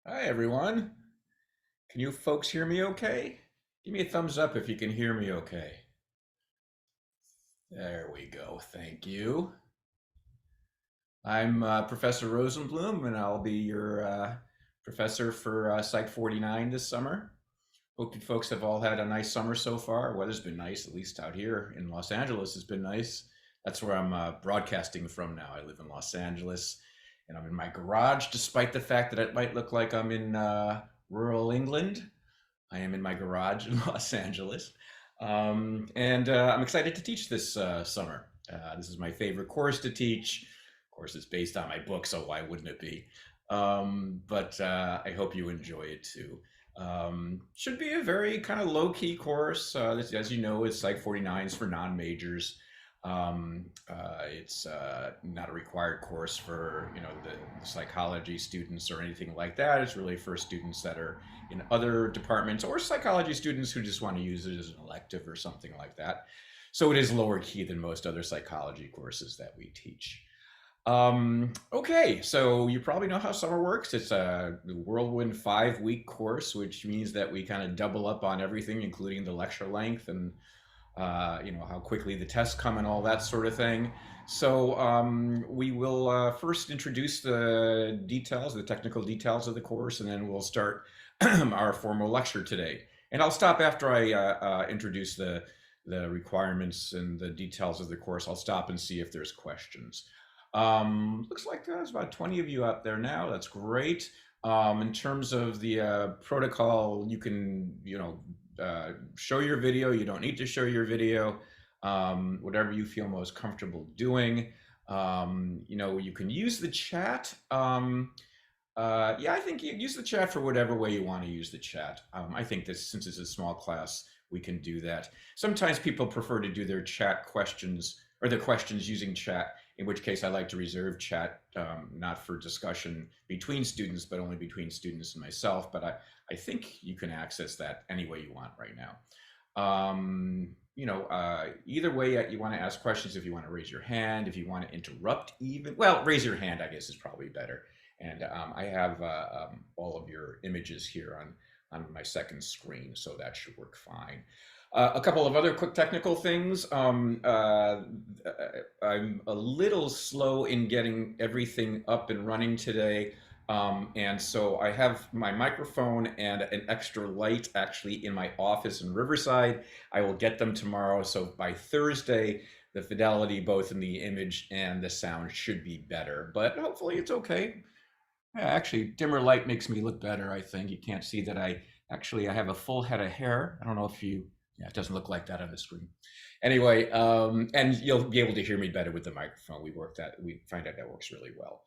Hi, everyone. Can you folks hear me okay? Give me a thumbs up if you can hear me okay. There we go. Thank you. I'm Professor Rosenblum, and I'll be your professor for Psych 49 this summer. Hope you folks have all had a nice summer so far. Weather's been nice, at least out here in Los Angeles has been nice. That's where I'm broadcasting from now. I live in Los Angeles, and I'm in my garage, despite the fact that it might look like I'm in rural England. I am in my garage in Los Angeles. And I'm excited to teach this summer. This is my favorite course to teach. Of course, it's based on my book, so why wouldn't it be? But I hope you enjoy it too. Should be a very kind of low key course. This, as you know, is Psych 49s for non majors. It's not a required course for the psychology students or anything like that. It's really for students that are in other departments or psychology students who just want to use it as an elective or something like that. So it is lower key than most other psychology courses that we teach. Okay, so you probably know how summer works. It's a whirlwind 5-week course, which means that we kind of double up on everything, including the lecture length and how quickly the tests come and all that sort of thing. So we will first introduce the details, the technical details of the course, and then we'll start our formal lecture today. And I'll stop after I introduce the requirements and the details of the course. I'll stop and see if there's questions. Looks like there's about 20 of you out there now. That's great. In terms of the protocol, you can, show your video. You don't need to show your video. Whatever you feel most comfortable doing. You can use the chat. Yeah, I think you use the chat for whatever way you want to use the chat. I think that since it's a small class, we can do that. Sometimes people prefer to do their chat questions or their questions using chat, in which case I like to reserve chat, not for discussion between students, but only between students and myself. But I think you can access that any way you want right now. Either way, you want to ask questions. If you want to raise your hand, if you want to interrupt, even, well, raise your hand, I guess, is probably better. And I have all of your images here on my second screen, so that should work fine. A couple of other quick technical things. I'm a little slow in getting everything up and running today. And so I have my microphone and an extra light actually in my office in Riverside. I will get them tomorrow. So by Thursday, the fidelity both in the image and the sound should be better, but hopefully it's okay. Yeah, actually, dimmer light makes me look better, I think. You can't see that I have a full head of hair. I don't know if you, yeah, it doesn't look like that on the screen. Anyway, and you'll be able to hear me better with the microphone. We find out that works really well.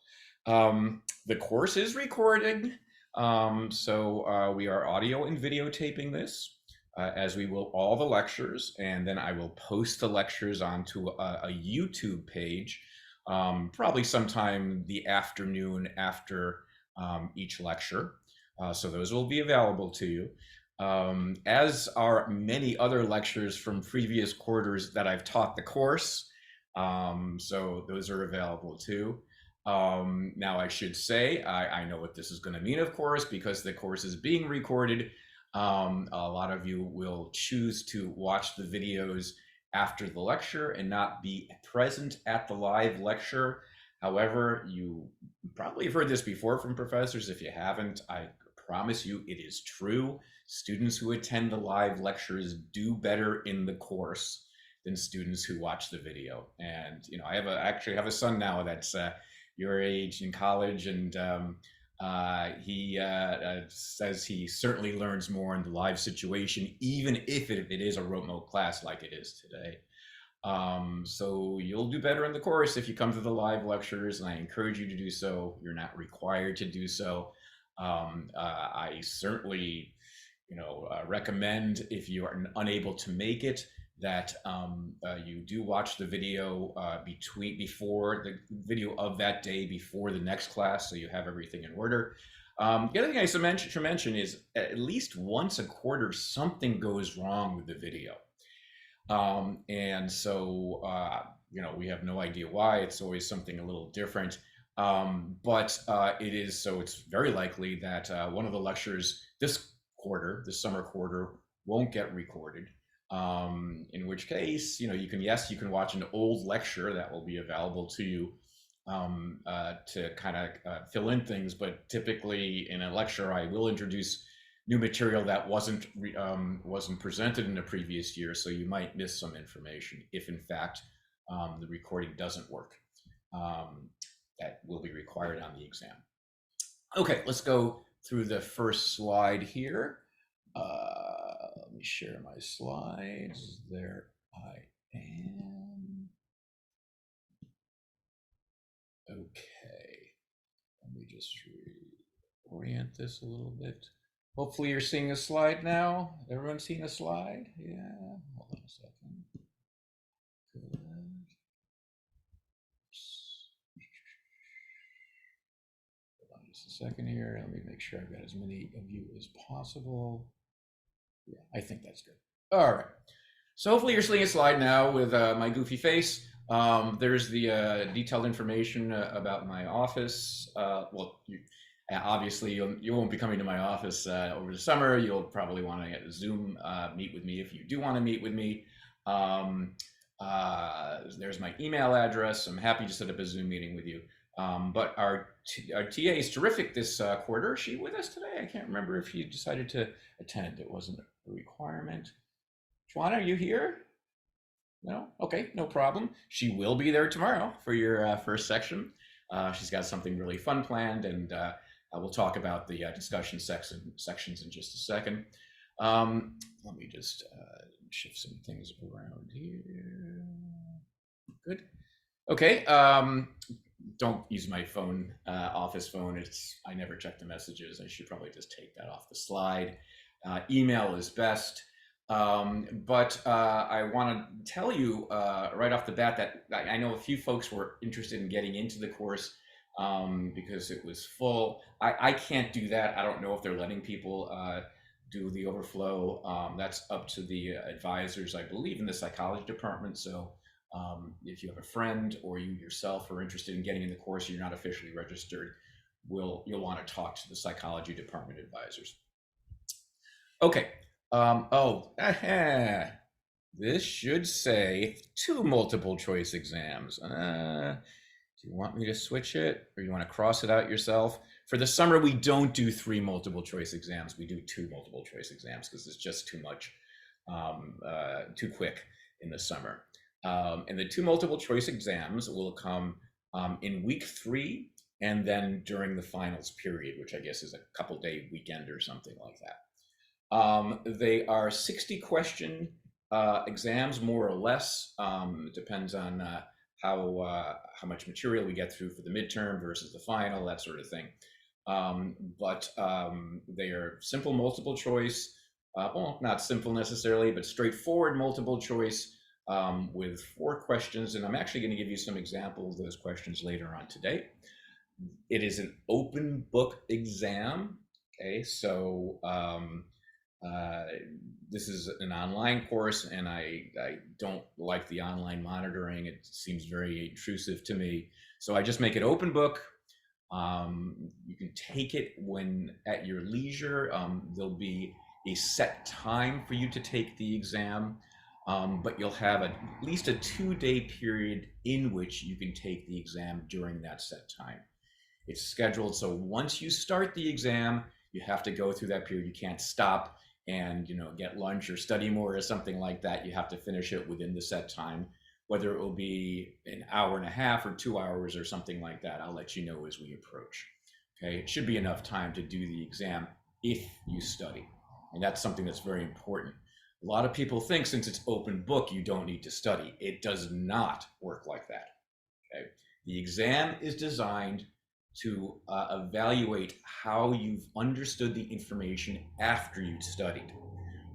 The course is recorded, so we are audio and videotaping this, as we will all the lectures, and then I will post the lectures onto a YouTube page, probably sometime the afternoon after each lecture. So those will be available to you, as are many other lectures from previous quarters that I've taught the course. So those are available too. Now I should say, I know what this is going to mean, of course, because the course is being recorded. A lot of you will choose to watch the videos after the lecture and not be present at the live lecture. However, you probably have heard this before from professors. If you haven't, I promise you it is true. Students who attend the live lectures do better in the course than students who watch the video. And I actually have a son now that's your age in college, and he says he certainly learns more in the live situation, even if it is a remote class like it is today. So you'll do better in the course if you come to the live lectures, and I encourage you to do so. You're not required to do so. I certainly, recommend, if you are unable to make it, that you do watch the video before the video of that day before the next class, so you have everything in order. The other thing I should mention is at least once a quarter something goes wrong with the video, and so we have no idea why. It's always something a little different. But it's very likely that one of the lectures this summer quarter, won't get recorded. In which case, you can watch an old lecture that will be available to you to kind of fill in things. But typically, in a lecture, I will introduce new material that wasn't presented in the previous year, so you might miss some information if, in fact, the recording doesn't work. That will be required on the exam. Okay, let's go through the first slide here. Let me share my slides. There I am. Okay, let me just reorient this a little bit. Hopefully you're seeing a slide now. Everyone seeing a slide? Yeah, hold on a second. Good. Hold on just a second here. Let me make sure I've got as many of you as possible. Yeah, I think that's good. All right. So hopefully you're seeing a slide now with my goofy face. There's the detailed information about my office. Obviously you won't be coming to my office over the summer. You'll probably want to get a Zoom meet with me if you do want to meet with me. There's my email address. I'm happy to set up a Zoom meeting with you. But our TA is terrific this quarter. Is she with us today? I can't remember if she decided to attend. It wasn't a requirement. Joanna, are you here? No? Okay, no problem. She will be there tomorrow for your first section. She's got something really fun planned, and we'll talk about the discussion sections in just a second. Let me just shift some things around here. Good. Okay. Don't use my phone, office phone. I never check the messages. I should probably just take that off the slide. Email is best. But I want to tell you right off the bat that I know a few folks were interested in getting into the course because it was full. I can't do that. I don't know if they're letting people do the overflow. That's up to the advisors, I believe, in the psychology department. So if you have a friend or you yourself are interested in getting in the course, you're not officially registered, you'll want to talk to the psychology department advisors. Okay. This should say 2 multiple choice exams. Do you want me to switch it, or you want to cross it out yourself? For the summer, we don't do 3 multiple choice exams. We do 2 multiple choice exams because it's just too much, too quick in the summer. And the 2 multiple choice exams will come in week 3 and then during the finals period, which I guess is a couple-day weekend or something like that. They are 60 question exams, more or less. It depends on how much material we get through for the midterm versus the final, that sort of thing. But they are simple multiple choice, well, not simple necessarily, but straightforward multiple choice with 4 questions. And I'm actually going to give you some examples of those questions later on today. It is an open book exam. Okay, so this is an online course, and I don't like the online monitoring. It seems very intrusive to me. So I just make it open book. You can take it at your leisure. There'll be a set time for you to take the exam, but you'll have at least a 2-day period in which you can take the exam during that set time. It's scheduled, so once you start the exam, you have to go through that period. You can't stop and get lunch or study more or something like that. You have to finish it within the set time, whether it will be an hour and a half or 2 hours or something like that. I'll let you know as we approach. Okay, it should be enough time to do the exam if you study, and that's something that's very important. A lot of people think since it's open book, you don't need to study. It does not work like that. Okay, the exam is designed to evaluate how you've understood the information after you've studied,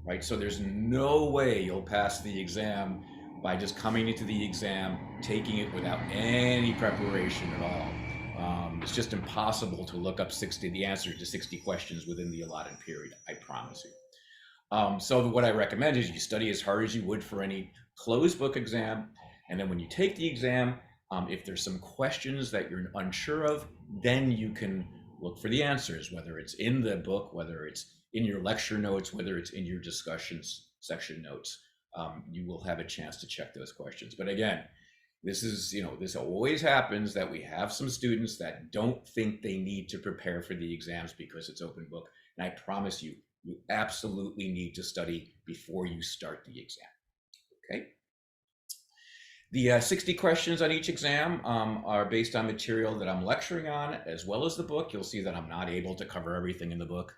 right? So there's no way you'll pass the exam by just coming into the exam, taking it without any preparation at all. It's just impossible to look up the answers to 60 questions within the allotted period, I promise you. So what I recommend is you study as hard as you would for any closed book exam, and then when you take the exam, If there's some questions that you're unsure of, then you can look for the answers, whether it's in the book, whether it's in your lecture notes, whether it's in your discussions section notes. You will have a chance to check those questions. But again, this is, this always happens, that we have some students that don't think they need to prepare for the exams because it's open book. And I promise you, you absolutely need to study before you start the exam. Okay. The 60 questions on each exam are based on material that I'm lecturing on, as well as the book. You'll see that I'm not able to cover everything in the book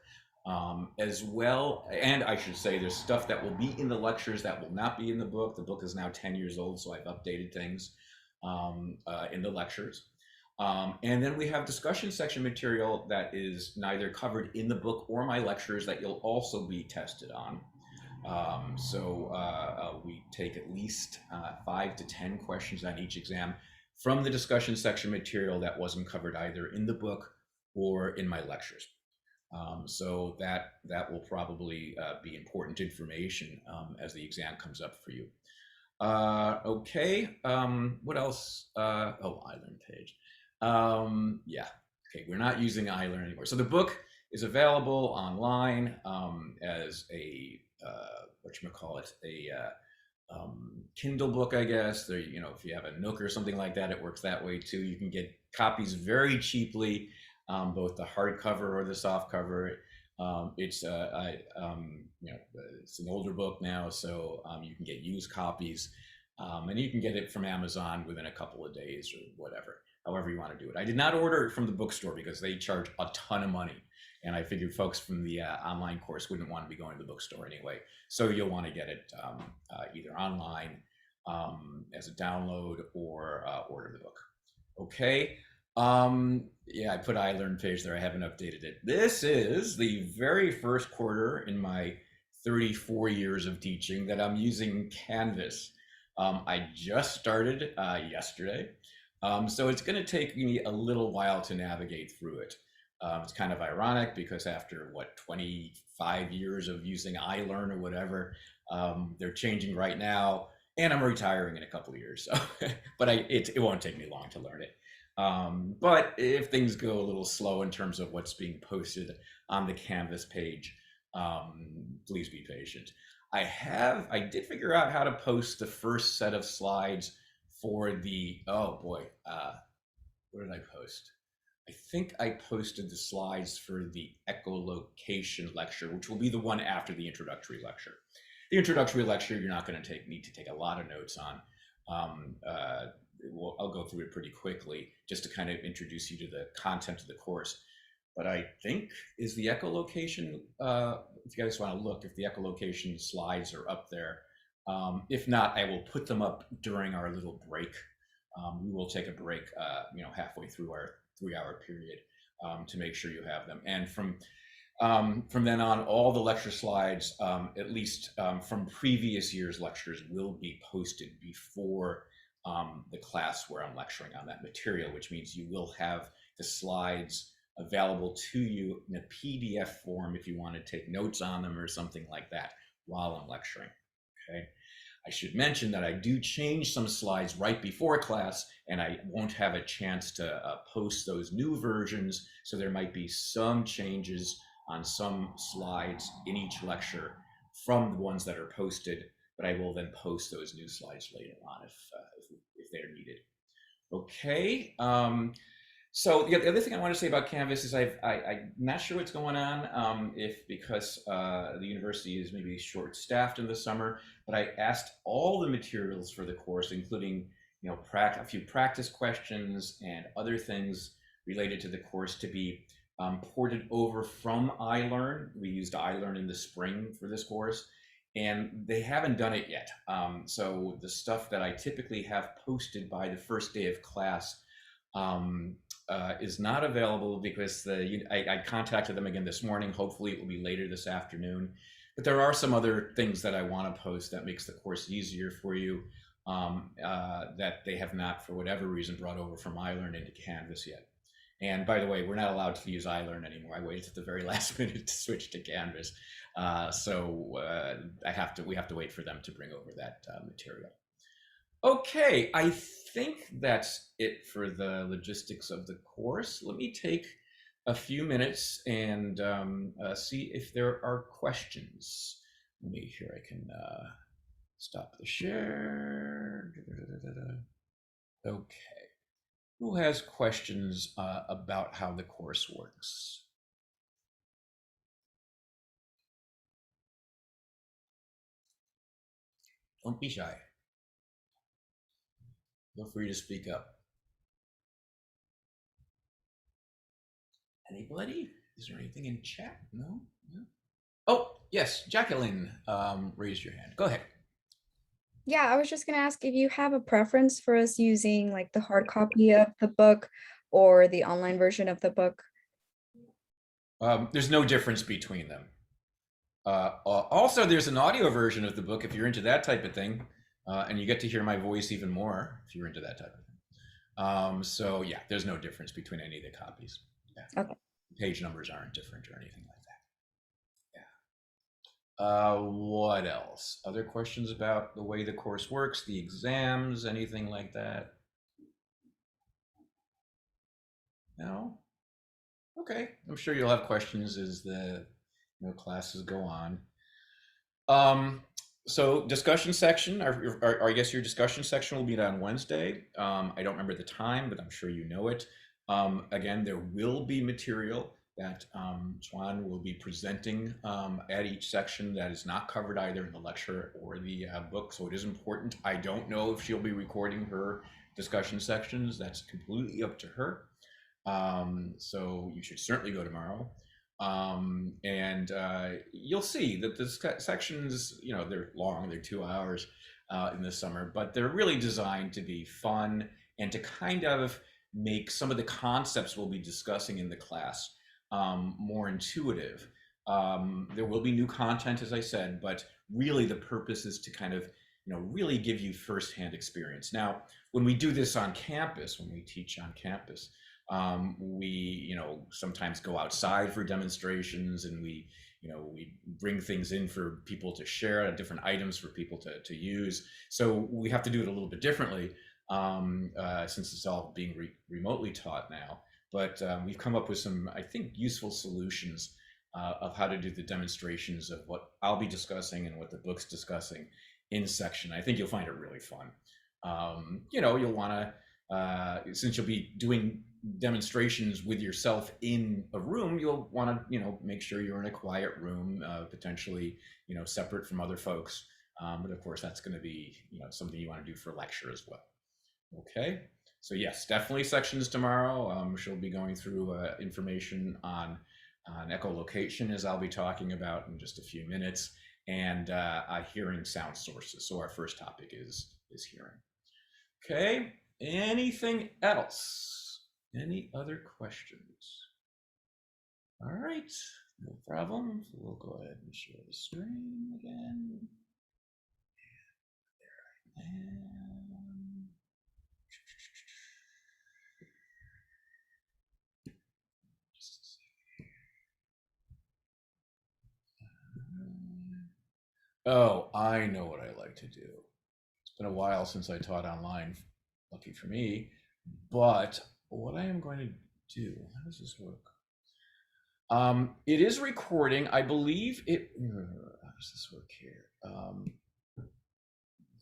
as well. And I should say there's stuff that will be in the lectures that will not be in the book. The book is now 10 years old, so I've updated things in the lectures. And then we have discussion section material that is neither covered in the book or my lectures that you'll also be tested on. We take at least 5 to 10 questions on each exam from the discussion section material that wasn't covered either in the book or in my lectures. So that will probably be important information as the exam comes up for you. Okay, what else? iLearn page. Yeah, okay, we're not using iLearn anymore. So the book is available online as a Kindle book, I guess. There, if you have a Nook or something like that, it works that way too. You can get copies very cheaply, both the hardcover or the soft cover. It's an older book now, so you can get used copies, and you can get it from Amazon within a couple of days or whatever, however you want to do it. I did not order it from the bookstore because they charge a ton of money. And I figured folks from the online course wouldn't want to be going to the bookstore anyway. So you'll want to get it either online as a download or order the book. Okay. Yeah, I put iLearn page there. I haven't updated it. This is the very first quarter in my 34 years of teaching that I'm using Canvas. I just started yesterday. So it's going to take me a little while to navigate through it. It's kind of ironic because after 25 years of using iLearn or whatever, they're changing right now, and I'm retiring in a couple of years. So, but it won't take me long to learn it. But if things go a little slow in terms of what's being posted on the Canvas page, please be patient. I did figure out how to post the first set of slides for the, what did I post? I think I posted the slides for the echolocation lecture, which will be the one after the introductory lecture. The introductory lecture, you're not going to need to take a lot of notes on. I'll go through it pretty quickly just to kind of introduce you to the content of the course. But I think is the echolocation, if you guys want to look, if the echolocation slides are up there. If not, I will put them up during our little break. We will take a break, halfway through our 3-hour period to make sure you have them. And from then on, all the lecture slides, at least from previous year's lectures, will be posted before the class where I'm lecturing on that material, which means you will have the slides available to you in a PDF form if you want to take notes on them or something like that while I'm lecturing. Okay. I should mention that I do change some slides right before class, and I won't have a chance to post those new versions. So there might be some changes on some slides in each lecture from the ones that are posted, but I will then post those new slides later on if they're needed. Okay. So the other thing I want to say about Canvas is I'm not sure what's going on because the university is maybe short-staffed in the summer, but I asked all the materials for the course, including a few practice questions and other things related to the course, to be ported over from iLearn. We used iLearn in the spring for this course, and they haven't done it yet. So the stuff that I typically have posted by the first day of class is not available because I contacted them again this morning. Hopefully it will be later this afternoon. But there are some other things that I want to post that makes the course easier for you that they have not, for whatever reason, brought over from iLearn into Canvas yet. And by the way, we're not allowed to use iLearn anymore. I waited at the very last minute to switch to Canvas. We have to wait for them to bring over that material. Okay, I think that's it for the logistics of the course. Let me take a few minutes and see if there are questions. Let me here. I can stop the share. Okay. Who has questions about how the course works? Don't be shy. Feel free to speak up. Anybody? Is there anything in chat? No? No? Oh, yes, Jacqueline raised your hand. Go ahead. Yeah, I was just gonna ask if you have a preference for us using like the hard copy of the book or the online version of the book. There's no difference between them. Also, there's an audio version of the book if you're into that type of thing, and you get to hear my voice even more if you're into that type of thing. So yeah, there's no difference between any of the copies. Yeah. Okay. Page numbers aren't different or anything like that. Yeah. What else? Other questions about the way the course works, the exams, anything like that? No? Okay. I'm sure you'll have questions as the classes go on. Um, so discussion section, or I guess your discussion section will be on Wednesday. I don't remember the time, but I'm sure you know it. Again, there will be material that Swan will be presenting at each section that is not covered either in the lecture or the book. So it is important. I don't know if she'll be recording her discussion sections. That's completely up to her. So you should certainly go tomorrow. And you'll see that the sections, they're long, they're 2 hours in the summer, but they're really designed to be fun and to kind of make some of the concepts we'll be discussing in the class more intuitive. There will be new content, as I said, but really the purpose is to kind of, really give you firsthand experience. Now, when we do this on campus, when we teach on campus, we, sometimes go outside for demonstrations, and we bring things in for people to share, different items for people to use. So we have to do it a little bit differently since it's all being remotely taught now. But we've come up with some, I think, useful solutions of how to do the demonstrations of what I'll be discussing and what the book's discussing in section. I think you'll find it really fun. You'll want to, since you'll be doing demonstrations with yourself in a room, you'll want to, make sure you're in a quiet room, potentially, separate from other folks. But of course, that's going to be, something you want to do for lecture as well. Okay. So yes, definitely sections tomorrow. She'll be going through information on echolocation, as I'll be talking about in just a few minutes, and hearing sound sources. So our first topic is hearing. Okay. Anything else? Any other questions? All right, no problem. So we'll go ahead and share the screen again. There I am. Just a second. Oh, I know what I like to do. It's been a while since I taught online, lucky for me. But what I am going to do, how does this work? It is recording. I believe it. How does this work here?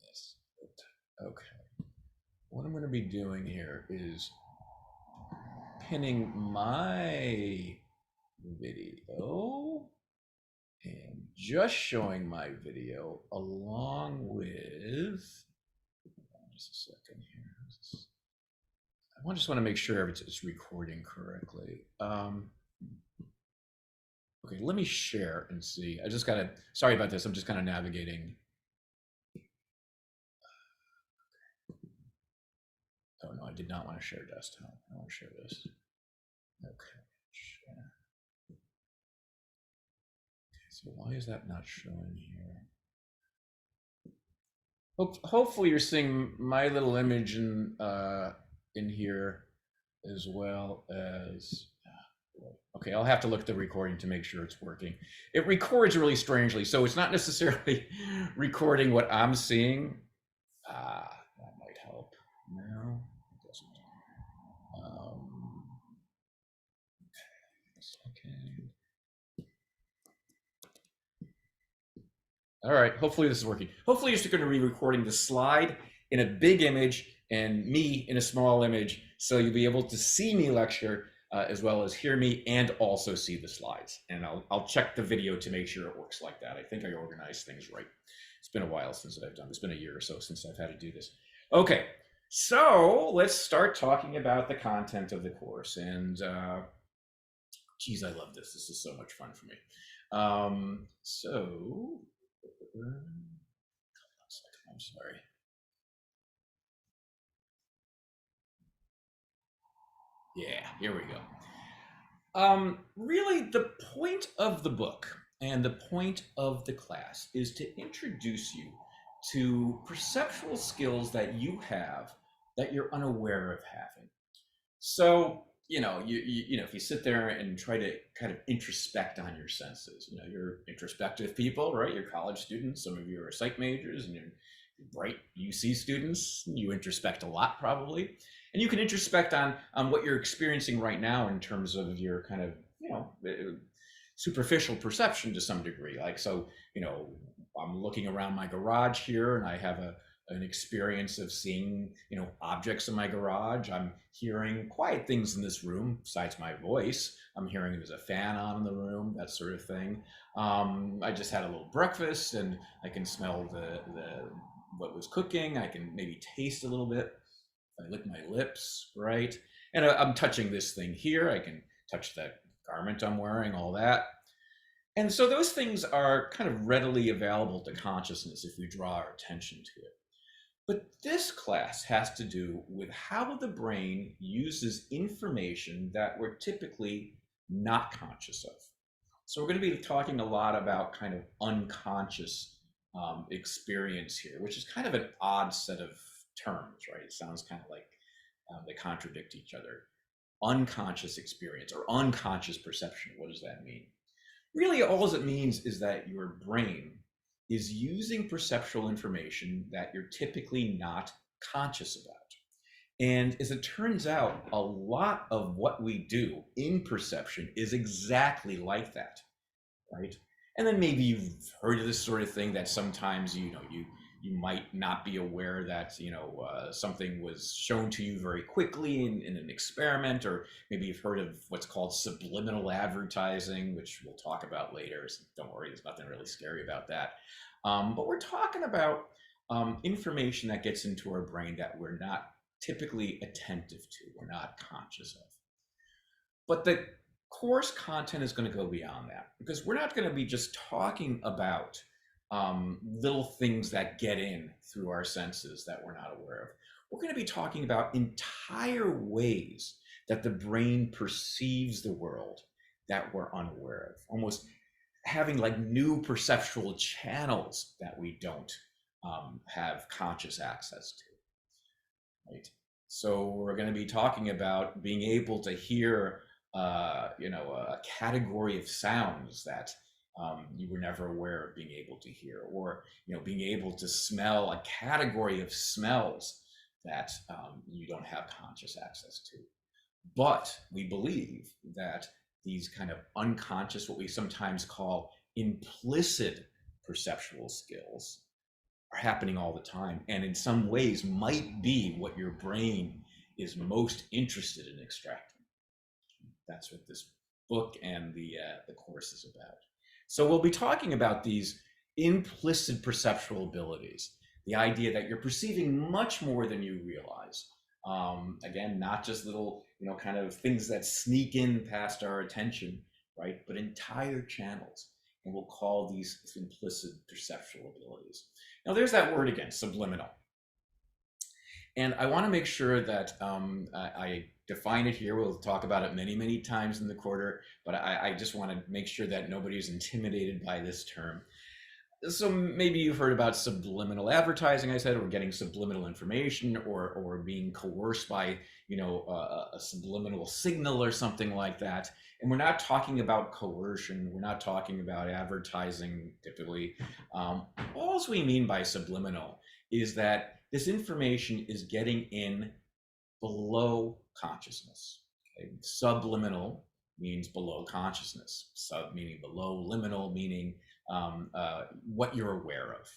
Yes. Okay. What I'm going to be doing here is pinning my video and just showing my video along with. Just a second here. I just want to make sure it's recording correctly. Okay, let me share and see. I just gotta, sorry about this. I'm just kind of navigating. Oh no, I did not want to share desktop. I want to share this. Okay, share. Okay, so why is that not showing here? Hopefully you're seeing my little image in here as well as. Okay, I'll have to look at the recording to make sure it's working. It records really strangely, so it's not necessarily recording what I'm seeing. No, it doesn't. Second. All right, hopefully this is working. Hopefully you're going to be recording the slide in a big image and me in a small image, so you'll be able to see me lecture as well as hear me and also see the slides. And I'll check the video to make sure it works like that. I think I organized things right. It's been a while since I've done this. It's been a year or so since I've had to do this. Okay, so let's start talking about the content of the course. And geez, I love this. This is so much fun for me. I'm sorry. Yeah, here we go. Really, the point of the book and the point of the class is to introduce you to perceptual skills that you have that you're unaware of having. So, if you sit there and try to kind of introspect on your senses, you're introspective people, right? You're college students. Some of you are psych majors, and you're bright UC students. You introspect a lot, probably, and you can introspect on what you're experiencing right now in terms of your kind of superficial perception to some degree. Like, so, I'm looking around my garage here, and I have an experience of seeing objects in my garage. I'm hearing quiet things in this room besides my voice. I'm hearing there's a fan on in the room, that sort of thing. I just had a little breakfast, and I can smell the what was cooking. I can maybe taste a little bit. I lick my lips, right? And I'm touching this thing here. I can touch that garment I'm wearing, all that. And so those things are kind of readily available to consciousness if we draw our attention to it. But this class has to do with how the brain uses information that we're typically not conscious of. So we're going to be talking a lot about kind of unconscious experience here, which is kind of an odd set of terms, right? It sounds kind of like they contradict each other. Unconscious experience or unconscious perception, what does that mean? Really, all it means is that your brain is using perceptual information that you're typically not conscious about. And as it turns out, a lot of what we do in perception is exactly like that, right? And then maybe you've heard of this sort of thing that sometimes you might not be aware that something was shown to you very quickly in an experiment, or maybe you've heard of what's called subliminal advertising, which we'll talk about later. So don't worry, there's nothing really scary about that. But we're talking about information that gets into our brain that we're not typically attentive to, we're not conscious of. But the course content is going to go beyond that, because we're not going to be just talking about little things that get in through our senses that we're not aware of. We're going to be talking about entire ways that the brain perceives the world that we're unaware of, almost having like new perceptual channels that we don't have conscious access to, right? So we're going to be talking about being able to hear a category of sounds that you were never aware of being able to hear, or being able to smell a category of smells that you don't have conscious access to. But we believe that these kind of unconscious, what we sometimes call implicit perceptual skills, are happening all the time, and in some ways might be what your brain is most interested in extracting. That's what this book and the course is about. So we'll be talking about these implicit perceptual abilities, the idea that you're perceiving much more than you realize. Again, not just little, kind of things that sneak in past our attention, right? But entire channels. And we'll call these implicit perceptual abilities. Now, there's that word again, subliminal. And I want to make sure that I define it here. We'll talk about it many, many times in the quarter, but I just want to make sure that nobody's intimidated by this term. So maybe you've heard about subliminal advertising, I said, or getting subliminal information, or being coerced by, a subliminal signal or something like that. And we're not talking about coercion. We're not talking about advertising typically. All we mean by subliminal is that this information is getting in below consciousness. Okay? Subliminal means below consciousness. Sub meaning below, liminal meaning what you're aware of.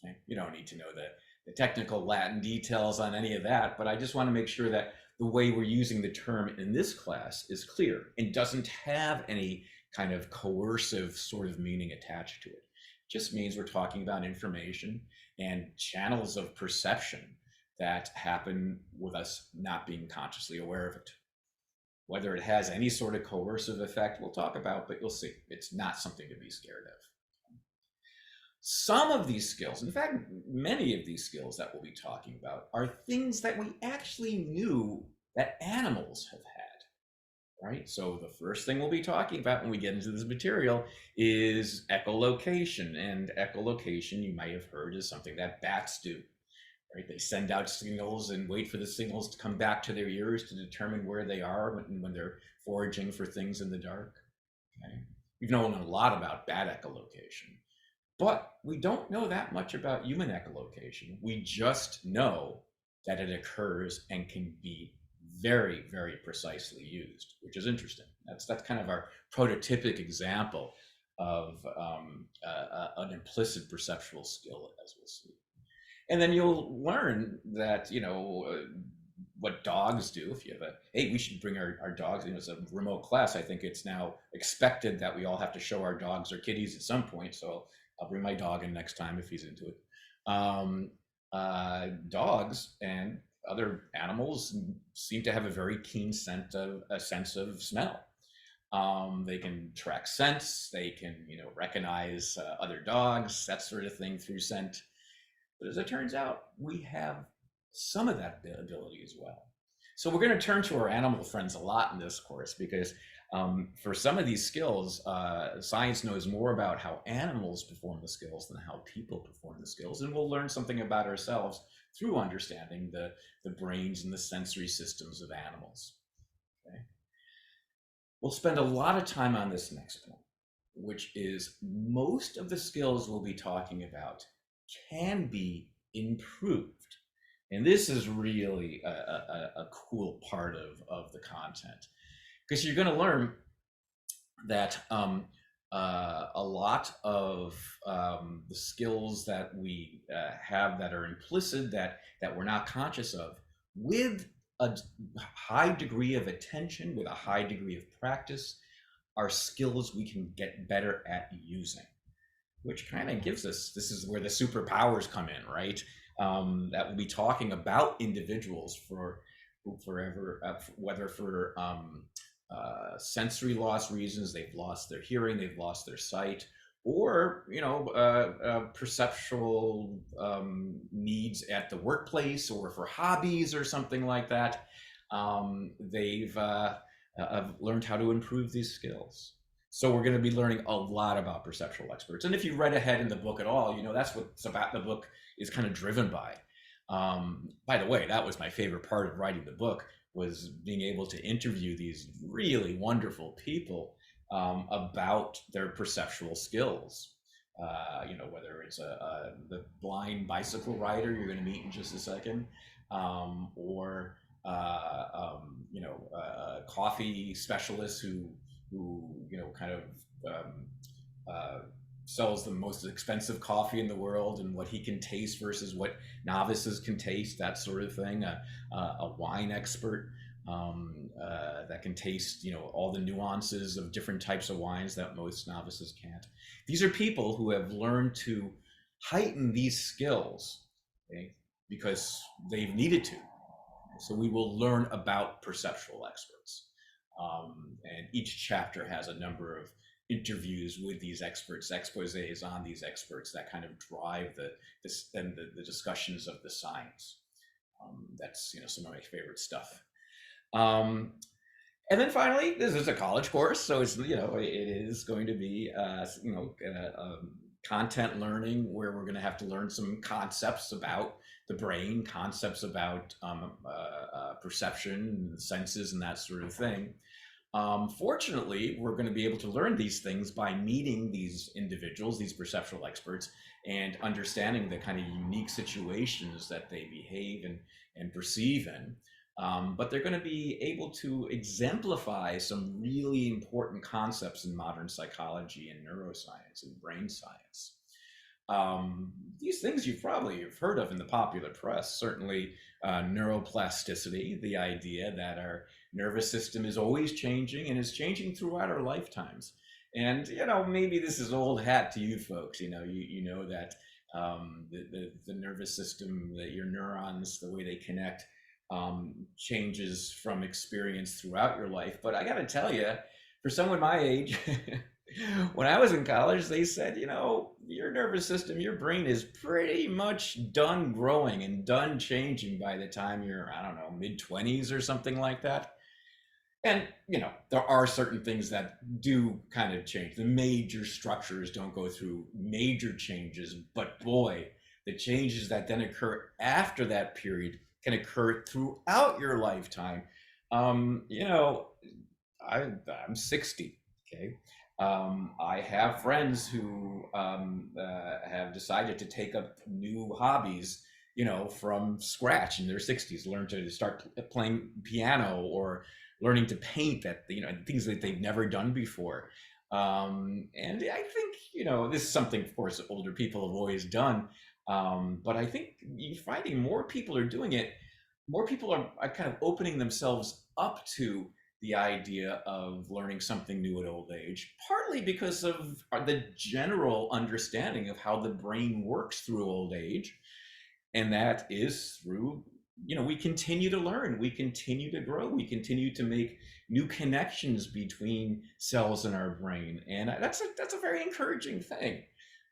Okay? You don't need to know the technical Latin details on any of that, but I just want to make sure that the way we're using the term in this class is clear and doesn't have any kind of coercive sort of meaning attached to it. It just means we're talking about information and channels of perception that happen with us not being consciously aware of it. Whether it has any sort of coercive effect, we'll talk about, but you'll see, it's not something to be scared of. Some of these skills, in fact, many of these skills that we'll be talking about are things that we actually knew that animals have had, right? So the first thing we'll be talking about when we get into this material is echolocation. And echolocation, you might have heard, is something that bats do, right? They send out signals and wait for the signals to come back to their ears to determine where they are when they're foraging for things in the dark. Okay? We've known a lot about bat echolocation. But we don't know that much about human echolocation. We just know that it occurs and can be very, very precisely used, which is interesting. That's kind of our prototypic example of an implicit perceptual skill, as we'll see. And then you'll learn that, what dogs do. If you have hey, we should bring our dogs, it's a remote class. I think it's now expected that we all have to show our dogs or kitties at some point. So I'll bring my dog in next time if he's into it. Dogs and other animals seem to have a very keen sense of smell. They can track scents. They can, recognize other dogs, that sort of thing through scent. But as it turns out, we have some of that ability as well. So we're going to turn to our animal friends a lot in this course because for some of these skills, science knows more about how animals perform the skills than how people perform the skills. And we'll learn something about ourselves through understanding the brains and the sensory systems of animals. Okay? We'll spend a lot of time on this next point, which is most of the skills we'll be talking about can be improved. And this is really a cool part of the content, because you're going to learn that a lot of the skills that we have that are implicit, that we're not conscious of, with a high degree of attention, with a high degree of practice, are skills we can get better at using, which kind of gives us, this is where the superpowers come in, right? That we'll be talking about individuals for forever, whether for sensory loss reasons, they've lost their hearing, they've lost their sight, or perceptual needs at the workplace, or for hobbies or something like that. They've learned how to improve these skills. So we're going to be learning a lot about perceptual experts. And if you read ahead in the book at all, that's what the book is kind of driven by. By the way, that was my favorite part of writing the book, was being able to interview these really wonderful people about their perceptual skills. Whether it's the blind bicycle rider you're going to meet in just a second, or coffee specialist who kind of sells the most expensive coffee in the world and what he can taste versus what novices can taste, that sort of thing. A wine expert that can taste, all the nuances of different types of wines that most novices can't. These are people who have learned to heighten these skills, okay, because they've needed to. So we will learn about perceptual experts. And each chapter has a number of interviews with these experts, exposés on these experts that kind of drive the discussions of the science. That's some of my favorite stuff. And then finally, this is a college course, so it's it is going to be content learning, where we're going to have to learn some concepts about the brain, concepts about perception, and senses, and that sort of thing. Fortunately, we're going to be able to learn these things by meeting these individuals, these perceptual experts, and understanding the kind of unique situations that they behave and perceive in. But they're going to be able to exemplify some really important concepts in modern psychology and neuroscience and brain science. These things you've probably have heard of in the popular press, certainly neuroplasticity, the idea that our nervous system is always changing and is changing throughout our lifetimes. And, maybe this is old hat to you folks. You know that the nervous system, that your neurons, the way they connect, changes from experience throughout your life. But I got to tell you, for someone my age, when I was in college, they said, your nervous system, your brain is pretty much done growing and done changing by the time you're, I don't know, mid-20s or something like that. And, there are certain things that do kind of change. The major structures don't go through major changes, but boy, the changes that then occur after that period can occur throughout your lifetime. I'm 60. Okay. I have friends who have decided to take up new hobbies, from scratch in their 60s, learn to start playing piano or learning to paint, that, things that they've never done before. And I think, this is something, of course, older people have always done. But I think you're finding more people are doing it. More people are kind of opening themselves up to the idea of learning something new at old age, partly because of the general understanding of how the brain works through old age. And that is through, we continue to learn, we continue to grow, we continue to make new connections between cells in our brain. And that's a very encouraging thing.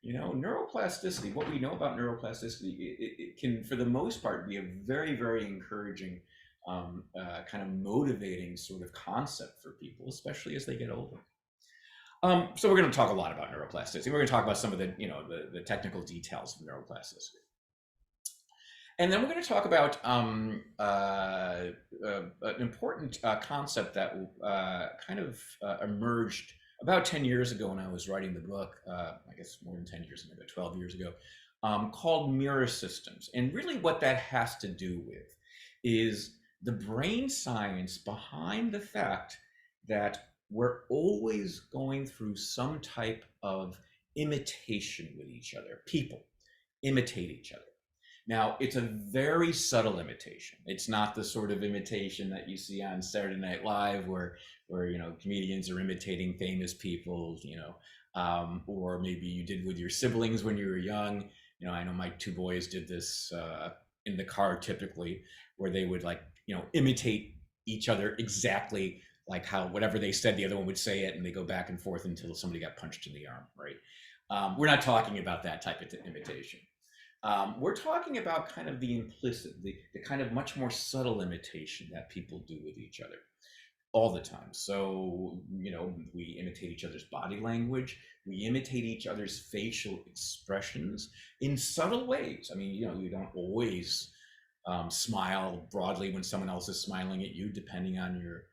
Neuroplasticity, what we know about neuroplasticity, it can, for the most part, be a very, very encouraging, kind of motivating sort of concept for people, especially as they get older. So we're going to talk a lot about neuroplasticity. We're going to talk about some of the, the technical details of neuroplasticity. And then we're going to talk about an important concept that kind of emerged about 10 years ago when I was writing the book, I guess more than 10 years ago, about 12 years ago, called mirror systems. And really what that has to do with is the brain science behind the fact that we're always going through some type of imitation with each other. People imitate each other. Now, it's a very subtle imitation. It's not the sort of imitation that you see on Saturday Night Live where comedians are imitating famous people, or maybe you did with your siblings when you were young. I know my two boys did this in the car typically, where they would imitate each other exactly like how whatever they said, the other one would say it, and they go back and forth until somebody got punched in the arm, right? We're not talking about that type of imitation. We're talking about kind of the implicit, the kind of much more subtle imitation that people do with each other all the time. So, we imitate each other's body language. We imitate each other's facial expressions in subtle ways. I mean, you don't always smile broadly when someone else is smiling at you, depending on your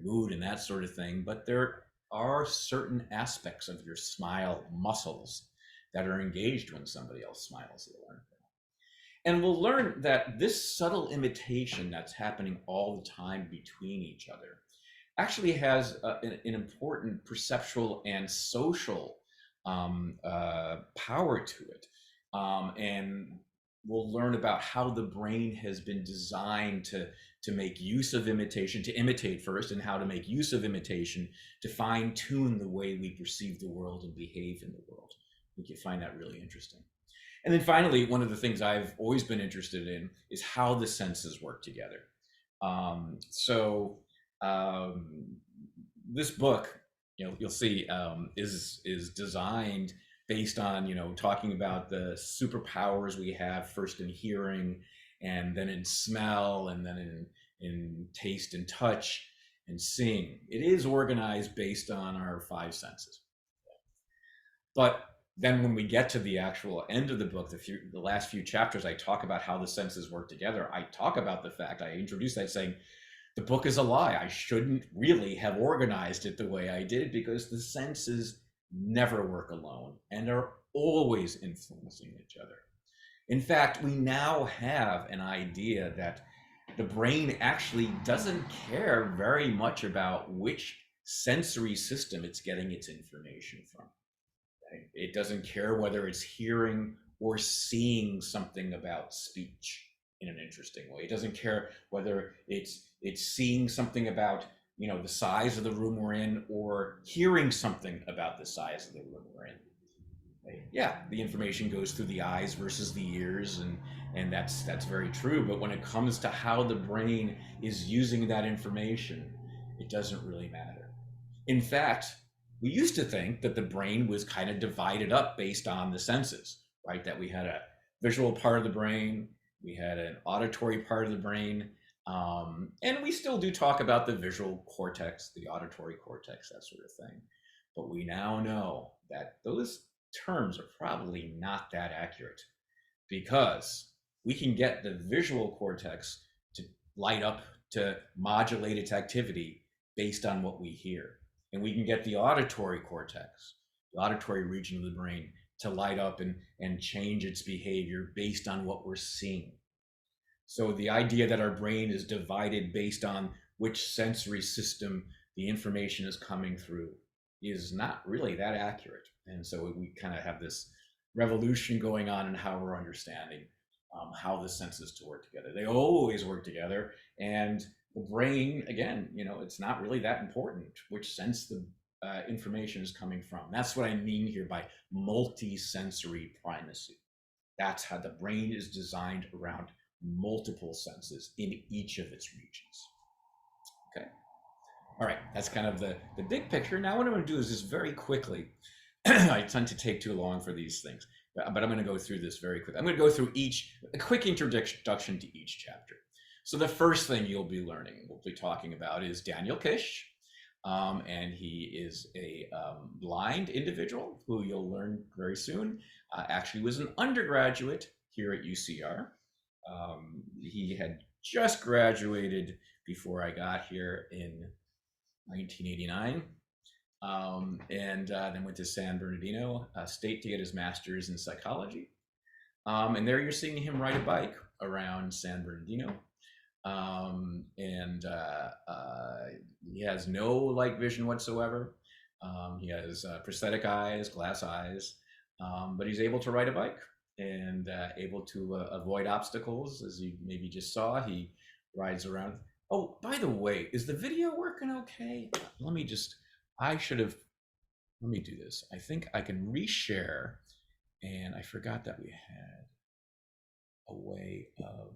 mood and that sort of thing. But there are certain aspects of your smile muscles that are engaged when somebody else smiles. And we'll learn that this subtle imitation that's happening all the time between each other actually has an important perceptual and social power to it. And we'll learn about how the brain has been designed to make use of imitation, to imitate first, and how to make use of imitation to fine tune the way we perceive the world and behave in the world. I think you find that really interesting. And then finally, one of the things I've always been interested in is how the senses work together. This book, you'll see, is designed based on, talking about the superpowers we have, first in hearing, and then in smell, and then in taste and touch and seeing. It is organized based on our five senses. But then when we get to the actual end of the book, the last few chapters, I talk about how the senses work together. I talk about the fact, I introduce that saying, The book is a lie. I shouldn't really have organized it the way I did because the senses never work alone and are always influencing each other. In fact, we now have an idea that the brain actually doesn't care very much about which sensory system it's getting its information from. Right? It doesn't care whether it's hearing or seeing something about speech in an interesting way. It doesn't care whether it's seeing something about the size of the room we're in or hearing something about the size of the room we're in. Yeah, the information goes through the eyes versus the ears, and that's very true. But when it comes to how the brain is using that information, it doesn't really matter. In fact, we used to think that the brain was kind of divided up based on the senses, right? That we had a visual part of the brain, we had an auditory part of the brain, and we still do talk about the visual cortex, the auditory cortex, that sort of thing. But we now know that those terms are probably not that accurate because we can get the visual cortex to light up to modulate its activity based on what we hear. And we can get the auditory cortex, the auditory region of the brain, to light up and change its behavior based on what we're seeing. So the idea that our brain is divided based on which sensory system the information is coming through is not really that accurate. And so we kind of have this revolution going on in how we're understanding how the senses to work together. They always work together, and the brain, again, it's not really that important which sense the information is coming from. That's what I mean here by multi-sensory primacy. That's how the brain is designed around multiple senses in each of its regions. Okay. All right, that's kind of the big picture. Now what I'm going to do is just very quickly, I tend to take too long for these things, but I'm going to go through this very quick. I'm going to go through a quick introduction to each chapter. So the first thing you'll be learning, we'll be talking about, is Daniel Kish. And he is a blind individual who you'll learn very soon. Actually was an undergraduate here at UCR. He had just graduated before I got here in 1989. And then went to San Bernardino State to get his master's in psychology. And there you're seeing him ride a bike around San Bernardino. And he has no light vision whatsoever. He has prosthetic eyes, glass eyes, but he's able to ride a bike and able to avoid obstacles, as you maybe just saw. He rides around. Oh, by the way, is the video working okay? Let me do this. I think I can reshare, and I forgot that we had a way of,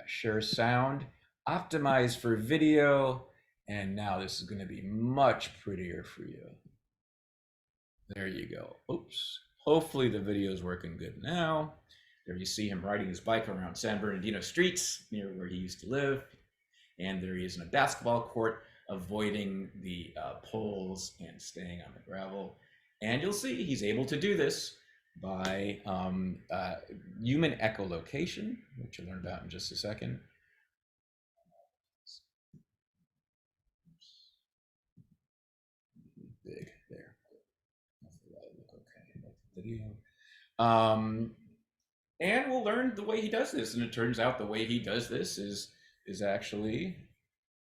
share sound, optimize for video, and now this is going to be much prettier for you. There you go. Oops. Hopefully the video is working good now. There you see him riding his bike around San Bernardino streets near where he used to live. And there he is in a basketball court, avoiding the poles and staying on the gravel. And you'll see he's able to do this by human echolocation, which you'll learn about in just a second. Big there. Hopefully that'll look okay. Video. And we'll learn the way he does this. And it turns out the way he does this is actually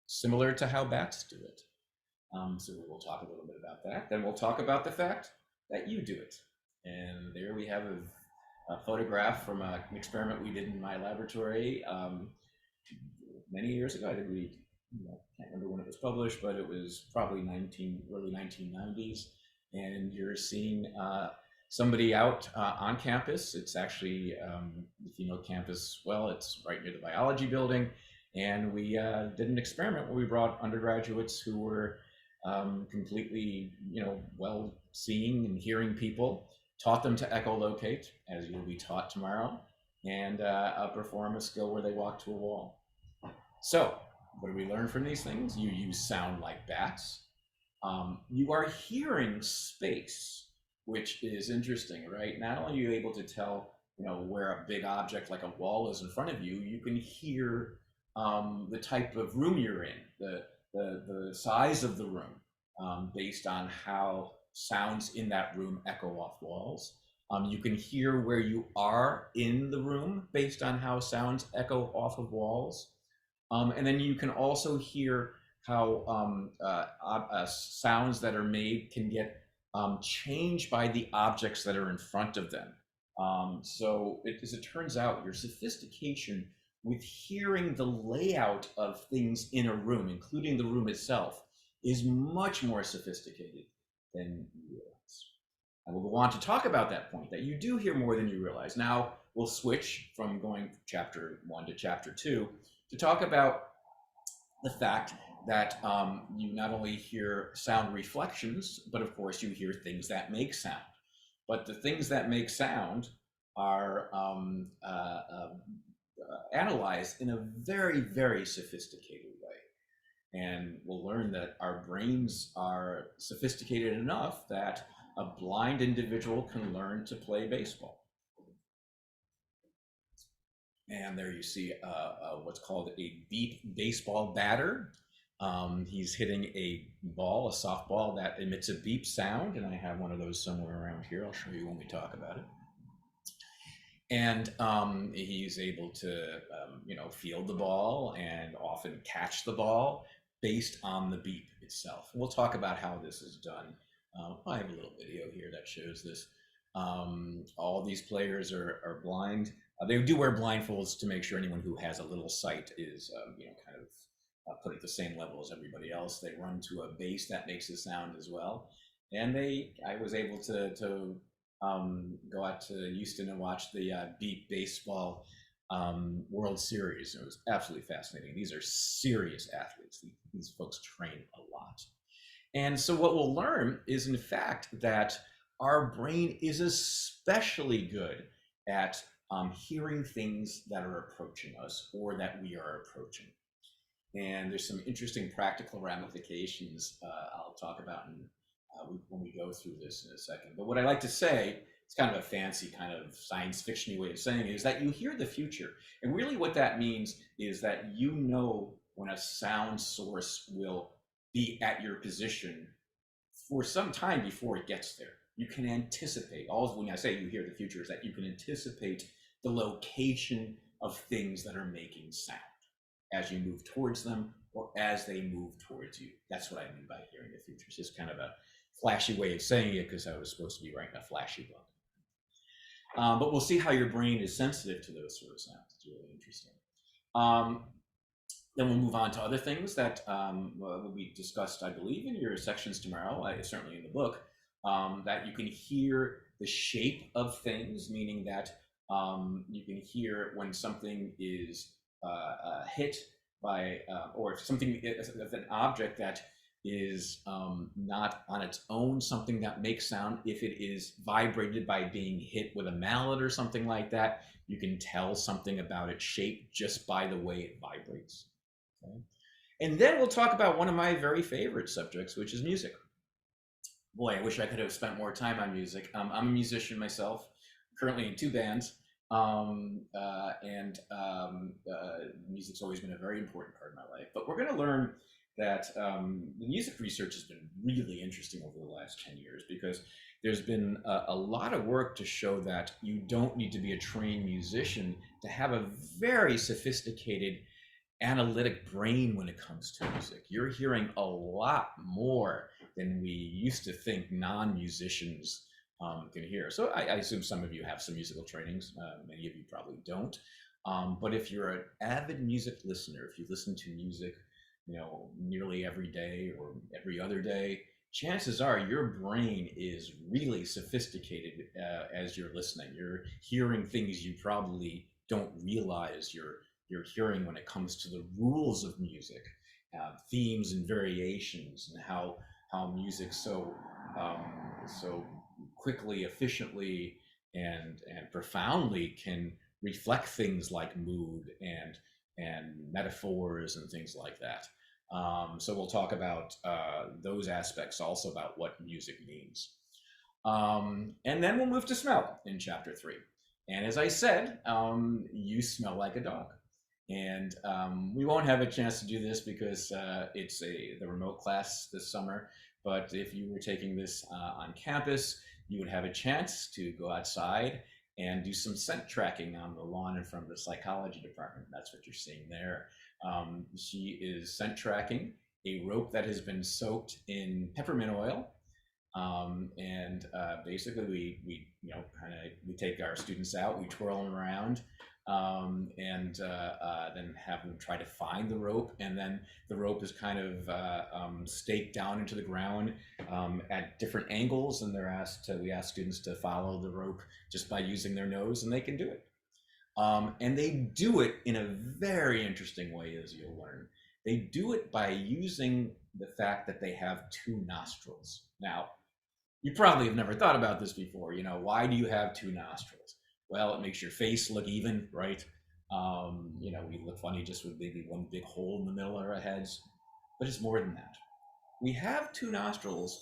similar to how bats do it. So we'll talk a little bit about that. Then we'll talk about the fact that you do it. And there we have a photograph from an experiment we did in my laboratory many years ago. I think can't remember when it was published, but it was probably early 1990s. And you're seeing somebody out on campus. It's actually, if you know campus well, it's right near the biology building. And we did an experiment where we brought undergraduates who were completely, well seeing and hearing people, taught them to echolocate, as you'll be taught tomorrow, and perform a skill where they walk to a wall. So, what do we learn from these things? You use sound like bats. You are hearing space, which is interesting, right? Not only are you able to tell, where a big object like a wall is in front of you, you can hear the type of room you're in, the size of the room, based on how sounds in that room echo off walls. You can hear where you are in the room based on how sounds echo off of walls. And then you can also hear how sounds that are made can get changed by the objects that are in front of them. As it turns out, your sophistication with hearing the layout of things in a room, including the room itself, is much more sophisticated than you realize. And we'll go on to talk about that point, that you do hear more than you realize. Now we'll switch from going from chapter 1 to chapter 2 to talk about the fact that you not only hear sound reflections, but of course you hear things that make sound. But the things that make sound are analyzed in a very, very sophisticated way. And we'll learn that our brains are sophisticated enough that a blind individual can learn to play baseball. And there you see what's called a beep baseball batter. He's hitting a ball, a softball that emits a beep sound, and I have one of those somewhere around here. I'll show you when we talk about it. And he's able to, field the ball and often catch the ball based on the beep itself. We'll talk about how this is done. I have a little video here that shows this. All these players are blind. They do wear blindfolds to make sure anyone who has a little sight is, kind of put at the same level as everybody else. They run to a base that makes a sound as well. And I was able to go out to Houston and watch the beep baseball World Series. It was absolutely fascinating. These are serious athletes. These folks train a lot. And so what we'll learn is, in fact, that our brain is especially good at hearing things that are approaching us or that we are approaching. And there's some interesting practical ramifications I'll talk about when we go through this in a second. But what I like to say, it's kind of a fancy kind of science fiction-y way of saying it, is that you hear the future. And really what that means is that you know when a sound source will be at your position for some time before it gets there. You can anticipate. When I say you hear the future, is that you can anticipate the location of things that are making sound as you move towards them or as they move towards you. That's what I mean by hearing the future. It's just kind of a flashy way of saying it because I was supposed to be writing a flashy book. But we'll see how your brain is sensitive to those sort of sounds. It's really interesting. Then we'll move on to other things that will be discussed, I believe, in your sections tomorrow, certainly in the book, that you can hear the shape of things, meaning that you can hear when something is hit by, or if something is an object that is not on its own something that makes sound. If it is vibrated by being hit with a mallet or something like that, you can tell something about its shape just by the way it vibrates. Okay? And then we'll talk about one of my very favorite subjects, which is music. Boy, I wish I could have spent more time on music. I'm a musician myself, currently in 2 bands. Music's always been a very important part of my life. But we're going to learn that the music research has been really interesting over the last 10 years because there's been a lot of work to show that you don't need to be a trained musician to have a very sophisticated analytic brain when it comes to music. You're hearing a lot more than we used to think non-musicians can hear. So I assume some of you have some musical trainings. Many of you probably don't. But if you're an avid music listener, if you listen to music, nearly every day or every other day, chances are your brain is really sophisticated as you're listening. You're hearing things you probably don't realize you're hearing when it comes to the rules of music, themes and variations, and how music so quickly, efficiently, and profoundly can reflect things like mood and metaphors and things like that. So we'll talk about those aspects also, about what music means. And then we'll move to smell in chapter 3. And as I said, you smell like a dog. And we won't have a chance to do this because it's the remote class this summer. But if you were taking this on campus, you would have a chance to go outside and do some scent tracking on the lawn in front of the psychology department. That's what you're seeing there. She is scent tracking a rope that has been soaked in peppermint oil. And basically, we kind of we take our students out, we twirl them around, and then have them try to find the rope, and then the rope is kind of staked down into the ground at different angles, and we ask students to follow the rope just by using their nose, and they can do it. And they do it in a very interesting way, as you'll learn. They do it by using the fact that they have two nostrils. Now, you probably have never thought about this before. Why do you have two nostrils? Well, it makes your face look even, right? We look funny just with maybe one big hole in the middle of our heads, but it's more than that. We have two nostrils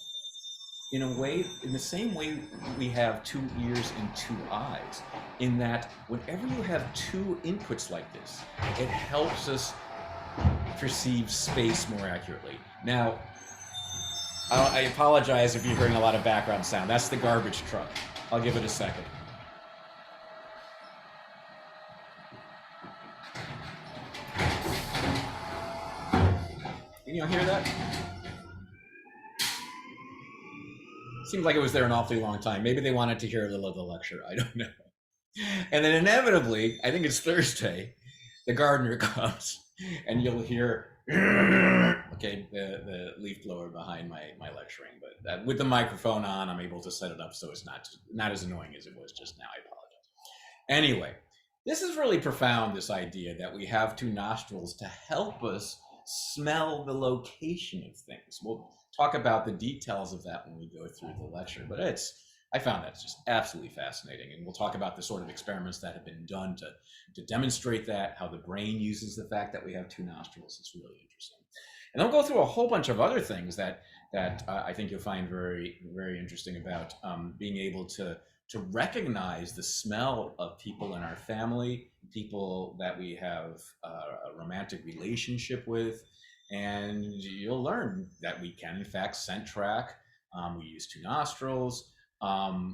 in a way, in the same way we have two ears and two eyes, in that whenever you have two inputs like this, it helps us perceive space more accurately. Now, I apologize if you're hearing a lot of background sound. That's the garbage truck. I'll give it a second. Can you hear that? Seems like it was there an awfully long time. Maybe they wanted to hear a little of the lecture. I don't know. And then inevitably, I think it's Thursday, the gardener comes and you'll hear okay, the leaf blower behind my lecturing, but with the microphone on, I'm able to set it up so it's not as annoying as it was just now. I apologize. Anyway, this is really profound, this idea that we have two nostrils to help us smell the location of things. We'll talk about the details of that when we go through the lecture, but I found that just absolutely fascinating. And we'll talk about the sort of experiments that have been done to demonstrate that, how the brain uses the fact that we have two nostrils. It's really interesting. And then we'll go through a whole bunch of other things that I think you'll find very, very interesting about being able to recognize the smell of people in our family, people that we have a romantic relationship with. And you'll learn that we can, in fact, scent track. We use two nostrils.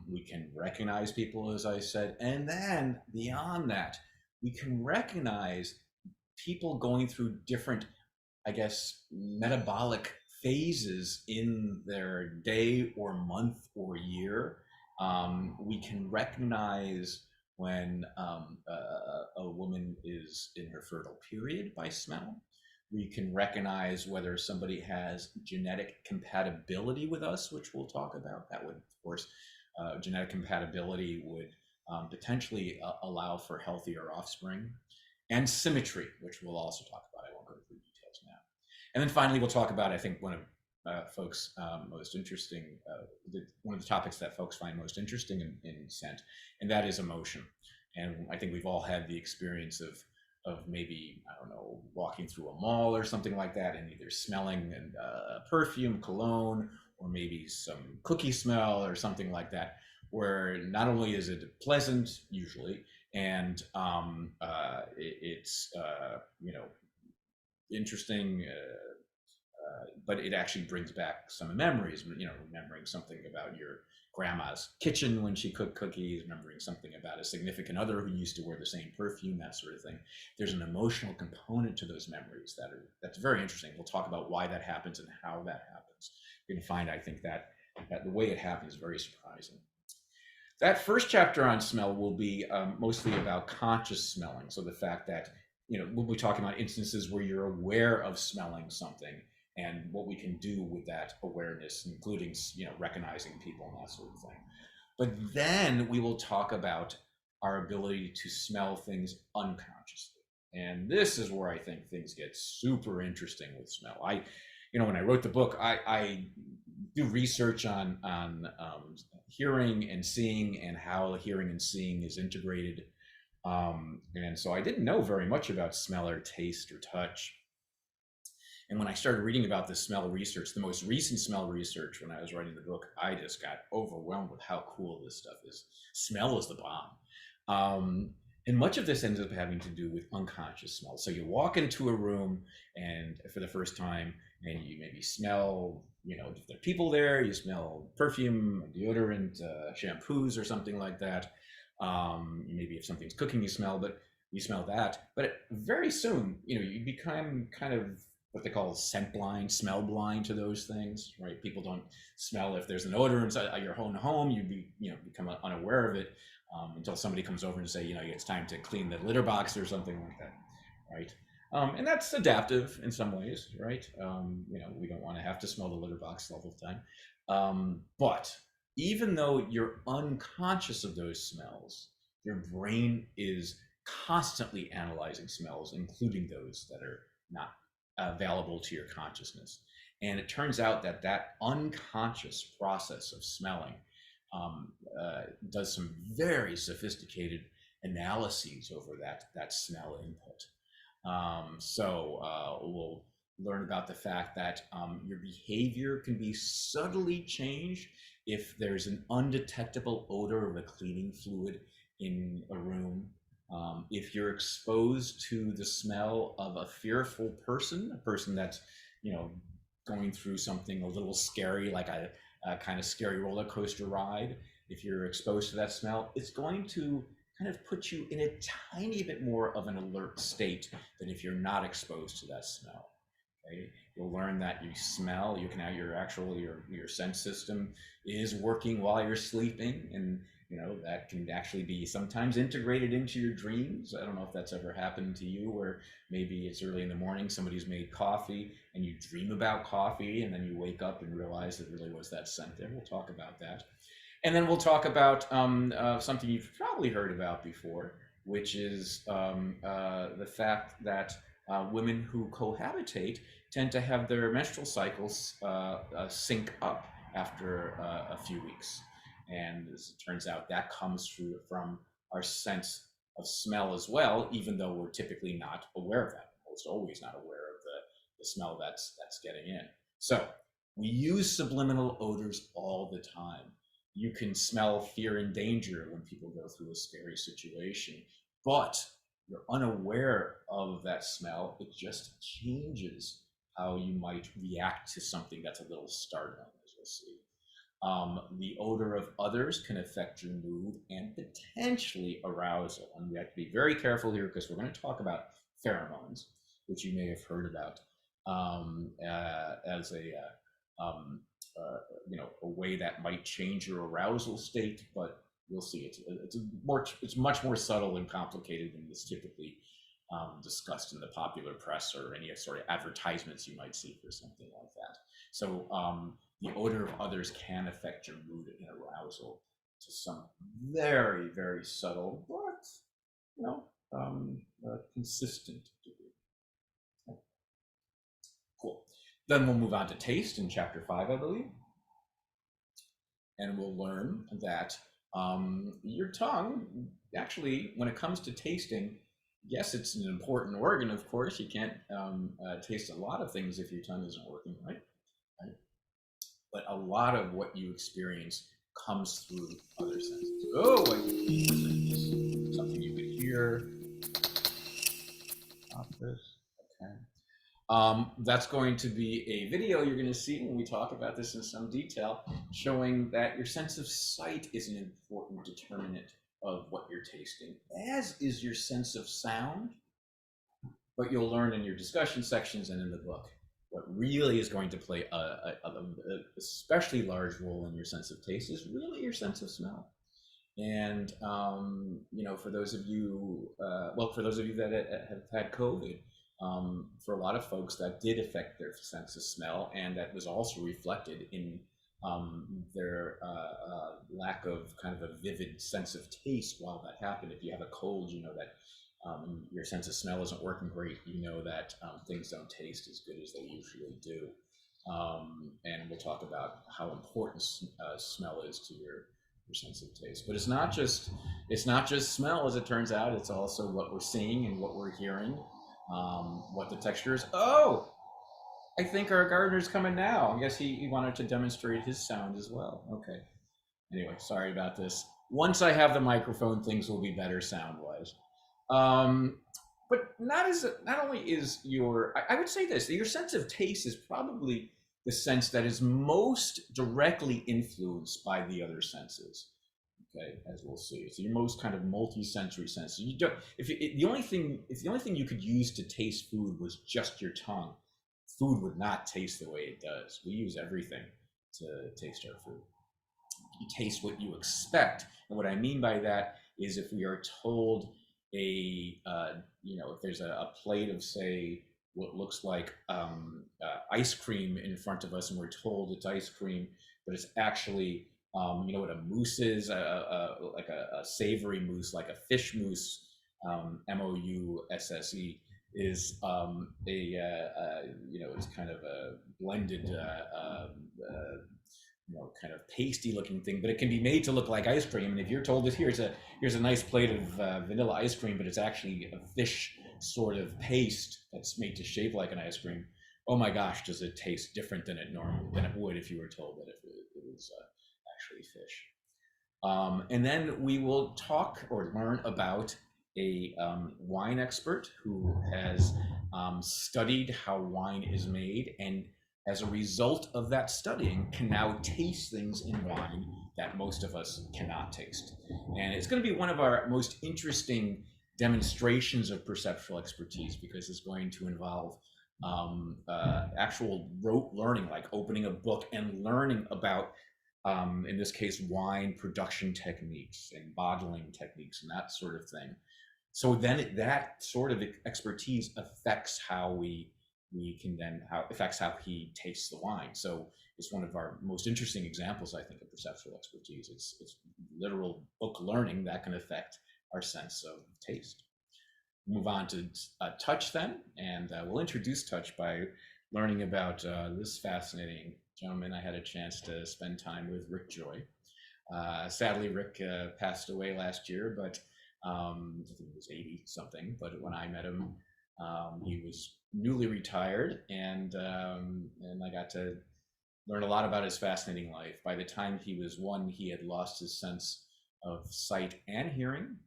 We can recognize people, as I said. And then beyond that, we can recognize people going through different, I guess, metabolic phases in their day or month or year. We can recognize when a woman is in her fertile period by smell. We can recognize whether somebody has genetic compatibility with us, which we'll talk about. That would, of course, genetic compatibility would potentially allow for healthier offspring. And symmetry, which we'll also talk about. I won't go through details now. And then finally, we'll talk about, I think, one of folks' most interesting, one of the topics that folks find most interesting in scent, and that is emotion. And I think we've all had the experience of maybe, I don't know, walking through a mall or something like that, and either smelling a perfume, cologne, or maybe some cookie smell or something like that, where not only is it pleasant, usually, and it's interesting, but it actually brings back some memories. Remembering something about your grandma's kitchen when she cooked cookies, remembering something about a significant other who used to wear the same perfume, that sort of thing. There's an emotional component to those memories that's very interesting. We'll talk about why that happens and how that happens. You're going to find, I think, that the way it happens is very surprising. That first chapter on smell will be mostly about conscious smelling. So the fact that, we'll be talking about instances where you're aware of smelling something and what we can do with that awareness, including, recognizing people and that sort of thing. But then we will talk about our ability to smell things unconsciously. And this is where I think things get super interesting with smell. When I wrote the book, I do research on hearing and seeing and how hearing and seeing is integrated. And so I didn't know very much about smell or taste or touch. And when I started reading about the smell research, the most recent smell research, when I was writing the book, I just got overwhelmed with how cool this stuff is. Smell is the bomb. And much of this ends up having to do with unconscious smells. So you walk into a room and for the first time, and you maybe smell, if there are people there, you smell perfume, deodorant, shampoos, or something like that. Maybe if something's cooking, you smell that. But very soon, you become kind of what they call scent blind, smell blind to those things, right? People don't smell if there's an odor inside your own home. Become unaware of it until somebody comes over and say, it's time to clean the litter box or something like that, right? And that's adaptive in some ways, right? We don't want to have to smell the litter box all the time. But even though you're unconscious of those smells, your brain is constantly analyzing smells, including those that are not available to your consciousness. And it turns out that that unconscious process of smelling does some very sophisticated analyses over that smell input. We'll learn about the fact that your behavior can be subtly changed if there's an undetectable odor of a cleaning fluid in a room. If you're exposed to the smell of a fearful person, a person that's, going through something a little scary, like a kind of scary roller coaster ride, if you're exposed to that smell, it's going to kind of put you in a tiny bit more of an alert state than if you're not exposed to that smell. Okay? You'll learn that you smell, you can have your sense system is working while you're sleeping, and that can actually be sometimes integrated into your dreams. I don't know if that's ever happened to you, where maybe it's early in the morning, somebody's made coffee and you dream about coffee, and then you wake up and realize it really was that scent there. We'll talk about that. And then we'll talk about something you've probably heard about before, which is the fact that women who cohabitate tend to have their menstrual cycles sync up after a few weeks. And as it turns out, that comes from our sense of smell as well, even though we're typically not aware of that. Almost always not aware of the smell that's getting in. So we use subliminal odors all the time. You can smell fear and danger when people go through a scary situation, but you're unaware of that smell. It just changes how you might react to something that's a little startling, as we'll see. The odor of others can affect your mood and potentially arousal. And we have to be very careful here because we're going to talk about pheromones, which you may have heard about as a way that might change your arousal state. But you'll see it's much more subtle and complicated than is typically discussed in the popular press or any sort of advertisements you might see for something like that. So the odor of others can affect your mood and arousal to some very, very subtle, but consistent degree. Cool. Then we'll move on to taste in chapter 5, I believe, and we'll learn that your tongue, actually, when it comes to tasting, yes, it's an important organ. Of course, you can't taste a lot of things if your tongue isn't working right. But a lot of what you experience comes through other senses. Oh, something you could hear. Stop this. Okay. That's going to be a video you're going to see when we talk about this in some detail, showing that your sense of sight is an important determinant of what you're tasting, as is your sense of sound. But you'll learn in your discussion sections and in the book what really is going to play a especially large role in your sense of taste is really your sense of smell. And for those of you, that have had COVID, for a lot of folks that did affect their sense of smell, and that was also reflected in their lack of kind of a vivid sense of taste while that happened. If you have a cold, you know that your sense of smell isn't working great. You know that things don't taste as good as they usually do. And we'll talk about how important smell is to your sense of taste. But it's not just smell, as it turns out. It's also what we're seeing and what we're hearing, what the texture is. Oh, I think our gardener's coming now. I guess he wanted to demonstrate his sound as well. Okay. Anyway, sorry about this. Once I have the microphone, things will be better sound-wise. Um, but not only is I would say this, your sense of taste is probably the sense that is most directly influenced by the other senses. Okay, as we'll see, so your most kind of multi-sensory sense. So you don't, if the only thing you could use to taste food was just your tongue, food would not taste the way it does. We use everything to taste our food. You taste what you expect. And what I mean by that is if we are told if there's a plate of, say, what looks like ice cream in front of us, and we're told it's ice cream, but it's actually, what a mousse is, like a savory mousse, like a fish mousse, MOUSSE, is it's kind of a blended kind of pasty looking thing, but it can be made to look like ice cream. And if you're told that here's a nice plate of vanilla ice cream, but it's actually a fish sort of paste that's made to shape like an ice cream, oh my gosh, does it taste different than it would if you were told that it was actually fish. And then we will talk or learn about a wine expert who has studied how wine is made, and as a result of that studying can now taste things in wine that most of us cannot taste. And it's going to be one of our most interesting demonstrations of perceptual expertise, because it's going to involve actual rote learning, like opening a book and learning about in this case, wine production techniques and bottling techniques and that sort of thing. So then that sort of expertise affects how affects how he tastes the wine. So it's one of our most interesting examples, I think, of perceptual expertise. It's literal book learning that can affect our sense of taste. Move on to touch then, and we'll introduce touch by learning about this fascinating gentleman. I had a chance to spend time with Rick Joy. Sadly, Rick passed away last year, but I think he was 80 something. But when I met him, he was newly retired, and I got to learn a lot about his fascinating life. By the time he was one, he had lost his sense of sight and hearing.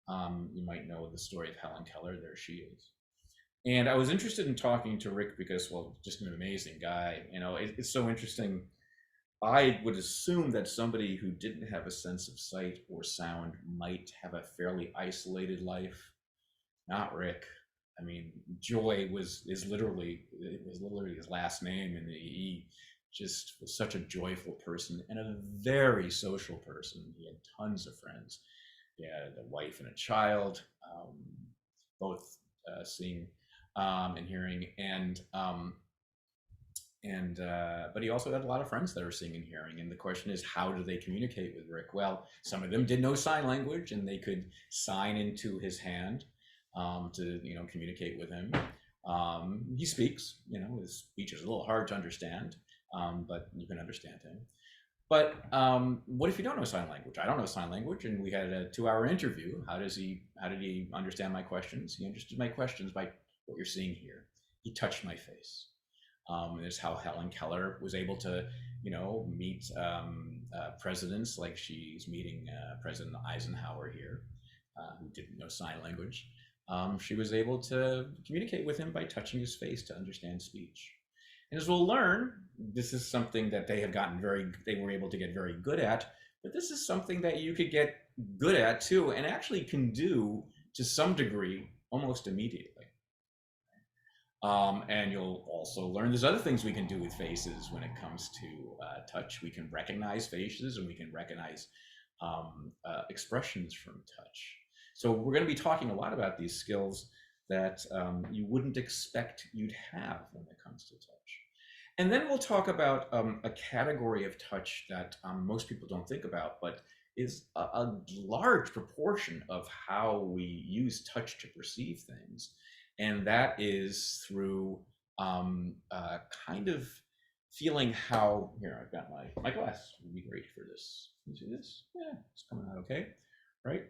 You might know the story of Helen Keller. There she is. And I was interested in talking to Rick because, well, just an amazing guy. It's so interesting. I would assume that somebody who didn't have a sense of sight or sound might have a fairly isolated life. Not Rick. I mean, Joy was literally his last name, and he just was such a joyful person and a very social person. He had tons of friends. He had a wife and a child, both seeing and hearing, but he also had a lot of friends that are seeing and hearing. And the question is, how do they communicate with Rick? Well, some of them did know sign language, and they could sign into his hand to communicate with him. He speaks. His speech is a little hard to understand, but you can understand him. But what if you don't know sign language? I don't know sign language, and we had a 2-hour interview. How did he understand my questions? He understood my questions by what you're seeing here. He touched my face. Is how Helen Keller was able to, meet presidents, like she's meeting President Eisenhower here, who didn't know sign language. She was able to communicate with him by touching his face to understand speech. And as we'll learn, this is something that they were able to get very good at, but this is something that you could get good at too, and actually can do to some degree almost immediately. And you'll also learn there's other things we can do with faces when it comes to touch. We can recognize faces, and we can recognize expressions from touch. So we're going to be talking a lot about these skills that you wouldn't expect you'd have when it comes to touch. And then we'll talk about a category of touch that most people don't think about, but is a large proportion of how we use touch to perceive things. And that is through kind of feeling how, here, I've got my glass, would be great for this. Can you see this? Yeah, it's coming out okay, right?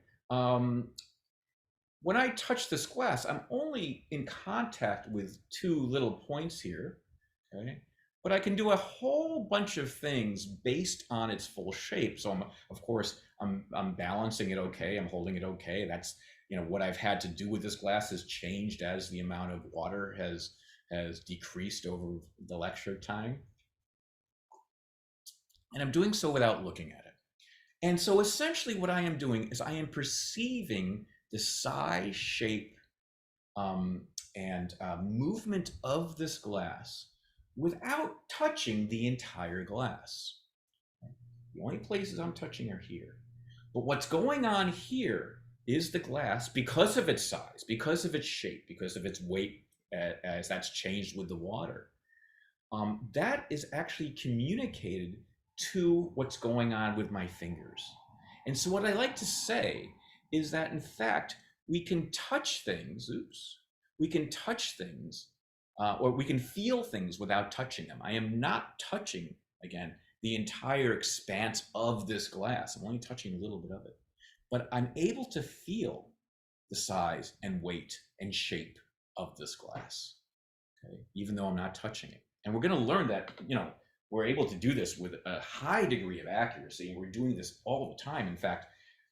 When I touch this glass, I'm only in contact with 2 little points here, okay? But I can do a whole bunch of things based on its full shape. So of course, I'm balancing it okay, I'm holding it okay. what I've had to do with this glass has changed as the amount of water has decreased over the lecture time. And I'm doing so without looking at it. And so essentially what I am doing is I am perceiving the size, shape, and movement of this glass without touching the entire glass. The only places I'm touching are here. But what's going on here is the glass, because of its size, because of its shape, because of its weight, as that's changed with the water, that is actually communicated to what's going on with my fingers. And so what I like to say is that, in fact, we can touch things, we can touch things, or we can feel things without touching them. I am not touching, again, the entire expanse of this glass. I'm only touching a little bit of it. But I'm able to feel the size and weight and shape of this glass, okay, even though I'm not touching it. And we're going to learn that, we're able to do this with a high degree of accuracy. We're doing this all the time. In fact,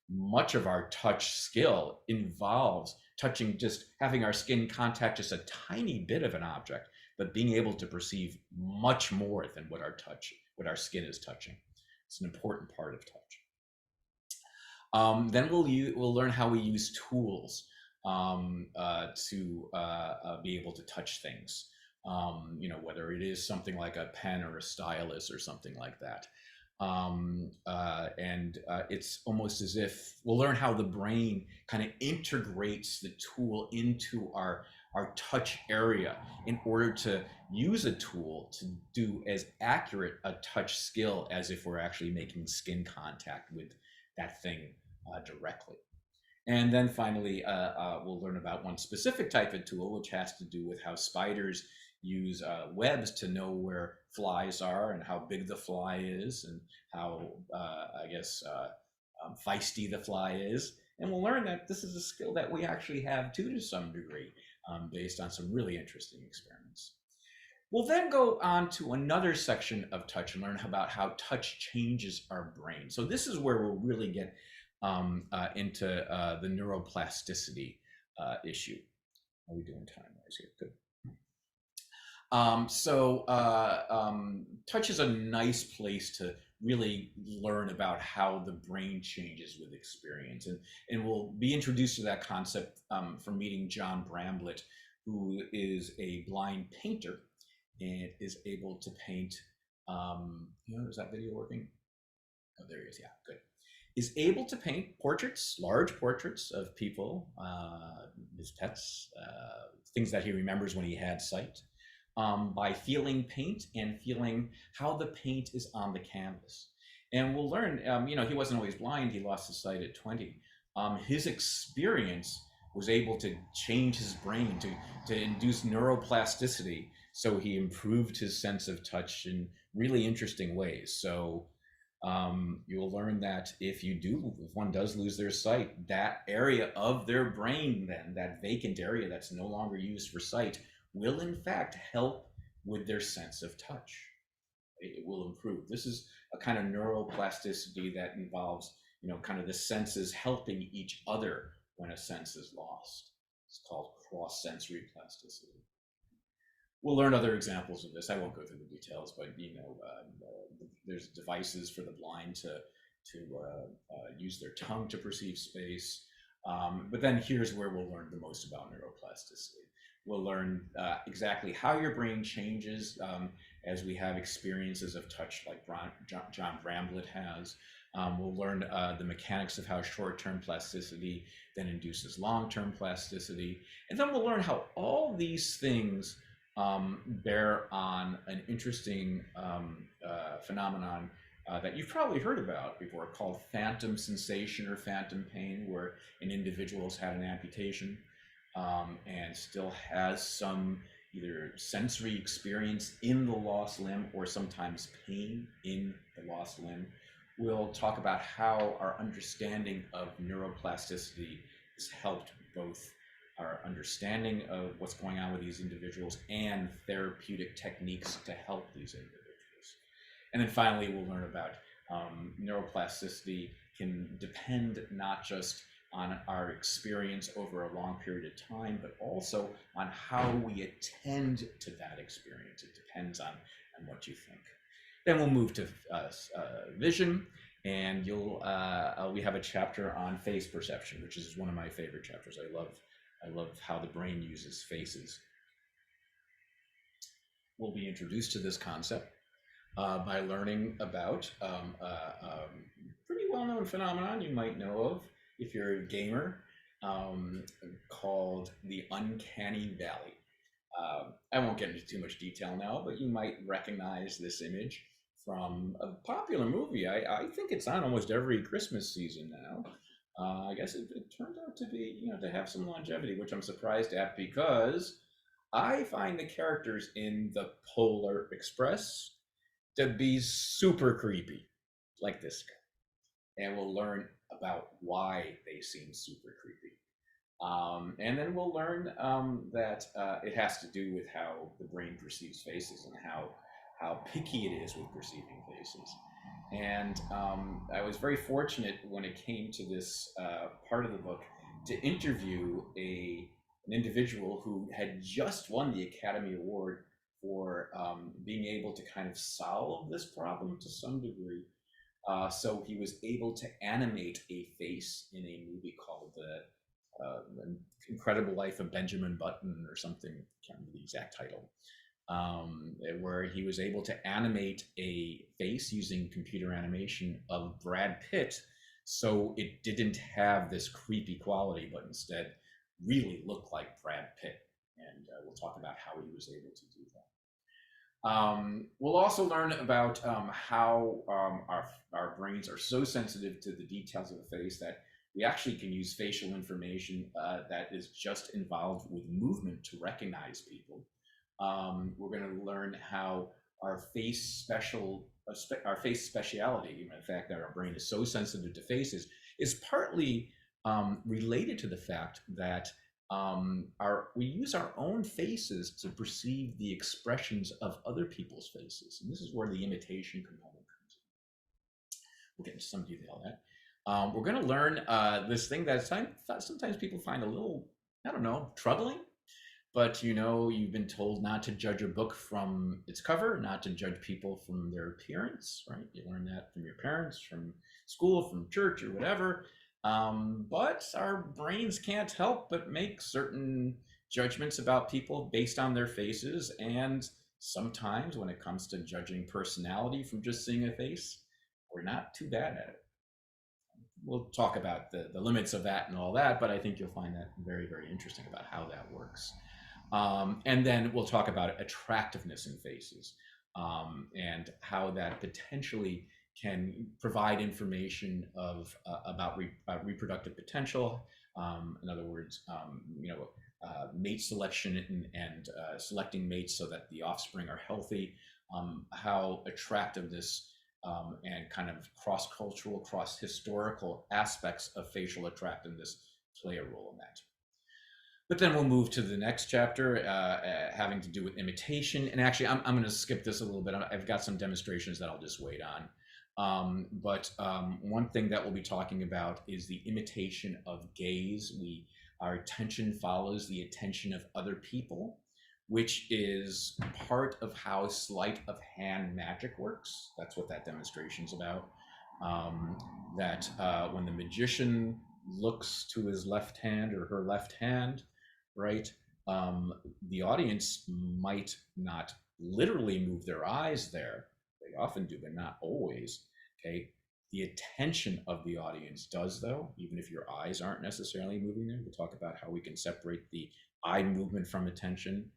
much of our touch skill involves touching, just having our skin contact just a tiny bit of an object, but being able to perceive much more than what our skin is touching. It's an important part of touch. Then we'll learn how we use tools to be able to touch things. Whether it is something like a pen or a stylus or something like that. It's almost as if we'll learn how the brain kind of integrates the tool into our touch area in order to use a tool to do as accurate a touch skill as if we're actually making skin contact with that thing directly. And then finally, we'll learn about one specific type of tool, which has to do with how spiders use webs to know where flies are and how big the fly is and how, feisty the fly is. And we'll learn that this is a skill that we actually have too, to some degree, based on some really interesting experiments. We'll then go on to another section of touch and learn about how touch changes our brain. So this is where we'll really get into the neuroplasticity issue. How are we doing time-wise here? Good. Touch is a nice place to really learn about how the brain changes with experience. And we'll be introduced to that concept from meeting John Bramblett, who is a blind painter and is able to paint, is that video working? Oh, there he is, yeah, good. Is able to paint portraits, large portraits of people, his pets, things that he remembers when he had sight, by feeling paint and feeling how the paint is on the canvas. And we'll learn, he wasn't always blind, he lost his sight at 20. His experience was able to change his brain, to induce neuroplasticity, so he improved his sense of touch in really interesting ways. So you'll learn that if one does lose their sight, that area of their brain, then that vacant area that's no longer used for sight, will in fact help with their sense of touch. It will improve. This is a kind of neuroplasticity that involves, kind of the senses helping each other when a sense is lost. It's called cross-sensory plasticity. We'll learn other examples of this. I won't go through the details, but there's devices for the blind to use their tongue to perceive space. But then here's where we'll learn the most about neuroplasticity. We'll learn exactly how your brain changes as we have experiences of touch like John Bramblett has. We'll learn the mechanics of how short-term plasticity then induces long-term plasticity. And then we'll learn how all these things bear on an interesting phenomenon that you've probably heard about before, called phantom sensation or phantom pain, where an individual's had an amputation and still has some either sensory experience in the lost limb or sometimes pain in the lost limb. We'll talk about how our understanding of neuroplasticity has helped both our understanding of what's going on with these individuals and therapeutic techniques to help these individuals. And then finally, we'll learn about neuroplasticity can depend not just on our experience over a long period of time, but also on how we attend to that experience. It depends on what you think. Then we'll move to vision, and we have a chapter on face perception, which is one of my favorite chapters. I love how the brain uses faces. We'll be introduced to this concept by learning about pretty well-known phenomenon you might know of if you're a gamer, called the uncanny valley. I won't get into too much detail now, but you might recognize this image from a popular movie. I think it's on almost every Christmas season now. I guess it turned out to be, to have some longevity, which I'm surprised at because I find the characters in the Polar Express to be super creepy, like this guy. And we'll learn about why they seem super creepy. And then we'll learn that it has to do with how the brain perceives faces and how picky it is with perceiving faces. And I was very fortunate when it came to this part of the book to interview an individual who had just won the Academy Award for being able to kind of solve this problem to some degree. So he was able to animate a face in a movie called The Incredible Life of Benjamin Button or something, I can't remember the exact title, where he was able to animate a face using computer animation of Brad Pitt, so it didn't have this creepy quality, but instead really looked like Brad Pitt. And we'll talk about how he was able to do that. We'll also learn about how our brains are so sensitive to the details of the face that we actually can use facial information that is just involved with movement to recognize people. We're going to learn how our face speciality, the fact that our brain is so sensitive to faces, is partly related to the fact that we use our own faces to perceive the expressions of other people's faces. And this is where the imitation component comes in. We'll get into some detail of that. We're going to learn this thing that sometimes people find a little, I don't know, troubling. But you've been told not to judge a book from its cover, not to judge people from their appearance, right? You learn that from your parents, from school, from church, or whatever. But our brains can't help but make certain judgments about people based on their faces. And sometimes when it comes to judging personality from just seeing a face, we're not too bad at it. We'll talk about the limits of that and all that, but I think you'll find that very, very interesting about how that works. And then we'll talk about attractiveness in faces and how that potentially can provide information about reproductive potential. In other words, mate selection and selecting mates so that the offspring are healthy. How attractiveness and kind of cross-cultural, cross-historical aspects of facial attractiveness play a role in that. But then we'll move to the next chapter having to do with imitation. And actually, I'm going to skip this a little bit. I've got some demonstrations that I'll just wait on. But one thing that we'll be talking about is the imitation of gaze. Our attention follows the attention of other people, which is part of how sleight of hand magic works. That's what that demonstration is about. When the magician looks to his left hand or her left hand, right, the audience might not literally move their eyes there. They often do, but not always. Okay, the attention of the audience does, though, even if your eyes aren't necessarily moving there. We'll talk about how we can separate the eye movement from attention.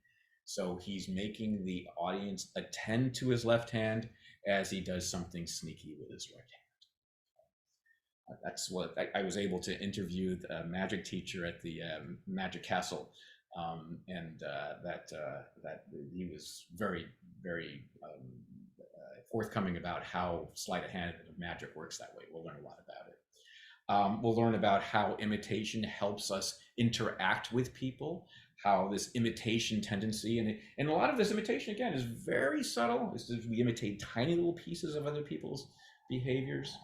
So he's making the audience attend to his left hand as he does something sneaky with his right hand. That's what I was able to interview the magic teacher at the Magic Castle, and that he was very, very forthcoming about how sleight of hand magic works that way. We'll learn a lot about it. We'll learn about how imitation helps us interact with people, how this imitation tendency, and a lot of this imitation, again, is very subtle. We imitate tiny little pieces of other people's behaviors.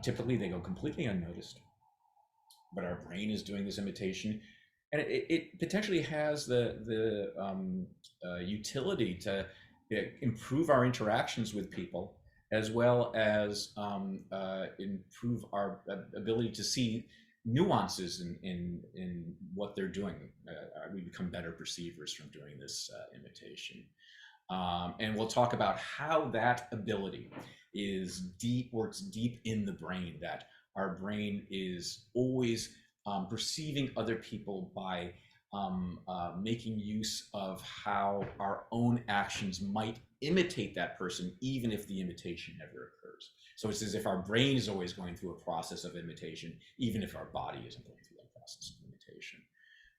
Typically, they go completely unnoticed. but our brain is doing this imitation, and it potentially has the utility to improve our interactions with people, as well as improve our ability to see nuances in what they're doing. We become better perceivers from doing this imitation. And we'll talk about how that ability works deep in the brain, that our brain is always perceiving other people by making use of how our own actions might imitate that person, even if the imitation never occurs. So it's as if our brain is always going through a process of imitation, even if our body isn't going through that process of imitation.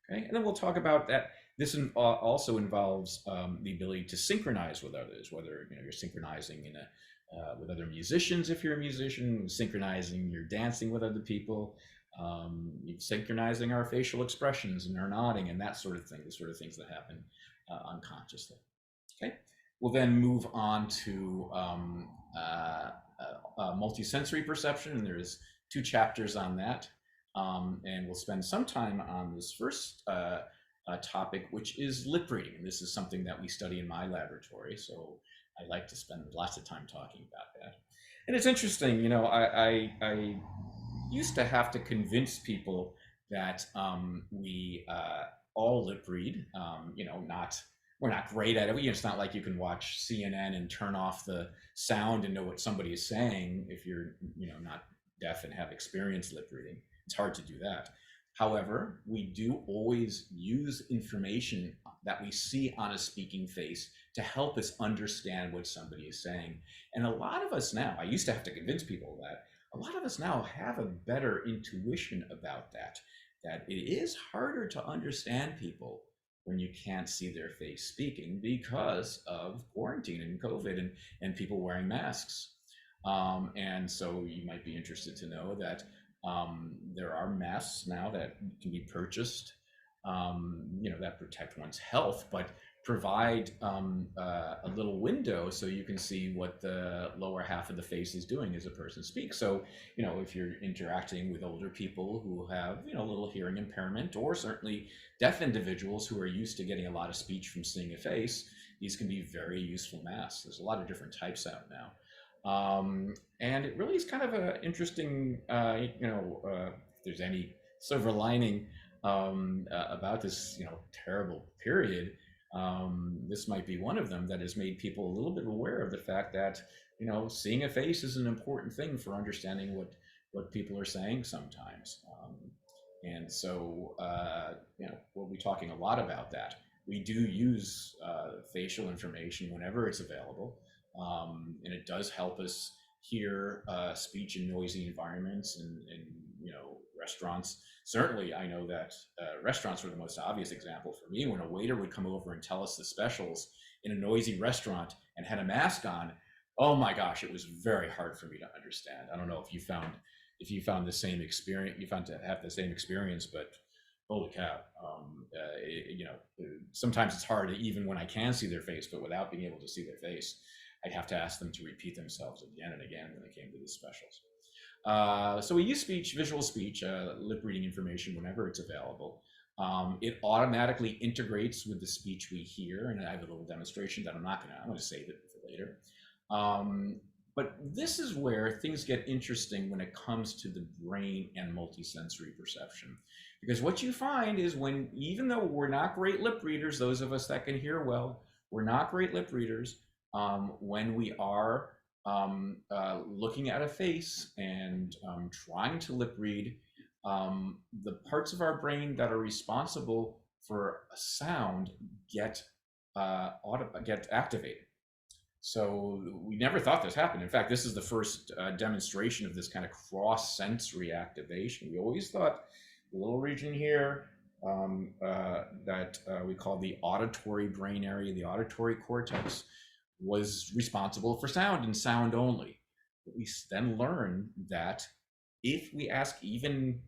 Okay, and then we'll talk about that. This also involves the ability to synchronize with others, whether you're synchronizing with other musicians if you're a musician, synchronizing your dancing with other people, synchronizing our facial expressions and our nodding and that sort of thing, the sort of things that happen unconsciously. Okay, we'll then move on to multisensory perception, and there's 2 chapters on that. And we'll spend some time on this first topic, which is lip reading. And this is something that we study in my laboratory, so I like to spend lots of time talking about that. And it's interesting, I used to have to convince people that we all lip read. We're not great at it. It's not like you can watch CNN and turn off the sound and know what somebody is saying if you're not deaf and have experience lip reading. It's hard to do that. However, we do always use information that we see on a speaking face to help us understand what somebody is saying. And a lot of us now, I used to have to convince people that, a lot of us now have a better intuition about that it is harder to understand people when you can't see their face speaking because of quarantine and COVID and people wearing masks. And so you might be interested to know that there are masks now that can be purchased, that protect one's health, but provide a little window so you can see what the lower half of the face is doing as a person speaks. So, if you're interacting with older people who have, a little hearing impairment, or certainly deaf individuals who are used to getting a lot of speech from seeing a face, these can be very useful masks. There's a lot of different types out now. And it really is kind of an interesting, if there's any silver lining about this, terrible period, this might be one of them that has made people a little bit aware of the fact that, seeing a face is an important thing for understanding what people are saying sometimes. And so, we'll be talking a lot about that. We do use facial information whenever it's available. And it does help us hear speech in noisy environments and restaurants. Certainly, I know that restaurants were the most obvious example for me. When a waiter would come over and tell us the specials in a noisy restaurant and had a mask on, oh my gosh, it was very hard for me to understand. I don't know if you found the same experience, you found to have the same experience, but holy cow, sometimes it's hard, even when I can see their face, but without being able to see their face, I'd have to ask them to repeat themselves again and again when it came to the specials. So we use visual speech, lip reading information whenever it's available. It automatically integrates with the speech we hear, and I have a little demonstration that I'm going to save it for later. But this is where things get interesting when it comes to the brain and multisensory perception. Because what you find is even though we're not great lip readers, those of us that can hear well, we're not great lip readers, when we are looking at a face and trying to lip read, the parts of our brain that are responsible for a sound get activated. So we never thought this happened. In fact, this is the first demonstration of this kind of cross-sensory activation. We always thought the little region here that we call the auditory brain area, the auditory cortex, was responsible for sound and sound only. But we then learned that if we ask even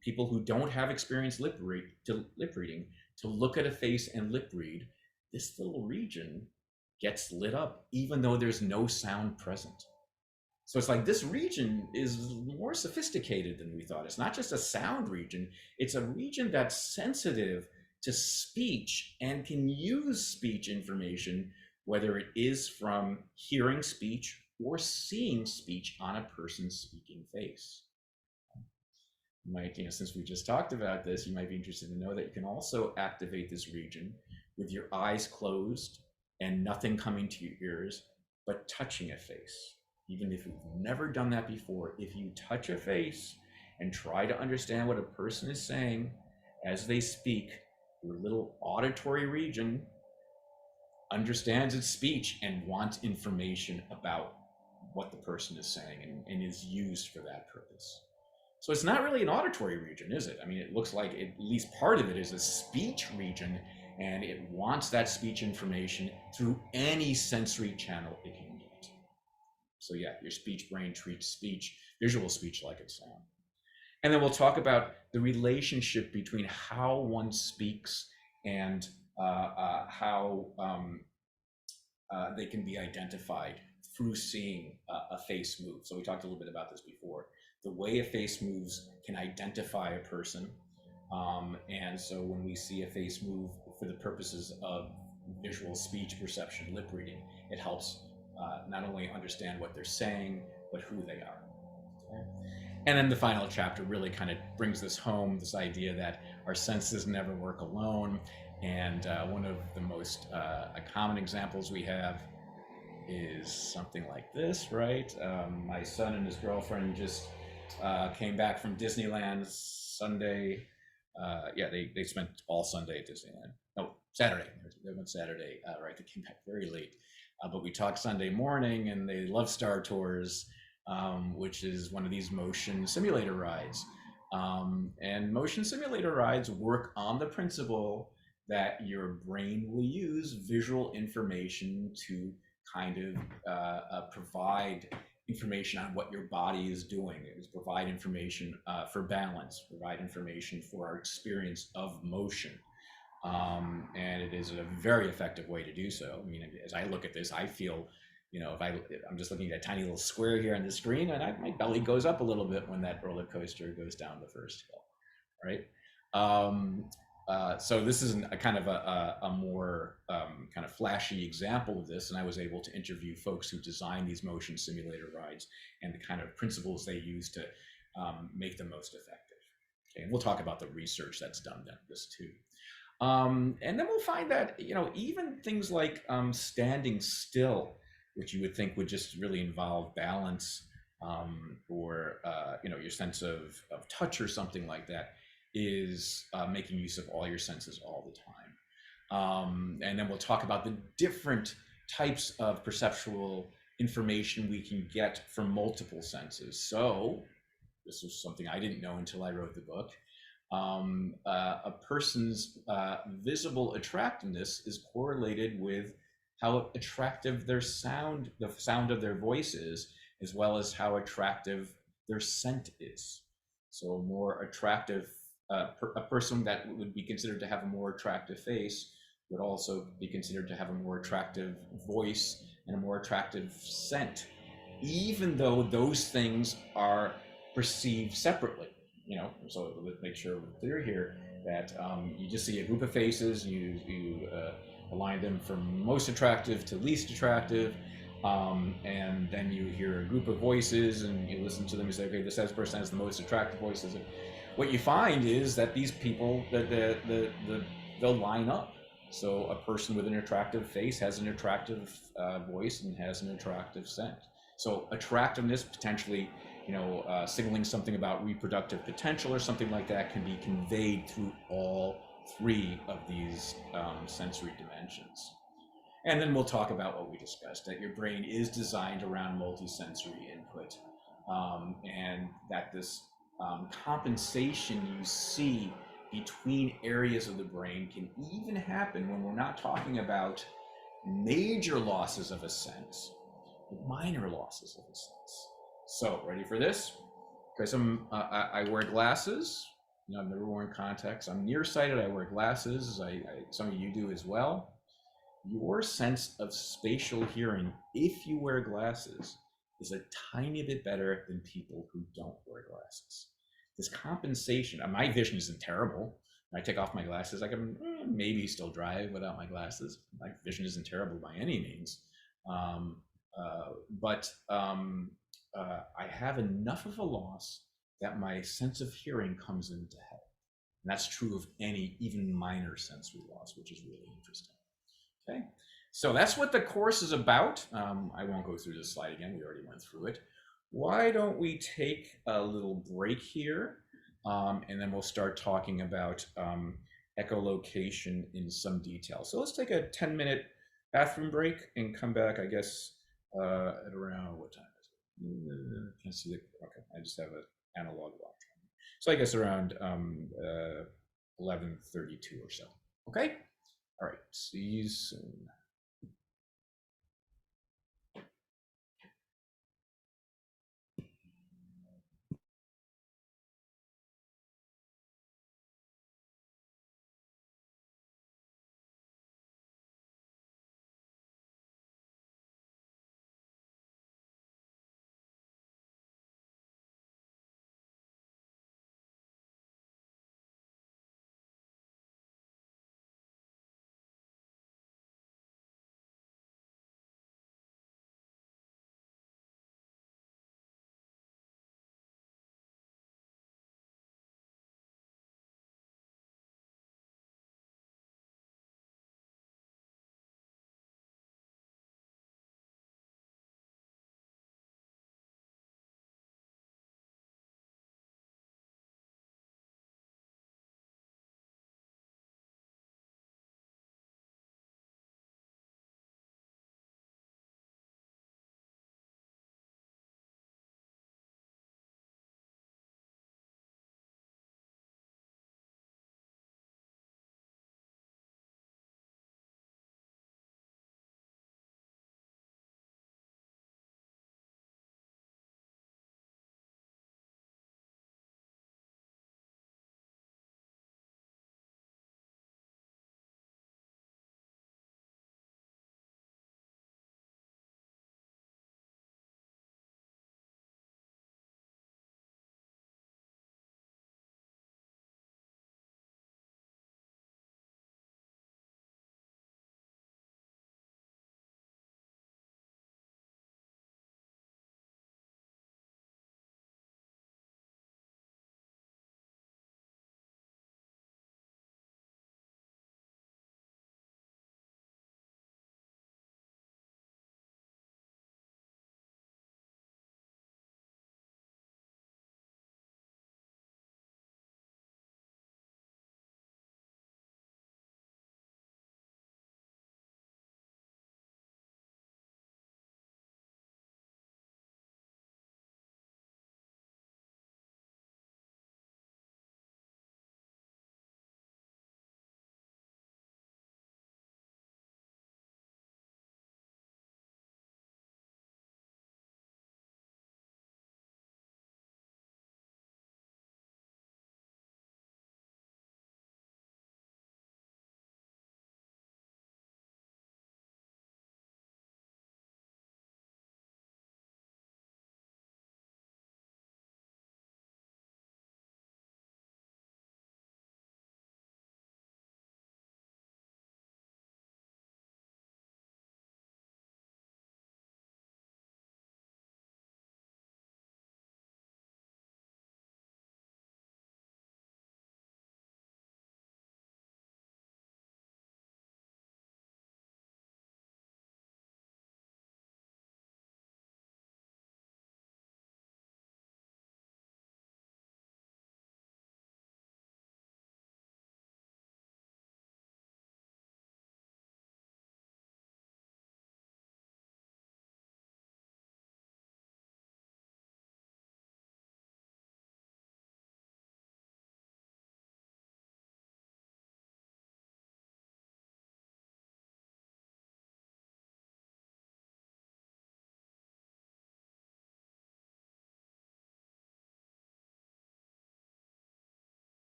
people who don't have experience lip reading to look at a face and lip read, this little region gets lit up even though there's no sound present. So it's like this region is more sophisticated than we thought. It's not just a sound region, it's a region that's sensitive to speech and can use speech information, whether it is from hearing speech or seeing speech on a person's speaking face. You might, since we just talked about this, you might be interested to know that you can also activate this region with your eyes closed and nothing coming to your ears, but touching a face. Even if you've never done that before, if you touch a face and try to understand what a person is saying as they speak, your little auditory region understands its speech and wants information about what the person is saying and is used for that purpose. So it's not really an auditory region, is it? I mean, it looks like at least part of it is a speech region, and it wants that speech information through any sensory channel it can get. So yeah, your speech brain treats speech, visual speech, like it's sound. And then we'll talk about the relationship between how one speaks and how they can be identified through seeing a face move. So we talked a little bit about this before. The way a face moves can identify a person. And so when we see a face move for the purposes of visual speech perception, lip reading, it helps not only understand what they're saying, but who they are. Okay? And then the final chapter really kind of brings this home, this idea that our senses never work alone. And one of the most common examples we have is something like this, right? My son and his girlfriend just came back from Disneyland Sunday. They spent all Sunday at Disneyland. No, Saturday. They went Saturday, right? They came back very late. But we talked Sunday morning, and they love Star Tours, which is one of these motion simulator rides. And motion simulator rides work on the principle that your brain will use visual information to kind of provide information on what your body is doing. It is provide information for balance, provide information for our experience of motion. And it is a very effective way to do so. I mean, as I look at this, I feel, if I'm just looking at a tiny little square here on the screen, and my belly goes up a little bit when that roller coaster goes down the first hill, right? So this is a kind of a more kind of flashy example of this, and I was able to interview folks who design these motion simulator rides and the kind of principles they use to make them most effective. Okay, and we'll talk about the research that's done on this too. And then we'll find that even things like standing still, which you would think would just really involve balance or your sense of touch or something like that, is making use of all your senses all the time. And then we'll talk about the different types of perceptual information we can get from multiple senses. So this was something I didn't know until I wrote the book. A person's visible attractiveness is correlated with how attractive the sound of their voice is, as well as how attractive their scent is. So a more attractive a person that would be considered to have a more attractive face would also be considered to have a more attractive voice and a more attractive scent, even though those things are perceived separately. So let's make sure we're clear here that you just see a group of faces, you align them from most attractive to least attractive, and then you hear a group of voices and you listen to them and say, okay, this person has the most attractive voices. What you find is that these people, they'll line up. So a person with an attractive face has an attractive voice and has an attractive scent. So attractiveness potentially, signaling something about reproductive potential or something like that, can be conveyed through all three of these sensory dimensions. And then we'll talk about what we discussed, that your brain is designed around multisensory input, and that this compensation you see between areas of the brain can even happen when we're not talking about major losses of a sense, but minor losses of a sense. So, ready for this? Okay, I wear glasses. I've never worn contacts. I'm nearsighted. I wear glasses. Some of you do as well. Your sense of spatial hearing, if you wear glasses, is a tiny bit better than people who don't wear glasses. This compensation, my vision isn't terrible. When I take off my glasses, I can maybe still drive without my glasses. My vision isn't terrible by any means. Um, but I have enough of a loss that my sense of hearing comes into head. And that's true of any even minor sensory loss, which is really interesting. Okay, so that's what the course is about. I won't go through this slide again. We already went through it. Why don't we take a little break here, and then we'll start talking about echolocation in some detail. So let's take a 10-minute bathroom break and come back, I guess, at around, what time is it? Can't see the, okay, I just have an analog watch. So I guess around 11:32 or so. Okay? All right, see you soon.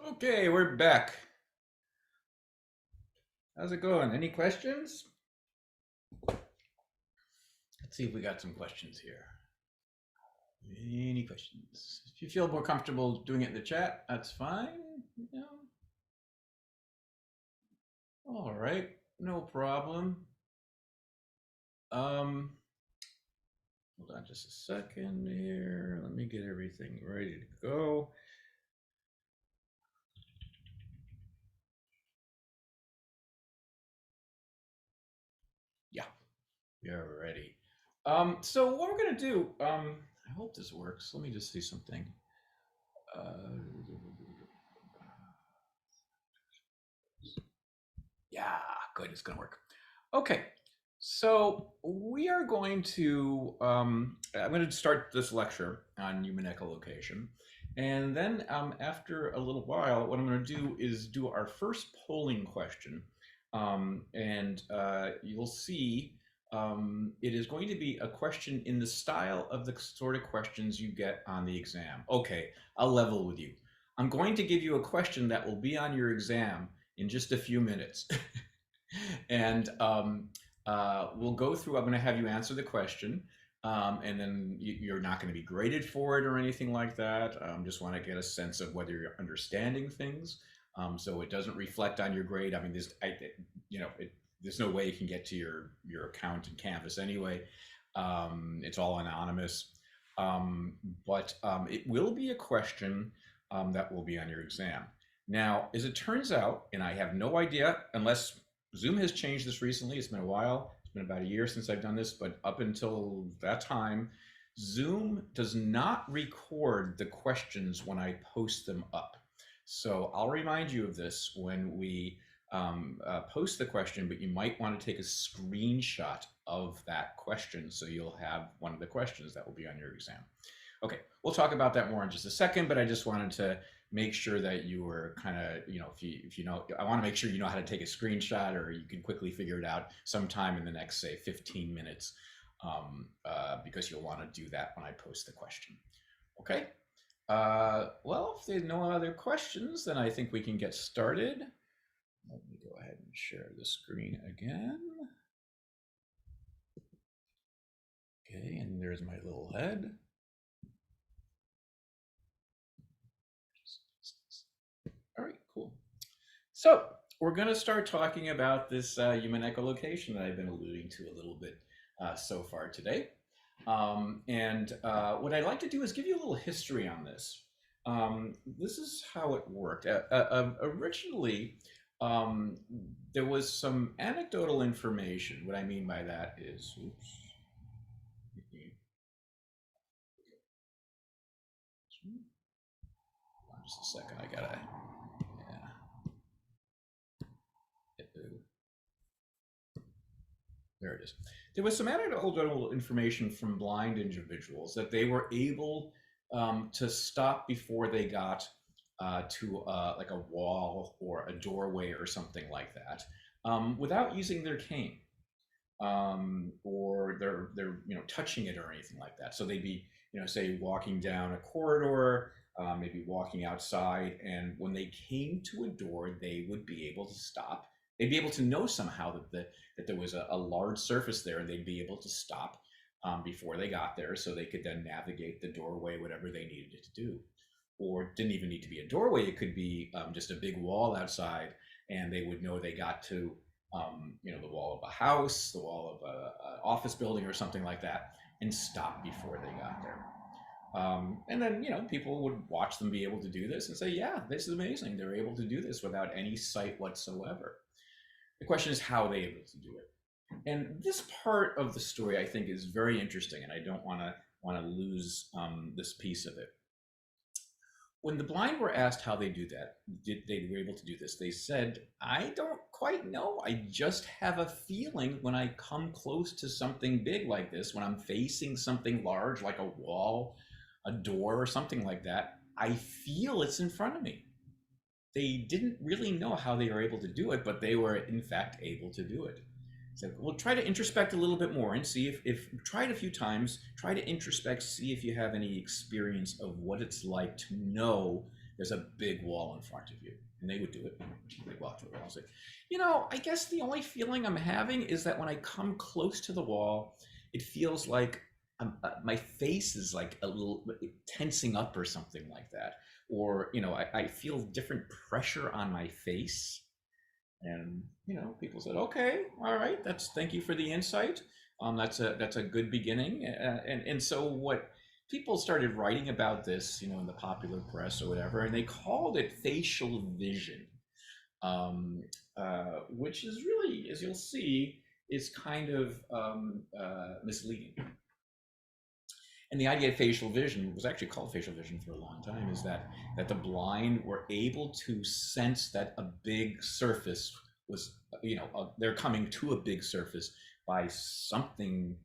Okay, we're back. How's it going? Any questions? Let's see if we got some questions here. Any questions? If you feel more comfortable doing it in the chat, that's fine. You know. All right, no problem. Hold on just a second here. Let me get everything ready to go. Yeah, we are ready. So what we're gonna do, I hope this works. Let me just see something. Yeah, good, it's gonna work. Okay, so we are going to, I'm going to start this lecture on human echolocation. And then after a little while, what I'm going to do is do our first polling question. And you'll see it is going to be a question in the style of the sort of questions you get on the exam. Okay, I'll level with you. I'm going to give you a question that will be on your exam in just a few minutes. And we'll go through. I'm going to have you answer the question, and then you're not going to be graded for it or anything like that. Just want to get a sense of whether you're understanding things, so it doesn't reflect on your grade. I mean, there's no way you can get to your account in Canvas anyway. It's all anonymous, but it will be a question that will be on your exam. Now, as it turns out, and I have no idea unless Zoom has changed this recently. It's been a while. It's been about a year since I've done this, but up until that time, Zoom does not record the questions when I post them up. So I'll remind you of this when we post the question, but you might want to take a screenshot of that question so you'll have one of the questions that will be on your exam. Okay, we'll talk about that more in just a second, but I just wanted to make sure that you were kind of, if you know, I want to make sure you know how to take a screenshot, or you can quickly figure it out sometime in the next, say, 15 minutes, because you'll want to do that when I post the question. Okay. Well, if there are no other questions, then I think we can get started. Let me go ahead and share the screen again. Okay, and there's my little head. All right, cool. So we're going to start talking about this human echolocation that I've been alluding to a little bit so far today. What I'd like to do is give you a little history on this. This is how it worked. Originally, there was some anecdotal information. What I mean by that is, oops. Just a second, I gotta, there it is. There was some anecdotal information from blind individuals that they were able to stop before they got to like a wall or a doorway or something like that, without using their cane, or they're touching it or anything like that. So they'd be say walking down a corridor, maybe walking outside, and when they came to a door, they would be able to stop. They'd be able to know somehow that there was a large surface there, and they'd be able to stop before they got there, so they could then navigate the doorway, whatever they needed to do. Or it didn't even need to be a doorway. It could be just a big wall outside, and they would know they got to the wall of a house, the wall of an office building or something like that, and stop before they got there. And then, people would watch them be able to do this and say, yeah, this is amazing. They're able to do this without any sight whatsoever. The question is how they're able to do it. And this part of the story, I think, is very interesting, and I don't want to lose this piece of it. When the blind were asked how they do that, they were able to do this, they said, I don't quite know. I just have a feeling when I come close to something big like this, when I'm facing something large like a wall, a door, or something like that, I feel it's in front of me. They didn't really know how they were able to do it, but they were in fact able to do it. So we'll try to introspect a little bit more and see if try it a few times, try to introspect, see if you have any experience of what it's like to know there's a big wall in front of you. And they would do it. They walk to the wall and say, I guess the only feeling I'm having is that when I come close to the wall, it feels like my face is like a little tensing up or something like that. Or, I feel different pressure on my face. And, people said, okay, all right, thank you for the insight. That's a good beginning. And so what people started writing about this, in the popular press or whatever, and they called it facial vision, which is really, as you'll see, is kind of misleading. And the idea of facial vision was actually called facial vision for a long time, is that the blind were able to sense that a big surface was, they're coming to a big surface by something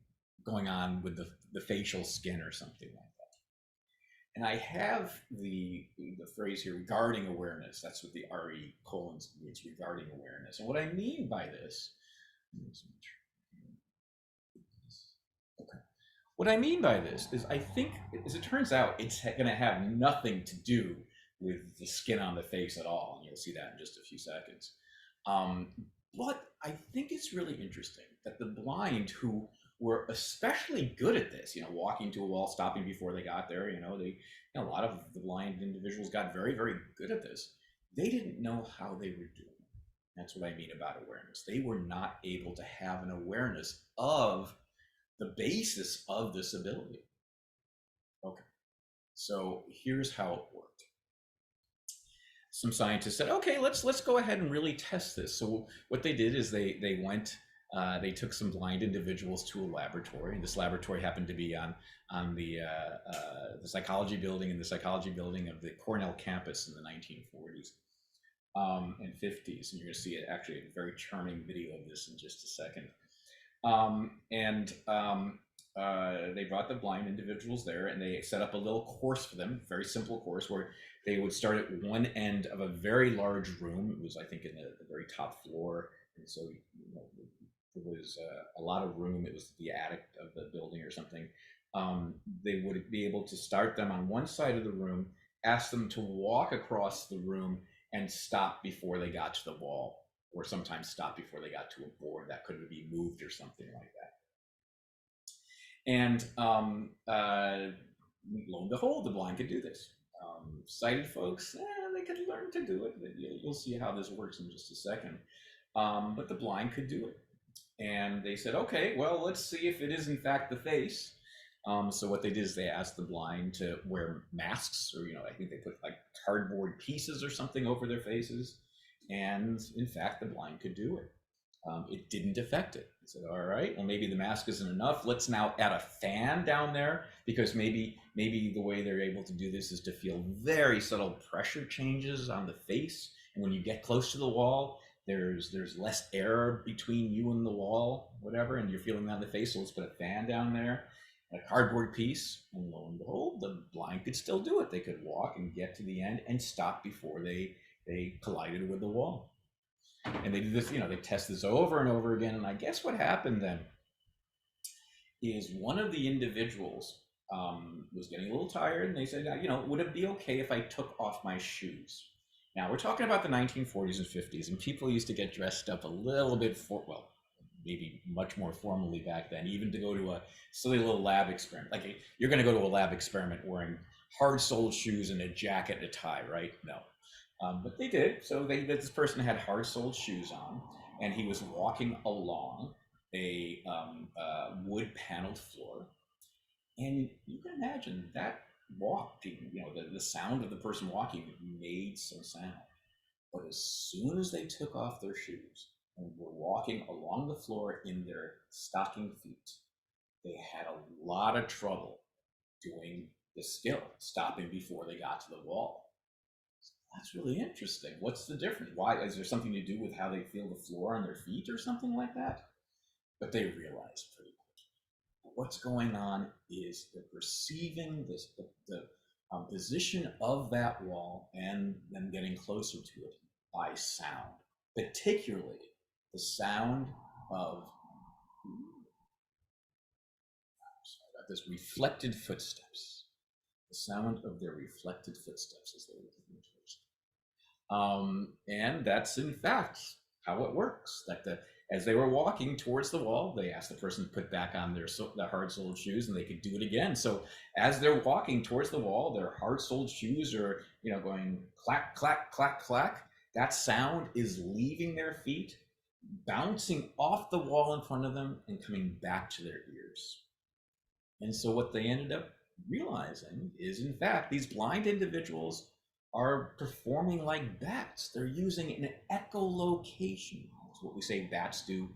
going on with the facial skin or something like that. And I have the phrase here, regarding awareness. That's what the RE colons means, regarding awareness. And what I mean by this, okay. What I mean by this is, I think, as it turns out, it's going to have nothing to do with the skin on the face at all. And you'll see that in just a few seconds. But I think it's really interesting that the blind, who were especially good at this, walking to a wall, stopping before they got there, a lot of the blind individuals got very, very good at this. They didn't know how they were doing it. That's what I mean about awareness. They were not able to have an awareness of the basis of this ability. Okay, so here's how it worked. Some scientists said, okay, let's go ahead and really test this. So what they did is they went, they took some blind individuals to a laboratory, and this laboratory happened to be on the psychology building, in the psychology building of the Cornell campus in the 1940s and 50s. And you're going to see it, actually a very charming video of this in just a second. They brought the blind individuals there, and they set up a little course for them, very simple course, where they would start at one end of a very large room. It was, I think, in the very top floor, and so there was a lot of room. It was the attic of the building or something. They would be able to start them on one side of the room, ask them to walk across the room, and stop before they got to the wall, or sometimes stop before they got to a board that could be moved or something like that. And lo and behold, the blind could do this. Sighted folks, they could learn to do it. You'll see how this works in just a second. But the blind could do it. And they said, okay, well, let's see if it is in fact the face. So what they did is they asked the blind to wear masks, or, I think they put like cardboard pieces or something over their faces. And in fact, the blind could do it. It didn't affect it. I said, all right, well, maybe the mask isn't enough. Let's now add a fan down there, because maybe the way they're able to do this is to feel very subtle pressure changes on the face. And when you get close to the wall, there's less air between you and the wall, whatever, and you're feeling that on the face. So let's put a fan down there, a cardboard piece, and lo and behold, the blind could still do it. They could walk and get to the end and stop before they collided with the wall. And they do this, they test this over and over again. And I guess what happened then is one of the individuals was getting a little tired, and they said, would it be okay if I took off my shoes? Now, we're talking about the 1940s and 50s, and people used to get dressed up a little bit maybe much more formally back then, even to go to a silly little lab experiment. Like, you're going to go to a lab experiment wearing hard-soled shoes and a jacket and a tie, right? No. But they did. So this person had hard-soled shoes on, and he was walking along a wood-paneled floor. And you can imagine that walking, the sound of the person walking made some sound. But as soon as they took off their shoes and were walking along the floor in their stocking feet, they had a lot of trouble doing the skill, stopping before they got to the wall. That's really interesting. What's the difference? Why? Is there something to do with how they feel the floor on their feet or something like that? But they realized pretty quickly. What's going on is they're perceiving the position of that wall and then getting closer to it by sound, particularly the sound of reflected footsteps. the sound of their reflected footsteps as they were moving towards and that's in fact how it works. That as they were walking towards the wall, they asked the person to put back on their hard-soled shoes, and they could do it again. So as they're walking towards the wall, their hard-soled shoes are going clack clack clack clack. That sound is leaving their feet, bouncing off the wall in front of them, and coming back to their ears. And so what they ended up realizing is, in fact, these blind individuals are performing like bats. They're using an echolocation. That's what we say bats do.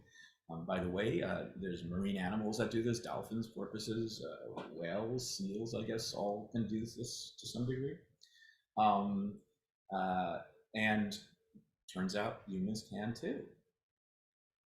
By the way, there's marine animals that do this: dolphins, porpoises, whales, seals, I guess, all can do this to some degree. And turns out humans can too.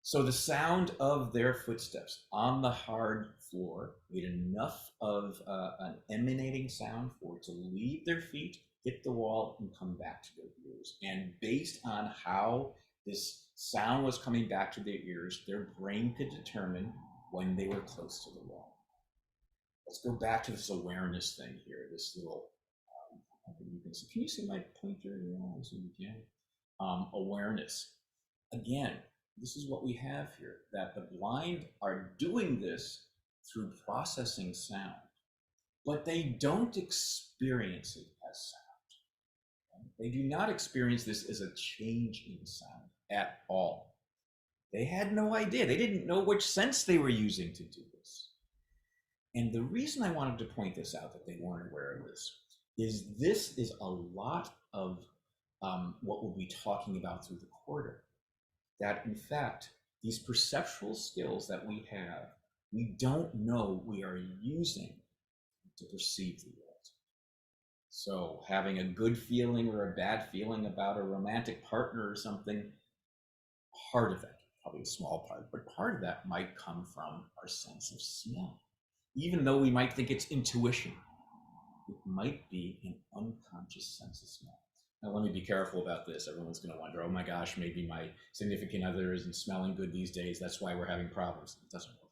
So the sound of their footsteps on the hard floor made enough of an emanating sound for it to leave their feet, hit the wall, and come back to their ears. And based on how this sound was coming back to their ears, their brain could determine when they were close to the wall. Let's go back to this awareness thing here, this little, you can see, can you see my pointer? Yeah, so you can. Awareness. Again, this is what we have here, that the blind are doing this through processing sound, but they don't experience it as sound. They do not experience this as a change in sound at all. They had no idea. They didn't know which sense they were using to do this. And the reason I wanted to point this out, that they weren't aware of this is a lot of what we'll be talking about through the quarter. That in fact, these perceptual skills that we have, we don't know we are using to perceive the world. So having a good feeling or a bad feeling about a romantic partner or something, part of that, probably a small part, but part of that might come from our sense of smell. Even though we might think it's intuition, it might be an unconscious sense of smell. Now, let me be careful about this. Everyone's going to wonder, oh my gosh, maybe my significant other isn't smelling good these days. That's why we're having problems. It doesn't work.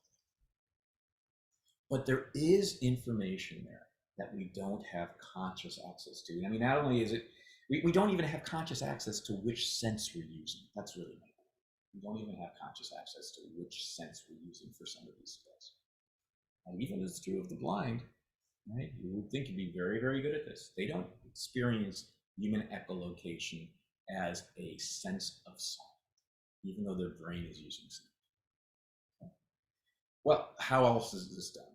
But there is information there that we don't have conscious access to. I mean, not only is it, we don't even have conscious access to which sense we're using. That's really my point. We don't even have conscious access to which sense we're using for some of these skills. And even as true of the blind, right? You would think you'd be very, very good at this. They don't experience human echolocation as a sense of sound, even though their brain is using sound. Okay. Well, how else is this done?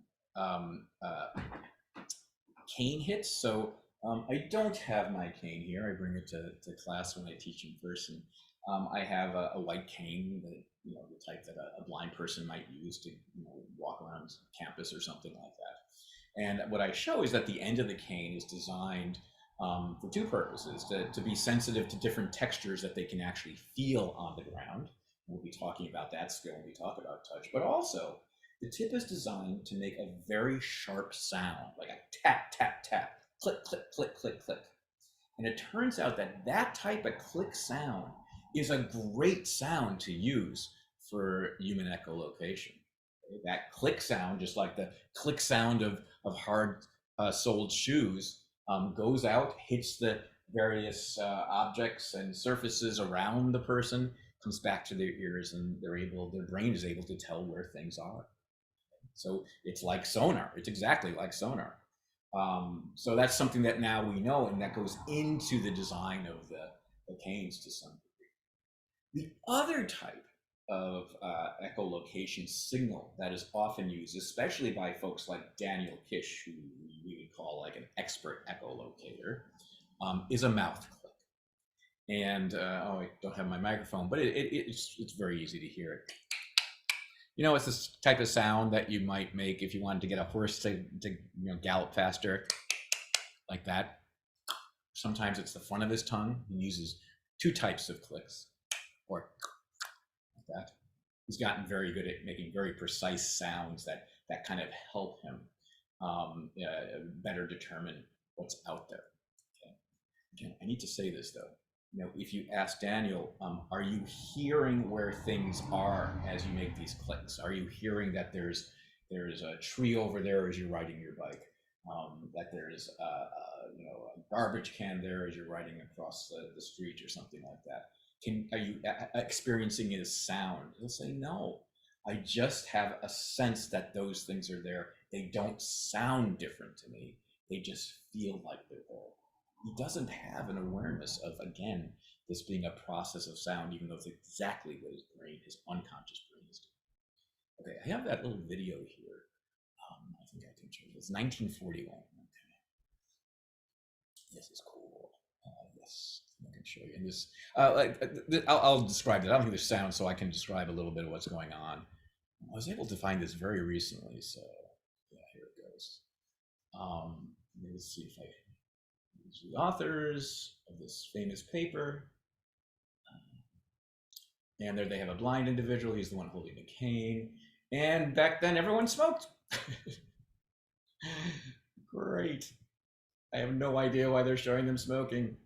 Cane hits. So I don't have my cane here. I bring it to class when I teach in person. I have a white cane that, the type that a blind person might use to walk around campus or something like that. And what I show is that the end of the cane is designed for two purposes: to be sensitive to different textures that they can actually feel on the ground. We'll be talking about that skill when we talk about touch, but also the tip is designed to make a very sharp sound, like a tap, tap, tap, click, click, click, click, click. And it turns out that that type of click sound is a great sound to use for human echolocation. That click sound, just like the click sound of hard soled shoes, goes out, hits the various objects and surfaces around the person, comes back to their ears, and their brain is able to tell where things are. So it's like sonar. It's exactly like sonar. So that's something that now we know, and that goes into the design of the canes to some degree. The other type of echolocation signal that is often used, especially by folks like Daniel Kish, who we would call like an expert echolocator, is a mouth click. And I don't have my microphone, but it's very easy to hear it. It's this type of sound that you might make if you wanted to get a horse to gallop faster, like that. Sometimes it's the front of his tongue. He uses two types of clicks, or like that. He's gotten very good at making very precise sounds that kind of help him better determine what's out there. Okay. Again, I need to say this though. If you ask Daniel, are you hearing where things are as you make these clicks? Are you hearing that there's a tree over there as you're riding your bike? that there's a garbage can there as you're riding across the street or something like that. Are you experiencing it as sound? He'll say no. I just have a sense that those things are there. They don't sound different to me. They just feel like they're there. He doesn't have an awareness of, again, this being a process of sound, even though it's exactly what his unconscious brain is doing. Okay, I have that little video here. I think I can show you. It's 1941. Okay. This is cool. Yes, I can show you. And this, I'll describe it. I don't think there's sound, so I can describe a little bit of what's going on. I was able to find this very recently, so yeah, here it goes. Let's see if I use the authors of this famous paper. And there they have a blind individual. He's the one holding the cane. And back then, everyone smoked. Great. I have no idea why they're showing them smoking.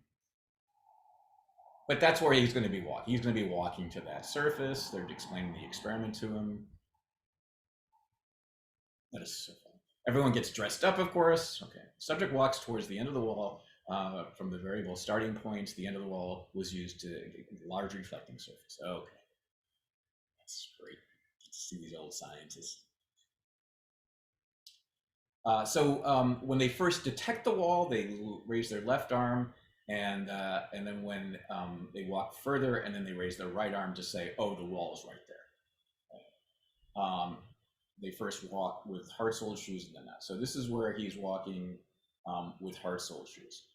But that's where he's going to be walking. He's going to be walking to that surface. They're explaining the experiment to him. That is so fun. Everyone gets dressed up, of course. Okay. Subject walks towards the end of the wall. From the variable starting point, the end of the wall was used to a large reflecting surface. Okay. That's great. Get to see these old scientists. So when they first detect the wall, they raise their left arm, and then when they walk further, and then they raise their right arm to say, "Oh, the wall is right there." They first walk with hard-soled shoes, and then that. So this is where he's walking with hard-soled shoes.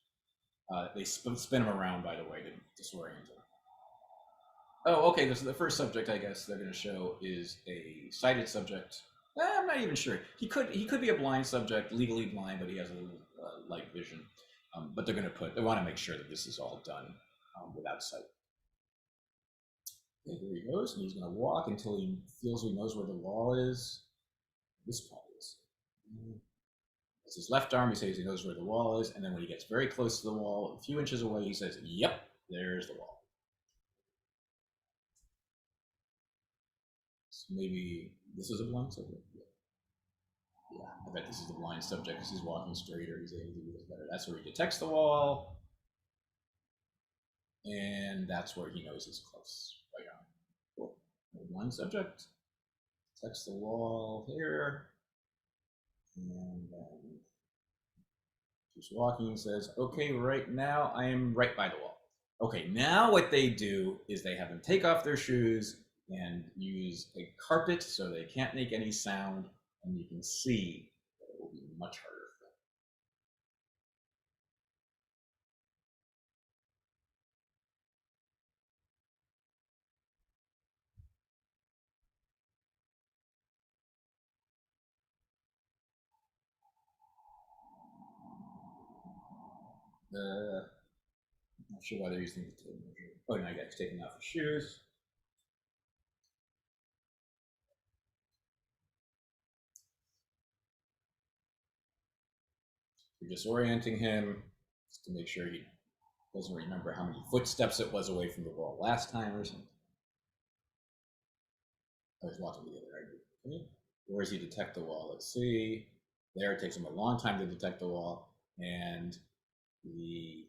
They spin him around, by the way, to disorient him. Oh, okay. So the first subject, I guess, they're going to show is a sighted subject. I'm not even sure. He could be a blind subject, legally blind, but he has a little light vision. But they want to make sure that this is all done without sight. Okay, here he goes, and he's going to walk until he feels he knows where the wall is. This part is. It's his left arm. He says he knows where the wall is, and then when he gets very close to the wall, a few inches away, he says, "Yep, there's the wall." So maybe this is a blind subject. Yeah, I bet this is the blind subject because he's walking straighter. He's able to do this better. That's where he detects the wall, and that's where he knows it's close. Right on. Cool. The blind subject detects the wall here, and then keeps walking and says, "Okay, right now I am right by the wall." Okay, now what they do is they have them take off their shoes and use a carpet so they can't make any sound, and you can see that it will be much harder. I'm not sure why they're using the tape measure. Oh, no, I got taking off his shoes. You're disorienting him just to make sure he doesn't remember how many footsteps it was away from the wall last time or something. I was walking together, right? Okay. Where does he detect the wall? Let's see. There, it takes him a long time to detect the wall, and he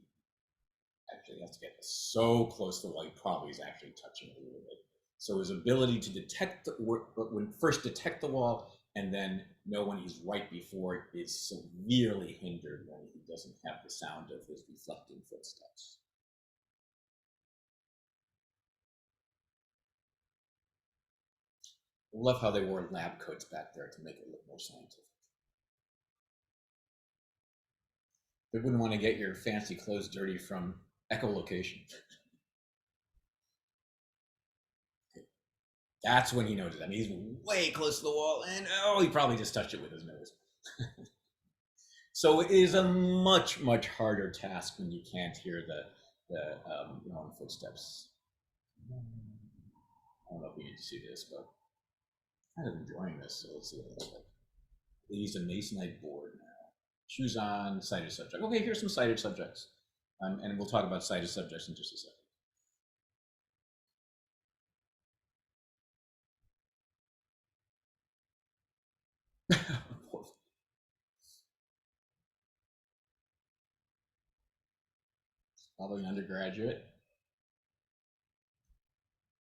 actually has to get so close to the wall, he probably is actually touching it a little bit. So his ability to detect when first detect the wall and then know when he's right before it is severely hindered when he doesn't have the sound of his reflecting footsteps. I love how they wore lab coats back there to make it look more scientific. They wouldn't want to get your fancy clothes dirty from echolocation. That's when he noticed. I mean, he's way close to the wall, and oh, he probably just touched it with his nose. So it is a much, much harder task when you can't hear the your own footsteps. I don't know if we need to see this, but I'm kind of enjoying this. So let's see what it looks like. They use a masonite board now. Shoes on, sighted subject. Okay, here's some sighted subjects. And we'll talk about sighted subjects in just a second. Probably an undergraduate.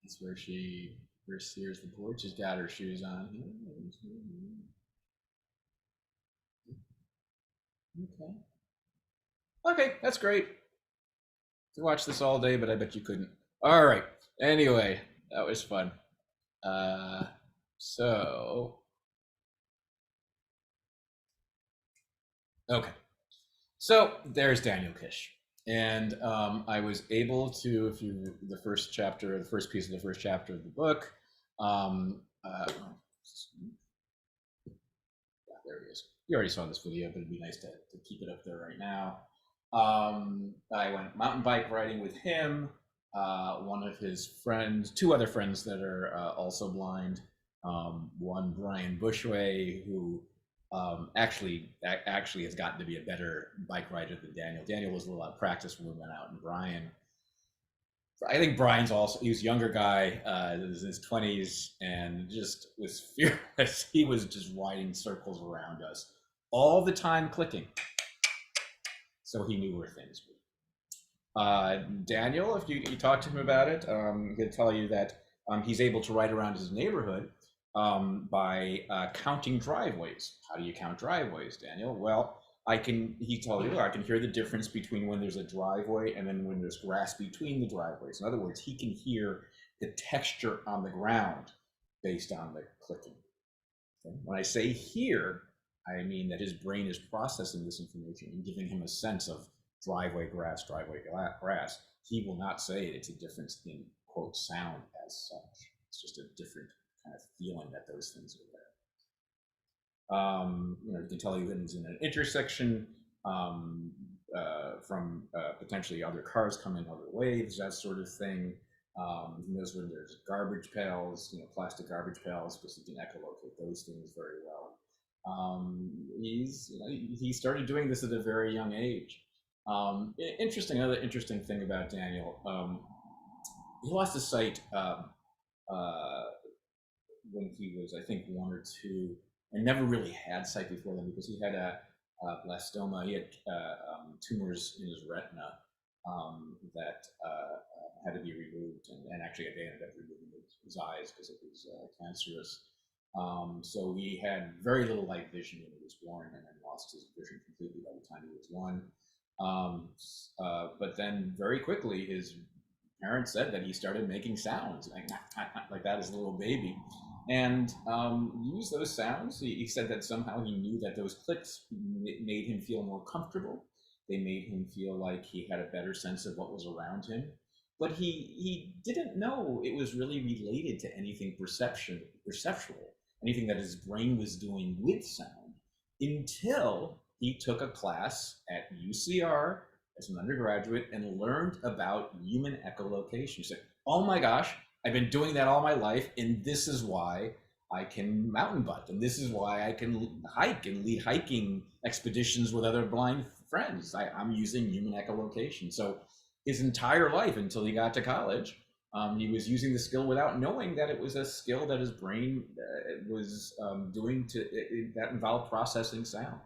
That's where she first hears the board. She's got her shoes on. Okay. Okay, that's great. Could watch this all day, but I bet you couldn't. All right. Anyway, that was fun. Uh, so okay. So there's Daniel Kish. And I was able to, if you, the first chapter, the first piece of the first chapter of the book, yeah, there he is. You already saw this video, but it'd be nice to keep it up there right now. I went mountain bike riding with him, one of his friends, two other friends that are also blind. One, Brian Bushway, who actually has gotten to be a better bike rider than Daniel. Daniel was a little out of practice when we went out, and Brian, I think Brian's also, he was a younger guy, was in his 20s, and just was fearless. He was just riding circles around us all the time, clicking. So he knew where things were. Daniel, if you talk to him about it, he'll tell you that he's able to ride around his neighborhood by counting driveways. How do you count driveways, Daniel? Well, he told you, I can hear the difference between when there's a driveway and then when there's grass between the driveways. In other words, he can hear the texture on the ground based on the clicking. Okay? When I say hear, I mean that his brain is processing this information and giving him a sense of driveway grass, grass. He will not say it's a difference in quote sound as such. It's just a different kind of feeling that those things are there. You can tell even in an intersection from potentially other cars coming, other waves, that sort of thing. He knows when there's garbage pails, plastic garbage pails, because he can echolocate those things very well. He started doing this at a very young age. Another interesting thing about Daniel, he lost his sight when he was, I think, 1 or 2, and never really had sight before then because he had a blastoma. He had tumors in his retina that had to be removed, and actually they ended up removing his eyes because it was cancerous. So he had very little light vision when he was born, and then lost his vision completely by the time he was 1. But then very quickly, his parents said that he started making sounds like that as a little baby, and used those sounds. He said that somehow he knew that those clicks made him feel more comfortable. They made him feel like he had a better sense of what was around him. But he didn't know it was really related to anything perceptual, anything that his brain was doing with sound, until he took a class at UCR as an undergraduate and learned about human echolocation. He said, "Oh my gosh, I've been doing that all my life, and this is why I can mountain bike, and this is why I can hike and lead hiking expeditions with other blind friends. I'm using human echolocation." So his entire life until he got to college, he was using the skill without knowing that it was a skill that his brain was doing that involved processing sound,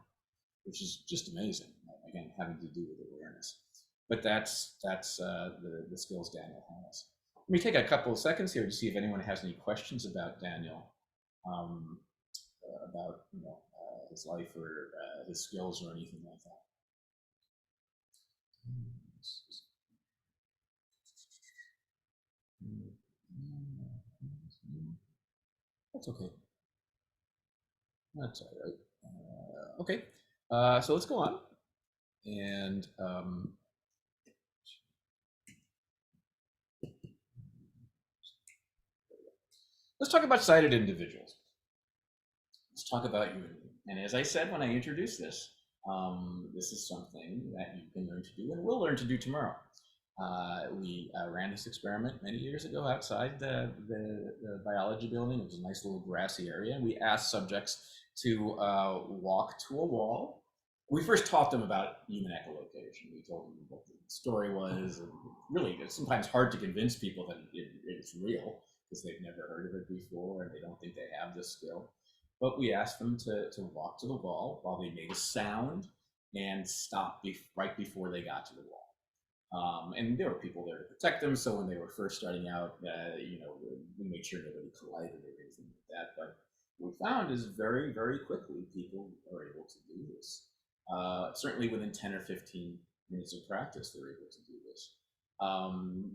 which is just amazing. Again, having to do with awareness. But that's the skills Daniel has. Let me take a couple of seconds here to see if anyone has any questions about Daniel, about his life or his skills or anything like that. That's okay. That's all right. Okay, so let's go on, and let's talk about sighted individuals. Let's talk about you. And as I said when I introduced this, this is something that you can learn to do and will learn to do tomorrow. We ran this experiment many years ago outside the biology building. It was a nice little grassy area. And we asked subjects to walk to a wall. We first taught them about human echolocation. We told them what the story was. And really, it's sometimes hard to convince people that it's real because they've never heard of it before and they don't think they have this skill. But we asked them to walk to the wall while they made a sound and stop right before they got to the wall. And there were people there to protect them. So when they were first starting out, we made sure nobody collided or anything like that. But what we found is very, very quickly people are able to do this. Certainly within 10 or 15 minutes of practice, they're able to do this.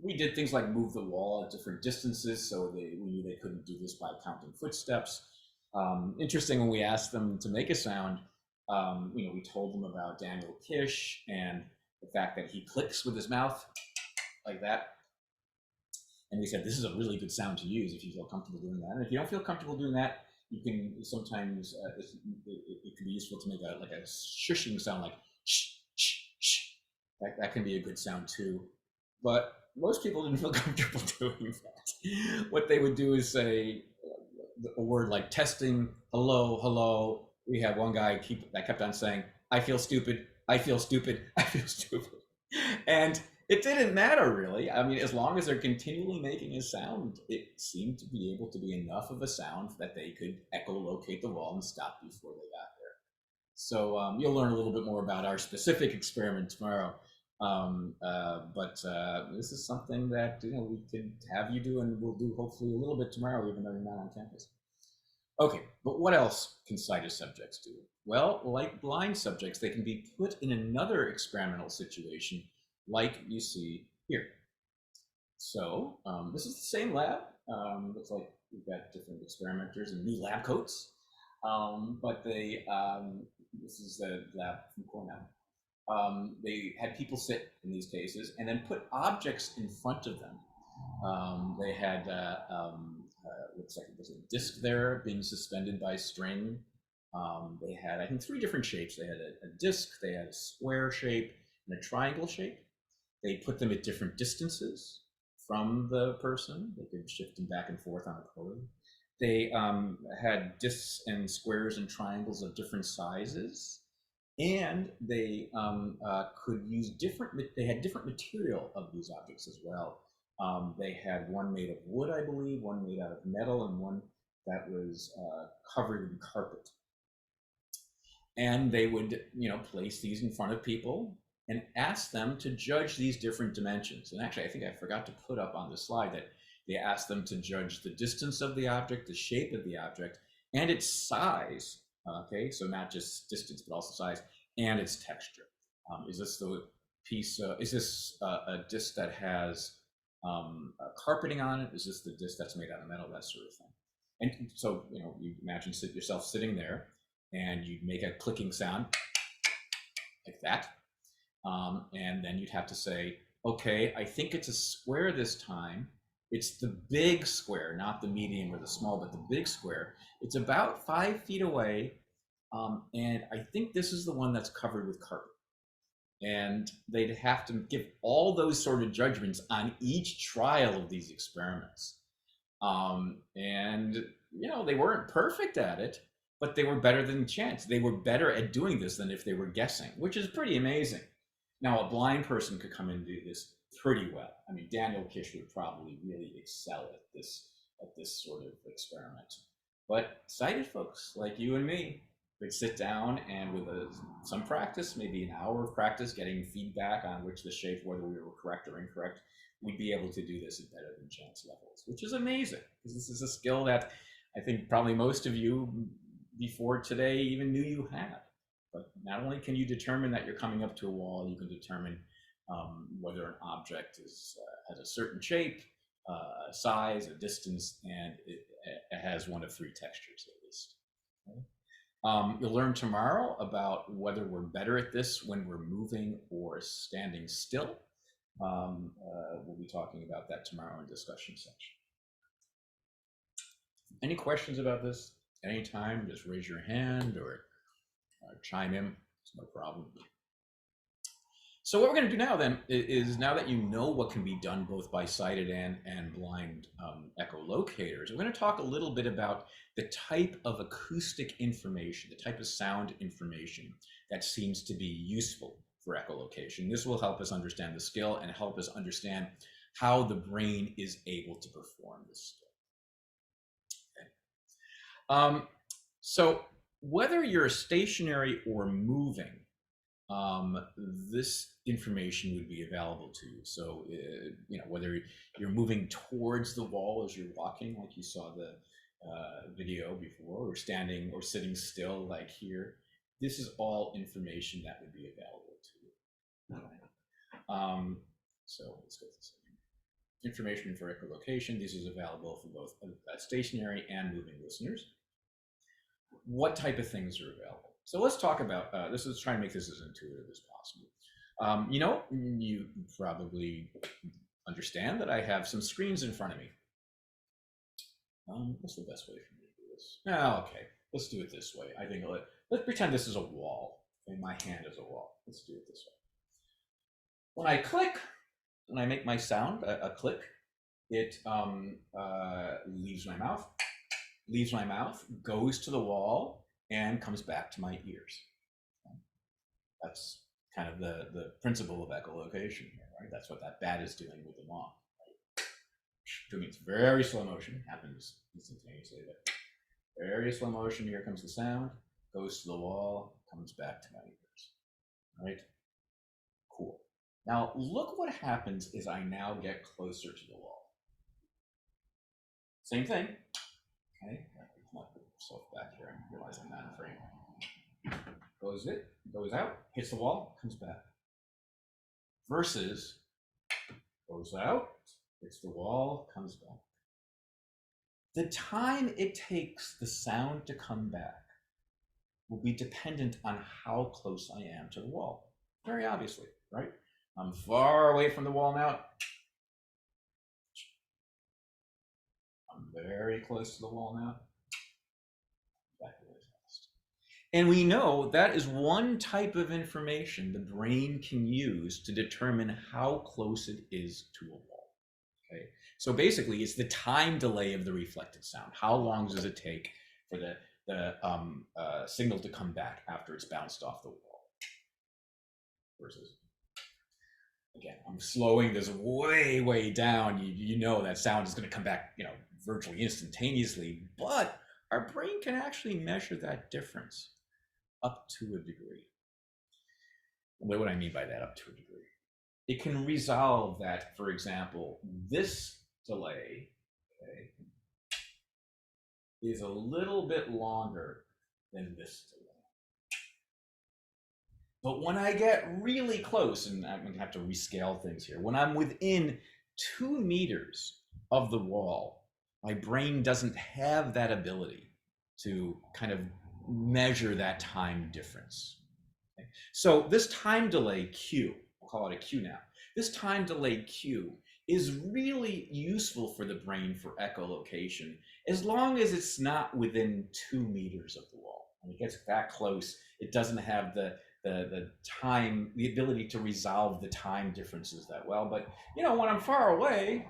We did things like move the wall at different distances, so we knew they couldn't do this by counting footsteps. Interesting, when we asked them to make a sound, we told them about Daniel Kish and the fact that he clicks with his mouth like that. And we said, this is a really good sound to use if you feel comfortable doing that. And if you don't feel comfortable doing that, you can sometimes, it can be useful to make a shushing sound, like shh, shh, shh. That can be a good sound too. But most people didn't feel comfortable doing that. What they would do is say a word like testing, hello, hello. We had one guy that kept on saying, I feel stupid, I feel stupid, I feel stupid. And it didn't matter really. I mean, as long as they're continually making a sound, it seemed to be able to be enough of a sound that they could echolocate the wall and stop before they got there. So you'll learn a little bit more about our specific experiment tomorrow. But this is something that we could have you do, and we'll do hopefully a little bit tomorrow, even though you're not on campus. Okay, but what else can sighted subjects do? Well, like blind subjects, they can be put in another experimental situation like you see here. So this is the same lab. Looks like we've got different experimenters in new lab coats. But this is the lab from Cornell. They had people sit in these cases and then put objects in front of them. They had looks like there's a disc there being suspended by string. They had, I think, 3 different shapes. They had a disc, they had a square shape, and a triangle shape. They put them at different distances from the person. They could shift them back and forth on a cord. They had discs and squares and triangles of different sizes, and they could use they had different material of these objects as well. They had one made of wood, I believe, one made out of metal, and one that was covered in carpet. And they would, place these in front of people and ask them to judge these different dimensions. And actually, I think I forgot to put up on the slide that they asked them to judge the distance of the object, the shape of the object, and its size. Okay, so not just distance, but also size, and its texture. Is this the piece? Is this a disc that has carpeting on it? Is this the disc that's made out of metal? That sort of thing. And so, you imagine yourself sitting there, and you'd make a clicking sound like that. And then you'd have to say, okay, I think it's a square this time. It's the big square, not the medium or the small, but the big square. It's about 5 feet away. And I think this is the one that's covered with carpet. And they'd have to give all those sort of judgments on each trial of these experiments. And, they weren't perfect at it, but they were better than chance. They were better at doing this than if they were guessing, which is pretty amazing. Now, a blind person could come in and do this pretty well. I mean, Daniel Kish would probably really excel at this sort of experiment. But sighted folks like you and me could sit down and with some practice, maybe an hour of practice, getting feedback on which the shape, whether we were correct or incorrect, we'd be able to do this at better than chance levels, which is amazing, because this is a skill that I think probably most of you before today even knew you had. But not only can you determine that you're coming up to a wall, you can determine whether an object has a certain shape, a size, a distance, and it has one of 3 textures at least. Okay? You'll learn tomorrow about whether we're better at this when we're moving or standing still. We'll be talking about that tomorrow in discussion section. Any questions about this? Anytime, just raise your hand or chime in. It's no problem. So what we're going to do now then is, now that you know what can be done both by sighted and blind echolocators, we're going to talk a little bit about the type of acoustic information, the type of sound information that seems to be useful for echolocation. This will help us understand the skill and help us understand how the brain is able to perform this skill. Okay. So whether you're stationary or moving, this information would be available to you. So, whether you're moving towards the wall as you're walking, like you saw the video before, or standing or sitting still, like here, this is all information that would be available to you. So let's go to this. Information for echolocation. This is available for both stationary and moving listeners. What type of things are available? So let's talk about this. Let's try and make this as intuitive as possible. You probably understand that I have some screens in front of me. What's the best way for me to do this? Okay, let's do it this way. I think let's pretend this is a wall, and my hand is a wall. Let's do it this way. When I click, when I make my sound, a click, it leaves my mouth, goes to the wall, and comes back to my ears. That's kind of the principle of echolocation here, right? That's what that bat is doing with the mom. Right? Doing it very slow motion, happens instantaneously, but very slow motion. Here comes the sound, goes to the wall, comes back to my ears. All right? Cool. Now look what happens as I now get closer to the wall. Same thing. Okay, put myself back here and realize I'm not in frame. Goes out, hits the wall, comes back. Versus goes out, hits the wall, comes back. The time it takes the sound to come back will be dependent on how close I am to the wall. Very obviously, right? I'm far away from the wall now. I'm very close to the wall now. Back really fast. And we know that is one type of information the brain can use to determine how close it is to a wall. Okay, so basically it's the time delay of the reflected sound. How long does it take for the signal to come back after it's bounced off the wall? Versus, again, I'm slowing this way down. You know that sound is going to come back, virtually instantaneously, but our brain can actually measure that difference up to a degree. What do I mean by that, up to a degree? It can resolve that, for example, this delay, okay, is a little bit longer than this delay. But when I get really close, and I'm going to have to rescale things here, when I'm within 2 meters of the wall, my brain doesn't have that ability to kind of measure that time difference. Okay? So this time delay Q, we'll call it a Q now, this time delay Q is really useful for the brain for echolocation, as long as it's not within 2 meters of the wall. When it gets that close, it doesn't have the time, the ability to resolve the time differences that well. But when I'm far away,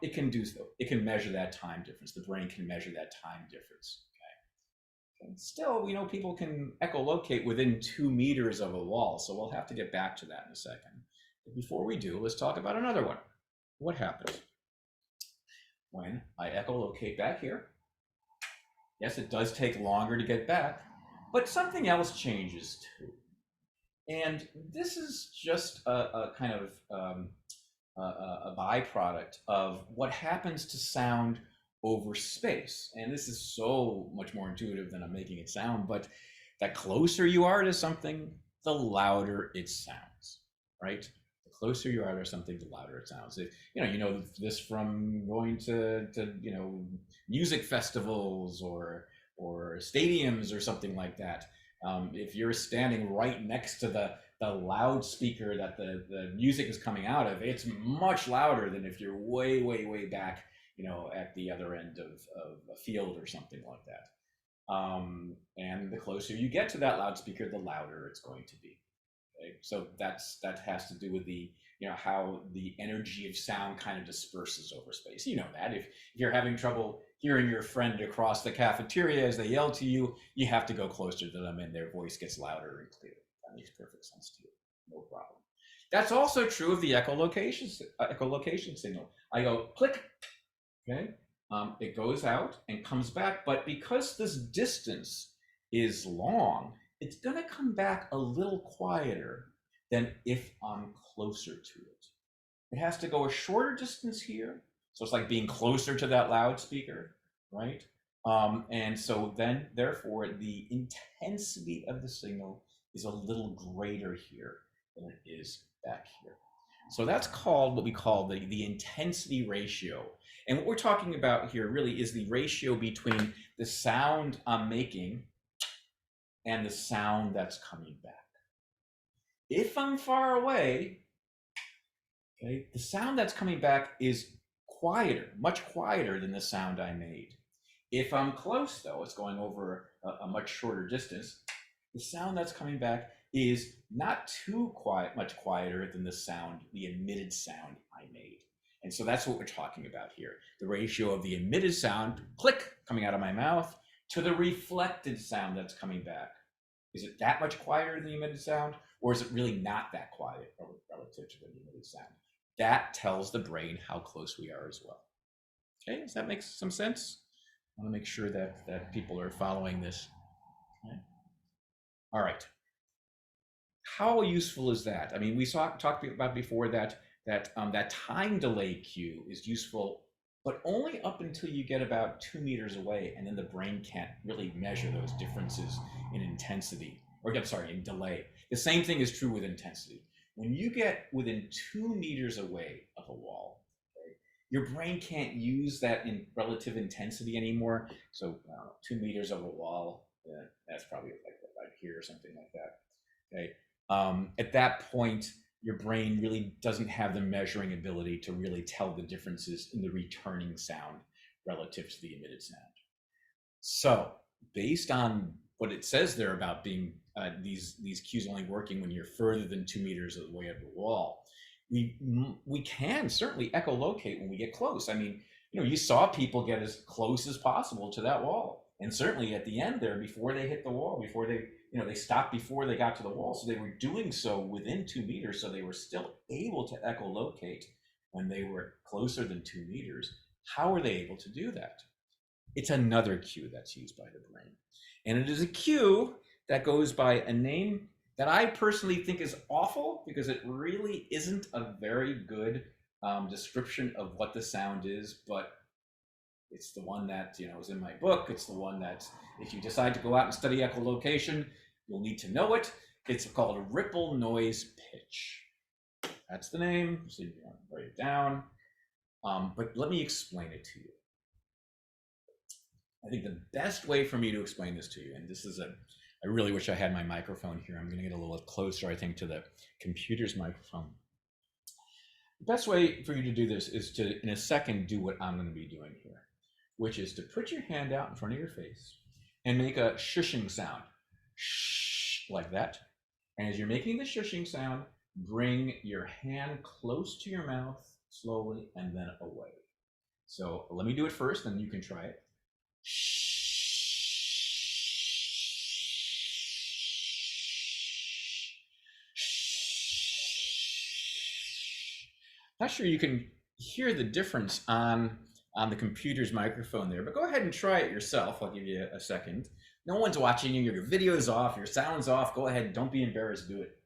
it can do so. It can measure that time difference. The brain can measure that time difference. Okay. And still, people can echolocate within 2 meters of a wall. So we'll have to get back to that in a second. But before we do, let's talk about another one. What happens when I echolocate back here? Yes, it does take longer to get back, but something else changes too. And this is just a kind of a byproduct of what happens to sound over space. And this is so much more intuitive than I'm making it sound, but the closer you are to something, the louder it sounds, right? The closer you are to something, the louder it sounds. You know this from going to music festivals or stadiums or something like that. If you're standing right next to the loudspeaker that the music is coming out of, it's much louder than if you're way back, at the other end of a field or something like that. And the closer you get to that loudspeaker, the louder it's going to be. Okay? So that has to do with the how the energy of sound kind of disperses over space. You know that if you're having trouble hearing your friend across the cafeteria as they yell to you, you have to go closer to them and their voice gets louder and clearer. That makes perfect sense to you. No problem. That's also true of the echolocation signal. I go click, okay? It goes out and comes back, but because this distance is long, it's going to come back a little quieter than if I'm closer to it. It has to go a shorter distance here. So it's like being closer to that loudspeaker, right? And so then, therefore, the intensity of the signal is a little greater here than it is back here. So that's called what we call the intensity ratio. And what we're talking about here really is the ratio between the sound I'm making and the sound that's coming back. If I'm far away, okay, the sound that's coming back is quieter, much quieter than the sound I made. If I'm close, though, it's going over a much shorter distance, the sound that's coming back is not too quiet, much quieter than the sound, the emitted sound I made. And so that's what we're talking about here. The ratio of the emitted sound, click, coming out of my mouth, to the reflected sound that's coming back. Is it that much quieter than the emitted sound, or is it really not that quiet relative to the emitted sound? That tells the brain how close we are as well. Okay, does that make some sense? I want to make sure that people are following this. Okay. All right. How useful is that? I mean, we talked about before that time delay cue is useful, but only up until you get about 2 meters away, and then the brain can't really measure those differences in intensity, or I'm sorry, in delay. The same thing is true with intensity. When you get within 2 meters away of a wall, okay, your brain can't use that in relative intensity anymore. So 2 meters of a wall, that's probably like right here or something like that. Okay. At that point, your brain really doesn't have the measuring ability to really tell the differences in the returning sound relative to the emitted sound. So, based on what it says there about being these cues only working when you're further than 2 meters away of the wall, we can certainly echolocate when we get close. I mean, you saw people get as close as possible to that wall, and certainly at the end there, before they hit the wall, before they stopped before they got to the wall, so they were doing so within 2 meters, so they were still able to echolocate when they were closer than 2 meters. How are they able to do that? It's another cue that's used by the brain. And it is a cue that goes by a name that I personally think is awful, because it really isn't a very good description of what the sound is, but it's the one that is in my book. It's the one that, if you decide to go out and study echolocation, you'll need to know it. It's called ripple noise pitch. That's the name, so you can write it down. But let me explain it to you. I think the best way for me to explain this to you, and this is I really wish I had my microphone here. I'm going to get a little closer, I think, to the computer's microphone. The best way for you to do this is to, in a second, do what I'm going to be doing here, which is to put your hand out in front of your face and make a shushing sound, shh, like that. And as you're making the shushing sound, bring your hand close to your mouth slowly and then away. So let me do it first, and you can try it. Not sure you can hear the difference on the computer's microphone there, but go ahead and try it yourself. I'll give you a second. No one's watching you. Your video's off. Your sound's off. Go ahead. Don't be embarrassed. Do it.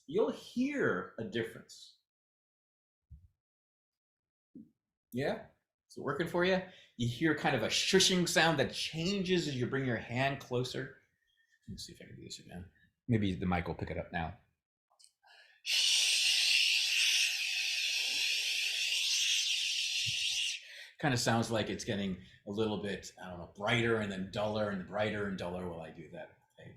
You'll hear a difference. Yeah? Is it working for you? You hear kind of a shushing sound that changes as you bring your hand closer. Let me see if I can do this again. Maybe the mic will pick it up now. Kind of sounds like it's getting a little bit, I don't know, brighter and then duller and brighter and duller while I do that. Okay.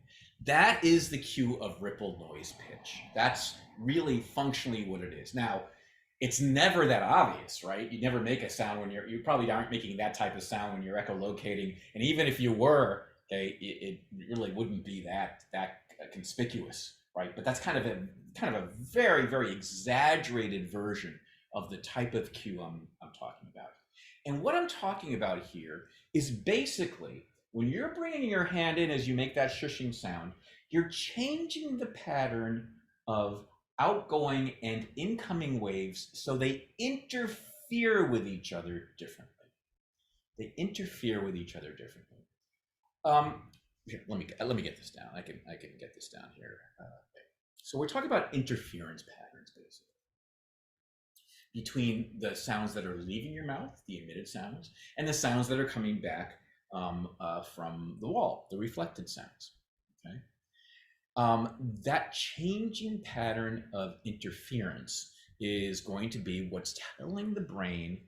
That is the cue of ripple noise pitch. That's really functionally what it is. Now, it's never that obvious, right? You never make a sound when you probably aren't making that type of sound when you're echolocating. And even if you were, okay, it really wouldn't be that conspicuous, right? But that's kind of a very, very exaggerated version of the type of cue I'm talking about. And what I'm talking about here is basically when you're bringing your hand in as you make that shushing sound, you're changing the pattern of outgoing and incoming waves so they interfere with each other differently. They interfere with each other differently. Here, let me get this down. I can get this down here. So we're talking about interference patterns, basically, between the sounds that are leaving your mouth, the emitted sounds, and the sounds that are coming back from the wall, the reflected sounds. Okay. That changing pattern of interference is going to be what's telling the brain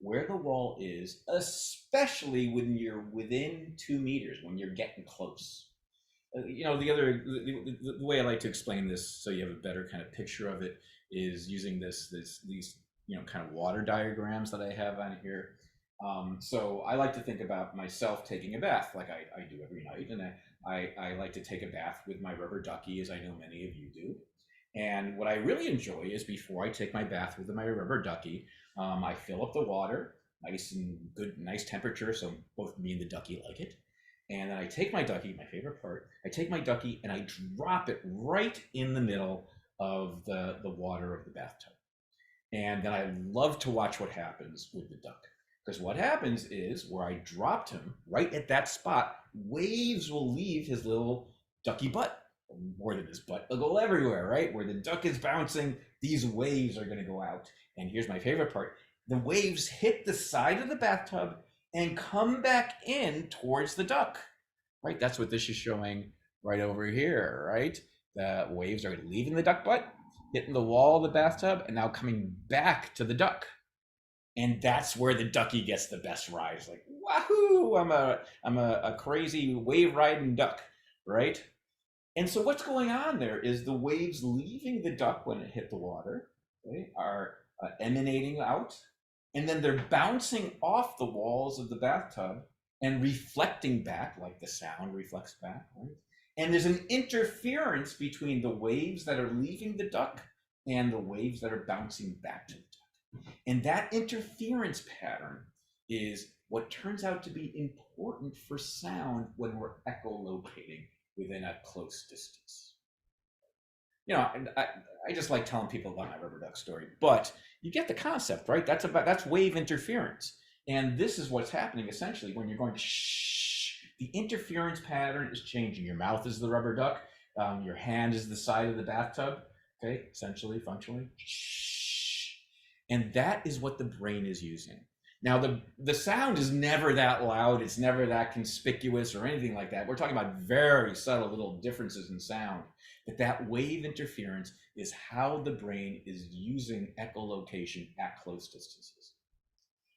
where the wall is, especially when you're within 2 meters, when you're getting close. You know, the way I like to explain this, so you have a better kind of picture of it, is using these kind of water diagrams that I have on here. So I like to think about myself taking a bath, like I do every night, and I like to take a bath with my rubber ducky, as I know many of you do. And what I really enjoy is, before I take my bath with my rubber ducky, I fill up the water, nice and good, nice temperature, so both me and the ducky like it. And then I take my ducky, my favorite part, I take my ducky and I drop it right in the middle of the water of the bathtub. And then I love to watch what happens with the duck. Because what happens is, where I dropped him, right at that spot, waves will leave his little ducky butt. More than his butt, they'll go everywhere, right? Where the duck is bouncing, these waves are going to go out. And here's my favorite part: the waves hit the side of the bathtub and come back in towards the duck, right? That's what this is showing right over here, right? The waves are leaving the duck butt, hitting the wall of the bathtub, and now coming back to the duck. And that's where the ducky gets the best rise. Like, wahoo! I'm a crazy wave riding duck, right? And so what's going on there is the waves leaving the duck when it hit the water, okay, are emanating out, and then they're bouncing off the walls of the bathtub and reflecting back, like the sound reflects back, right? And there's an interference between the waves that are leaving the duck and the waves that are bouncing back to the duck. And that interference pattern is what turns out to be important for sound when we're echolocating within a close distance. You know, I just like telling people about my rubber duck story, but you get the concept, right? That's wave interference. And this is what's happening essentially when you're going to shh. The interference pattern is changing. Your mouth is the rubber duck. Your hand is the side of the bathtub. Okay, essentially, functionally. Shh. And that is what the brain is using. Now, the sound is never that loud. It's never that conspicuous or anything like that. We're talking about very subtle little differences in sound. But that wave interference is how the brain is using echolocation at close distances.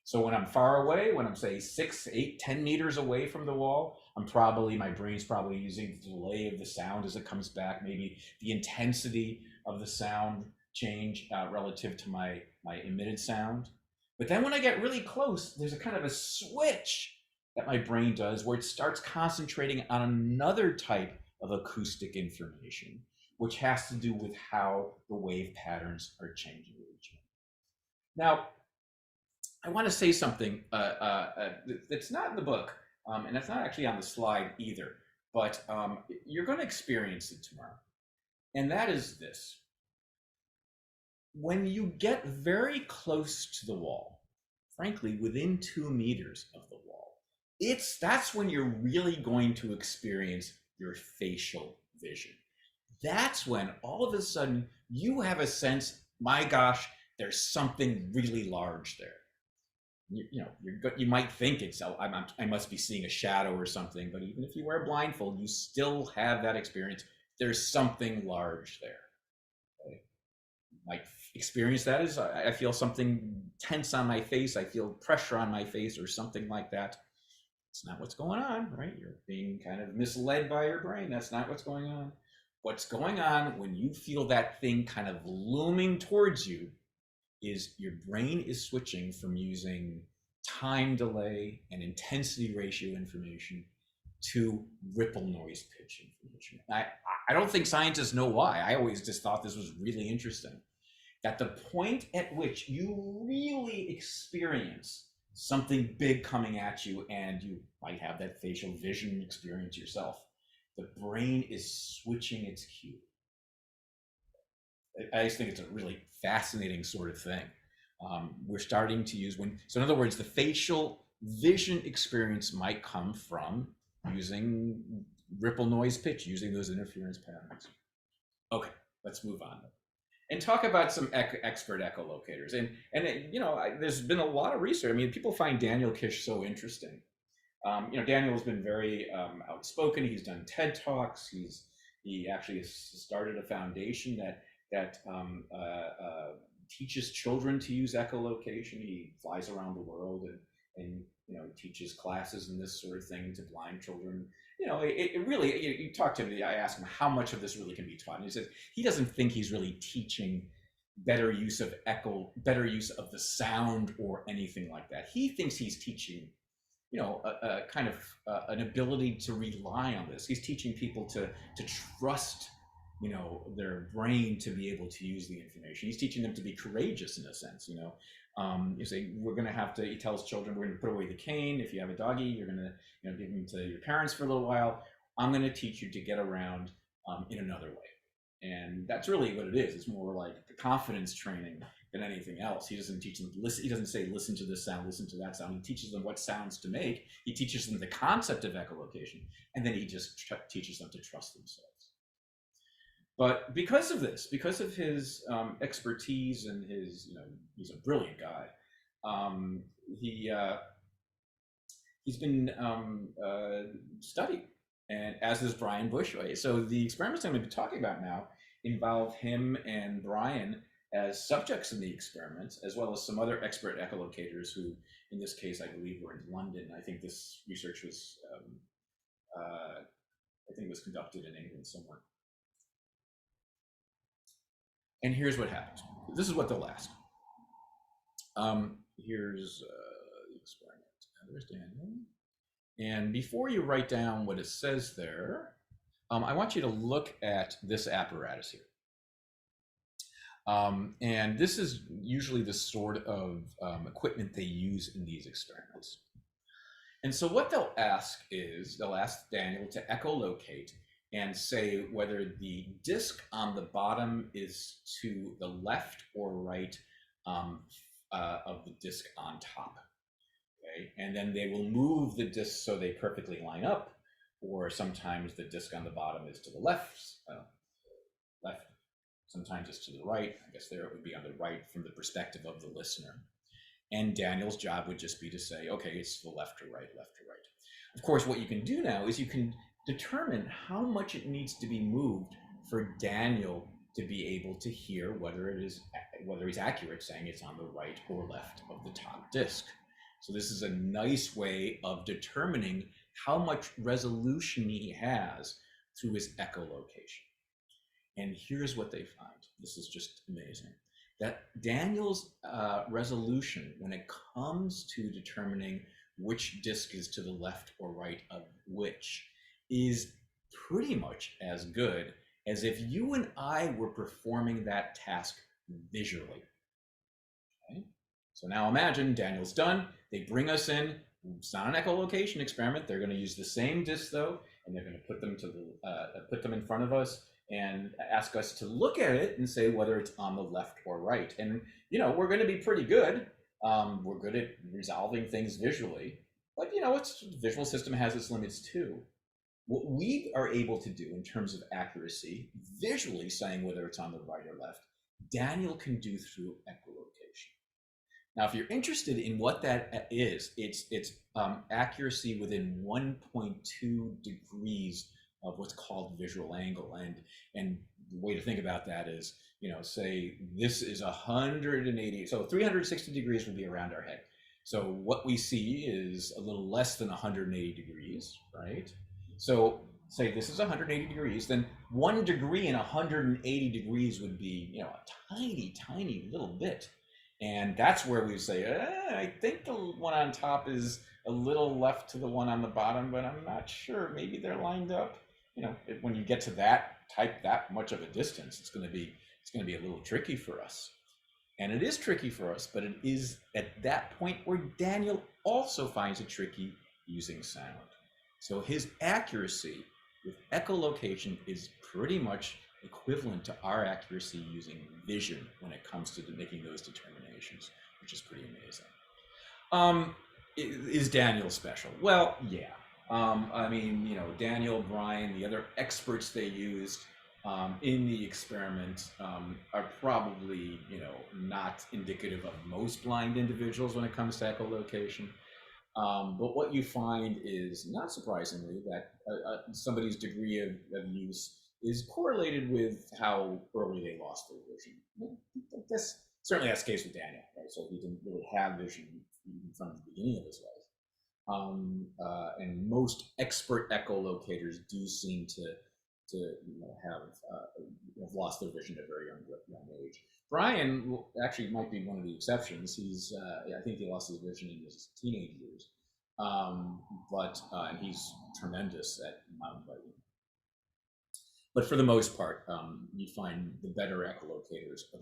So when I'm far away, when I'm, say, 6, 8, 10 meters away from the wall, my brain's probably using the delay of the sound as it comes back, maybe the intensity of the sound change relative to my emitted sound. But then when I get really close, there's a kind of a switch that my brain does where it starts concentrating on another type of acoustic information, which has to do with how the wave patterns are changing with each other. Now, I want to say something that's not in the book, and it's not actually on the slide either, but you're going to experience it tomorrow. And that is this. When you get very close to the wall, frankly, within 2 meters of the wall, that's when you're really going to experience your facial vision. That's when all of a sudden you have a sense, my gosh, there's something really large there. You might think I must be seeing a shadow or something, but even if you wear a blindfold, you still have that experience. There's something large there. Okay? My experience that is I feel something tense on my face. I feel pressure on my face or something like that. It's not what's going on, right? You're being kind of misled by your brain. That's not what's going on. What's going on when you feel that thing kind of looming towards you is your brain is switching from using time delay and intensity ratio information to ripple noise pitch information. I don't think scientists know why. I always just thought this was really interesting. That the point at which you really experience something big coming at you, and you might have that facial vision experience yourself, the brain is switching its cue. I just think it's a really fascinating sort of thing. We're starting to use so in other words, the facial vision experience might come from using ripple noise pitch, using those interference patterns. Okay, let's move on and talk about some expert echolocators. There's been a lot of research. I mean, people find Daniel Kish so interesting. Daniel has been very outspoken. He's done TED Talks. He actually started a foundation that teaches children to use echolocation. He flies around the world and teaches classes and this sort of thing to blind children. It really, you talk to him, I ask him how much of this really can be taught. And he says he doesn't think he's really teaching better use of better use of the sound or anything like that. He thinks he's teaching a kind of an ability to rely on this. He's teaching people to trust their brain to be able to use the information. He's teaching them to be courageous in a sense. You say we're going to have to. He tells children we're going to put away the cane. If you have a doggy, you're going to give him to your parents for a little while. I'm going to teach you to get around in another way. And that's really what it is. It's more like the confidence training than anything else. He doesn't teach them to listen. He doesn't say, listen to this sound, listen to that sound. He teaches them what sounds to make. He teaches them the concept of echolocation. And then he just teaches them to trust themselves. But because of this, because of his expertise and his, he's a brilliant guy. He's been studied, and as is Brian Bushway. So the experiments I'm going to be talking about now involve him and Brian as subjects in the experiments, as well as some other expert echolocators who, in this case, I believe were in London. I think this research was, was conducted in England somewhere. And here's what happens. This is what they'll ask. Here's the experiment. There's Daniel. And before you write down what it says there, I want you to look at this apparatus here. And this is usually the sort of equipment they use in these experiments. And so what they'll ask is, they'll ask Daniel to echolocate and say whether the disc on the bottom is to the left or right of the disc on top. Okay, and then they will move the disc so they perfectly line up, or sometimes the disc on the bottom is to the left, sometimes it's to the right. I guess there it would be on the right from the perspective of the listener. And Daniel's job would just be to say, okay, it's to the left or right, left or right. Of course, what you can do now is you can determine how much it needs to be moved for Daniel to be able to hear whether he's accurate saying it's on the right or left of the top disc. So this is a nice way of determining how much resolution he has through his echolocation. And here's what they find. This is just amazing. That Daniel's resolution, when it comes to determining which disc is to the left or right of which, is pretty much as good as if you and I were performing that task visually. Okay? So now imagine Daniel's done. They bring us in. It's not an echolocation experiment. They're going to use the same disc though, and they're going to put them in front of us and ask us to look at it and say whether it's on the left or right. And we're going to be pretty good. We're good at resolving things visually, but the visual system has its limits too. What we are able to do in terms of accuracy, visually saying whether it's on the right or left, Daniel can do through echolocation. Now, if you're interested in what that is, it's accuracy within 1.2 degrees of what's called visual angle. And the way to think about that is, say this is 180, so 360 degrees would be around our head. So what we see is a little less than 180 degrees, right? So say this is 180 degrees, then 1 degree in 180 degrees would be, a tiny, tiny little bit. And that's where we say, I think the one on top is a little left to the one on the bottom, but I'm not sure. Maybe they're lined up. When you get to that much of a distance, it's going to be a little tricky for us. And it is tricky for us, but it is at that point where Daniel also finds it tricky using sound. So his accuracy with echolocation is pretty much equivalent to our accuracy using vision when it comes to making those determinations, which is pretty amazing. Is Daniel special? Well, yeah. I mean, Daniel, Brian, the other experts they used in the experiment are probably, not indicative of most blind individuals when it comes to echolocation. But what you find is, not surprisingly, that somebody's degree of use is correlated with how early they lost their vision. Certainly that's the case with Daniel, right? So he didn't really have vision even from the beginning of his life. And most expert echolocators do seem to have lost their vision at a very young age. Brian actually might be one of the exceptions. I think he lost his vision in his teenage years, but and he's tremendous at mountain biking. But for the most part, you find the better echolocators are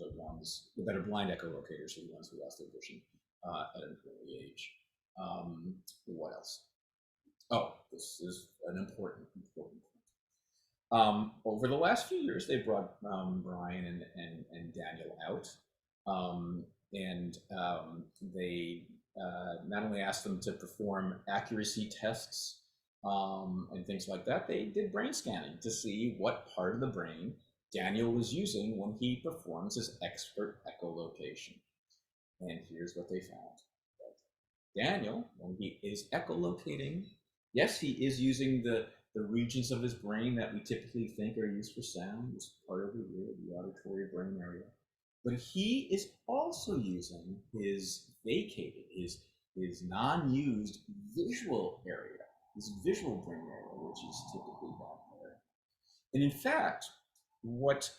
the better blind echolocators are the ones who lost their vision at an early age. What else? Oh, this is an important point. Over the last few years, they brought Brian and Daniel out, and they not only asked them to perform accuracy tests and things like that, they did brain scanning to see what part of the brain Daniel was using when he performs his expert echolocation. And here's what they found. Daniel, when he is echolocating, yes, he is using the regions of his brain that we typically think are used for sound, this part over here, the auditory brain area. But he is also using his vacated, his non-used visual area, his visual brain area, which is typically back there. And in fact, what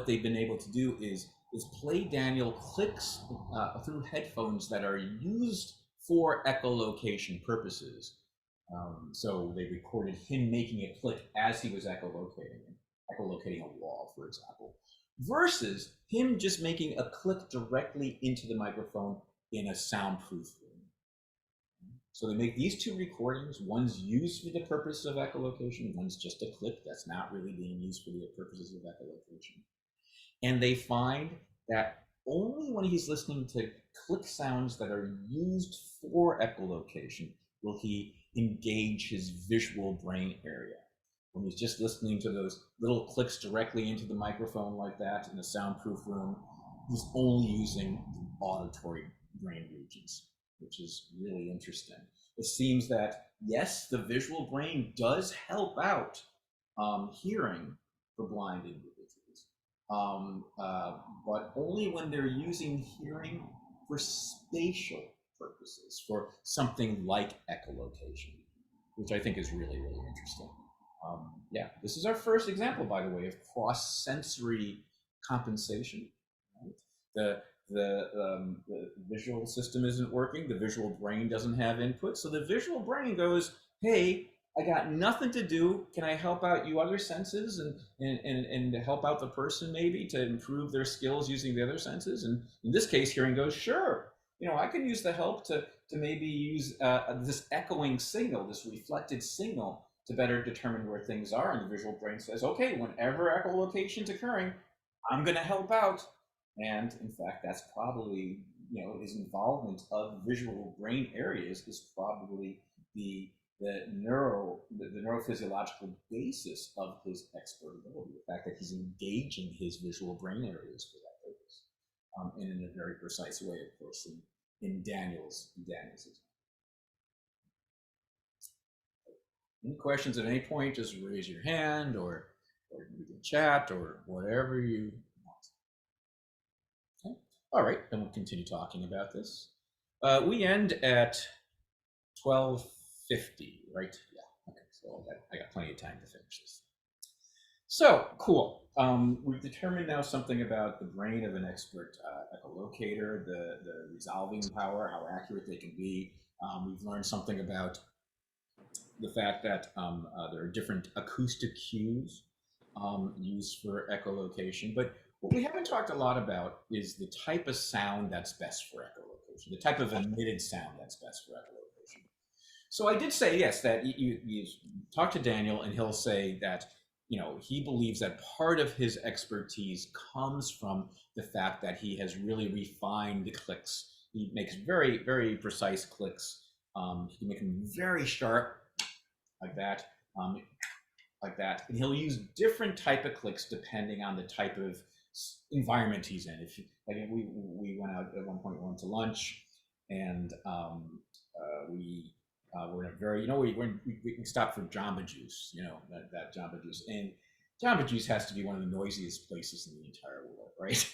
they've been able to do is play Daniel clicks through headphones that are used for echolocation purposes. So they recorded him making a click as he was echolocating a wall, for example, versus him just making a click directly into the microphone in a soundproof room. So they make these two recordings. One's used for the purpose of echolocation. One's just a click that's not really being used for the purposes of echolocation. And they find that only when he's listening to click sounds that are used for echolocation will he engage his visual brain area. When he's just listening to those little clicks directly into the microphone like that in a soundproof room, he's only using the auditory brain regions, which is really interesting. It seems that, yes, the visual brain does help out hearing for blind individuals. But only when they're using hearing for spatial purposes, for something like echolocation, which I think is really, really interesting. Yeah, this is our first example, by the way, of cross-sensory compensation. Right? The visual system isn't working, the visual brain doesn't have input, so the visual brain goes, hey, I got nothing to do. Can I help out you other senses and to help out the person maybe to improve their skills using the other senses? And in this case, hearing goes, sure, I can use the help to maybe use this echoing signal, this reflected signal to better determine where things are. And the visual brain says, okay, whenever echolocation's occurring, I'm going to help out. And in fact, that's probably, his involvement of visual brain areas is probably the neurophysiological basis of his expert ability, the fact that he's engaging his visual brain areas for that purpose, and in a very precise way, of course, in Daniel's example. Any questions at any point, just raise your hand or you can chat or whatever you want. Okay. All right, then we'll continue talking about this. We end at 12:50, right? Yeah. Okay, so I got plenty of time to finish this. So cool. We've determined now something about the brain of an expert echolocator, the resolving power, how accurate they can be. We've learned something about the fact that there are different acoustic cues used for echolocation. But what we haven't talked a lot about is the type of sound that's best for echolocation, the type of emitted sound that's best for echolocation. So I did say, yes, that you talk to Daniel and he'll say that, he believes that part of his expertise comes from the fact that he has really refined the clicks. He makes very, very precise clicks He can make them very sharp, like that, um, like that. And he'll use different type of clicks depending on the type of environment he's in. If like we went out at one point, we went to lunch, and we were in a very, we stopped for Jamba Juice, that Jamba Juice, and Jamba Juice has to be one of the noisiest places in the entire world, right?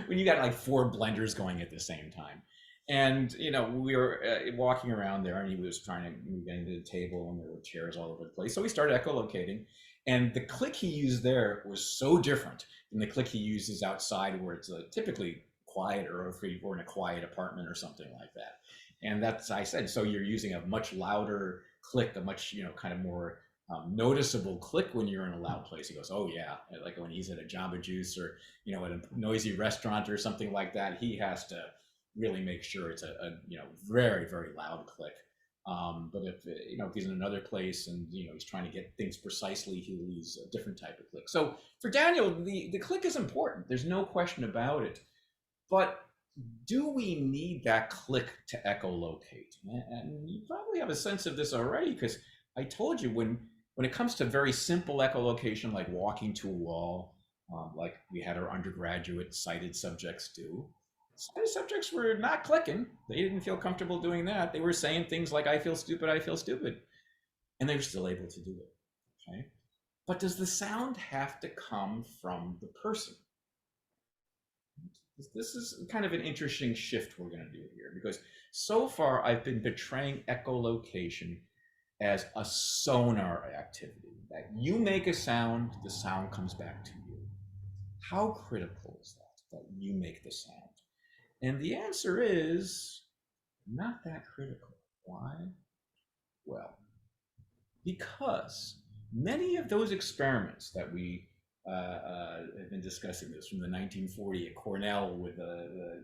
When you got like four blenders going at the same time. And we were walking around there, and he was trying to move into the table, and there were chairs all over the place. So we started echolocating, and the click he used there was so different than the click he uses outside, where it's typically quiet, or if we were in a quiet apartment or something like that. And that's, I said, so you're using a much louder click, a much kind of more noticeable click when you're in a loud place. He goes, oh yeah, like when he's at a Jamba Juice, or at a noisy restaurant or something like that, he has to really make sure it's a very, very loud click. But if he's in another place, and he's trying to get things precisely, he'll use a different type of click. So for Daniel, the click is important. There's no question about it. But do we need that click to echolocate? And you probably have a sense of this already, because I told you, when it comes to very simple echolocation, like walking to a wall, like we had our undergraduate sighted subjects do, sighted subjects were not clicking. They didn't feel comfortable doing that. They were saying things like, I feel stupid, I feel stupid. And they were still able to do it. Okay. But does the sound have to come from the person? This is kind of an interesting shift we're going to do here, because so far I've been portraying echolocation as a sonar activity, that you make a sound, the sound comes back to you. How critical is that you make the sound? And the answer is not that critical. Why? Well, because many of those experiments that we have been discussing, this from the 1940 at Cornell with the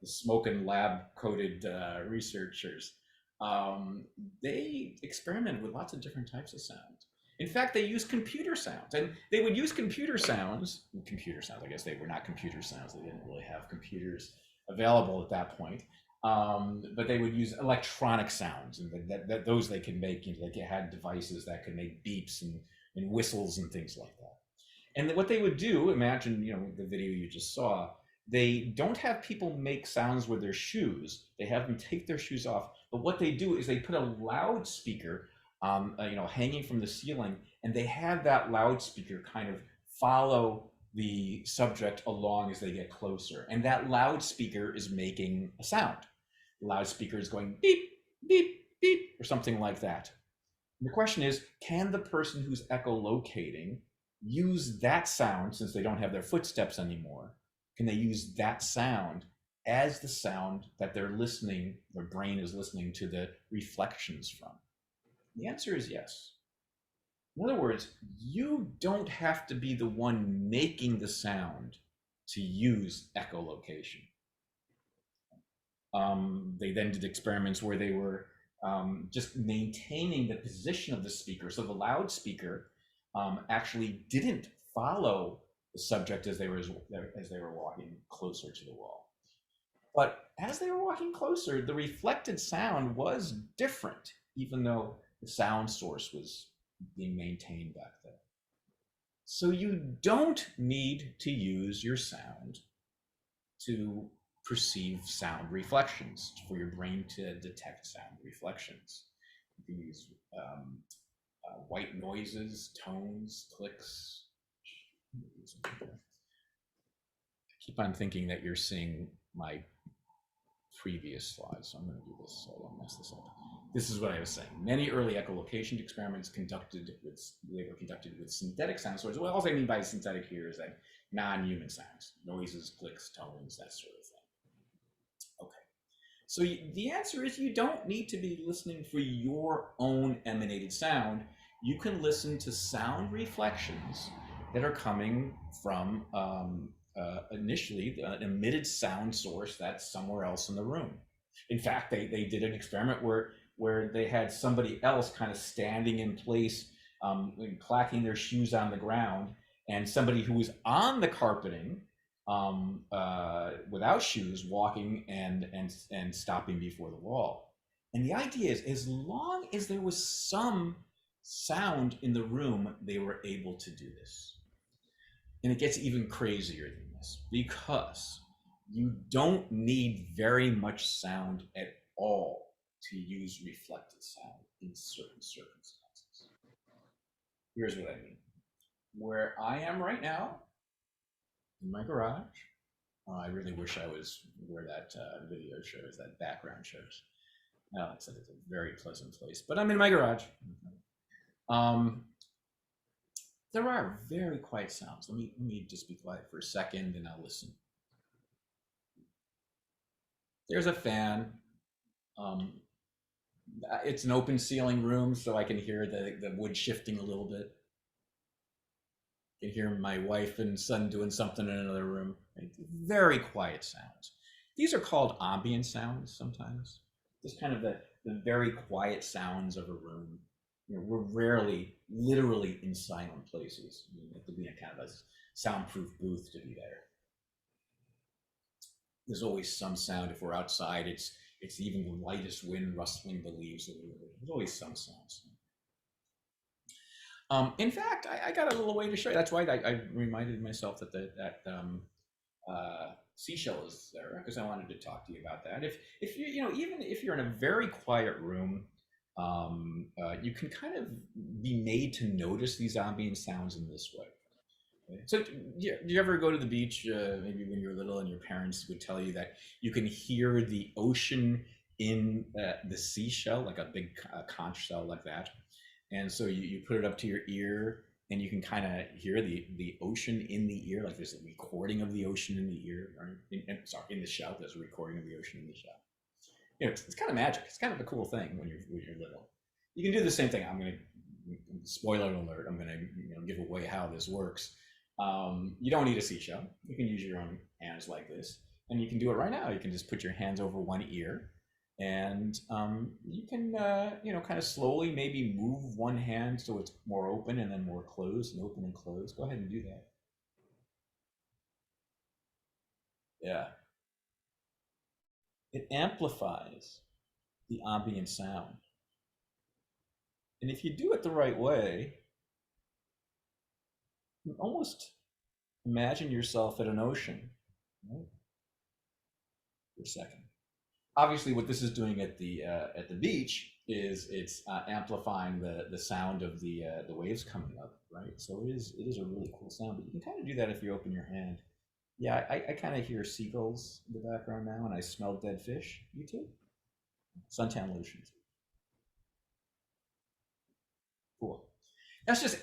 smoking lab coated researchers, they experimented with lots of different types of sounds. In fact, they used computer sounds, and they would use computer sounds. I guess they were not computer sounds. They didn't really have computers available at that point. But they would use electronic sounds, and those they could make. They had devices that could make beeps and whistles and things like that. And what they would do, imagine, the video you just saw, they don't have people make sounds with their shoes. They have them take their shoes off. But what they do is they put a loudspeaker, hanging from the ceiling, and they have that loudspeaker kind of follow the subject along as they get closer. And that loudspeaker is making a sound. The loudspeaker is going beep, beep, beep, or something like that. And the question is, can the person who's echolocating use that sound, since they don't have their footsteps anymore? Can they use that sound as the sound that their brain is listening to the reflections from? The answer is yes. In other words, you don't have to be the one making the sound to use echolocation. They then did experiments where they were just maintaining the position of the speaker. So the loudspeaker actually didn't follow the subject as they were walking closer to the wall. But as they were walking closer, the reflected sound was different, even though the sound source was being maintained back there. So you don't need to use your sound to perceive sound reflections, for your brain to detect sound reflections. You can use white noises, tones, clicks. I keep on thinking that you're seeing my previous slides, so I'm going to do this so I don't mess this up. This is what I was saying. Many early echolocation experiments were conducted with synthetic sound sources. Well, all I mean by synthetic here is that non-human sounds, noises, clicks, tones, that sort of thing. Okay. So the answer is, you don't need to be listening for your own emanated sound. You can listen to sound reflections that are coming from initially an emitted sound source that's somewhere else in the room. In fact, they did an experiment where they had somebody else kind of standing in place, clacking their shoes on the ground, and somebody who was on the carpeting without shoes, walking and stopping before the wall. And the idea is, as long as there was some sound in the room, they were able to do this. And it gets even crazier than this because you don't need very much sound at all to use reflected sound in certain circumstances. Here's what I mean. Where I am right now, in my garage, I really wish I was where that video shows, that background shows. No, it's a very pleasant place, but I'm in my garage. Um, there are very quiet sounds. Let me just be quiet for a second and I'll listen. There's a fan. Um, it's an open ceiling room, so I can hear the wood shifting a little bit. I can hear my wife and son doing something in another room. Right? Very quiet sounds. These are called ambient sounds sometimes. Just kind of the very quiet sounds of a room. You know, we're rarely literally in silent places. You have to be in kind of a soundproof booth to be there. There's always some sound. If we're outside, it's even the lightest wind rustling the leaves. There's always some sounds. In fact, I got a little way to show you. That's why I reminded myself that seashell is there because I wanted to talk to you about that. If you even if you're in a very quiet room, you can kind of be made to notice these ambient sounds in this way. So, do you ever go to the beach, maybe when you were little, and your parents would tell you that you can hear the ocean in the seashell, like a big conch shell like that? And so you put it up to your ear, and you can kind of hear the ocean in the ear, like there's a recording of the ocean in the ear, or in the shell. There's a recording of the ocean in the shell. It's kind of magic. It's kind of a cool thing when you're little. You can do the same thing. I'm gonna spoiler alert. I'm gonna give away how this works. You don't need a seashell. You can use your own hands like this, and you can do it right now. You can just put your hands over one ear, and you can kind of slowly maybe move one hand so it's more open and then more closed and open and closed. Go ahead and do that. Yeah, it amplifies the ambient sound, and if you do it the right way, you can almost imagine yourself at an ocean, right? For a second. Obviously, what this is doing at the beach is it's amplifying the sound of the waves coming up, right? So it is a really cool sound. But you can kind of do that if you open your hand. Yeah, I kind of hear seagulls in the background now, and I smell dead fish. You too? Suntan lotion. Cool. That's just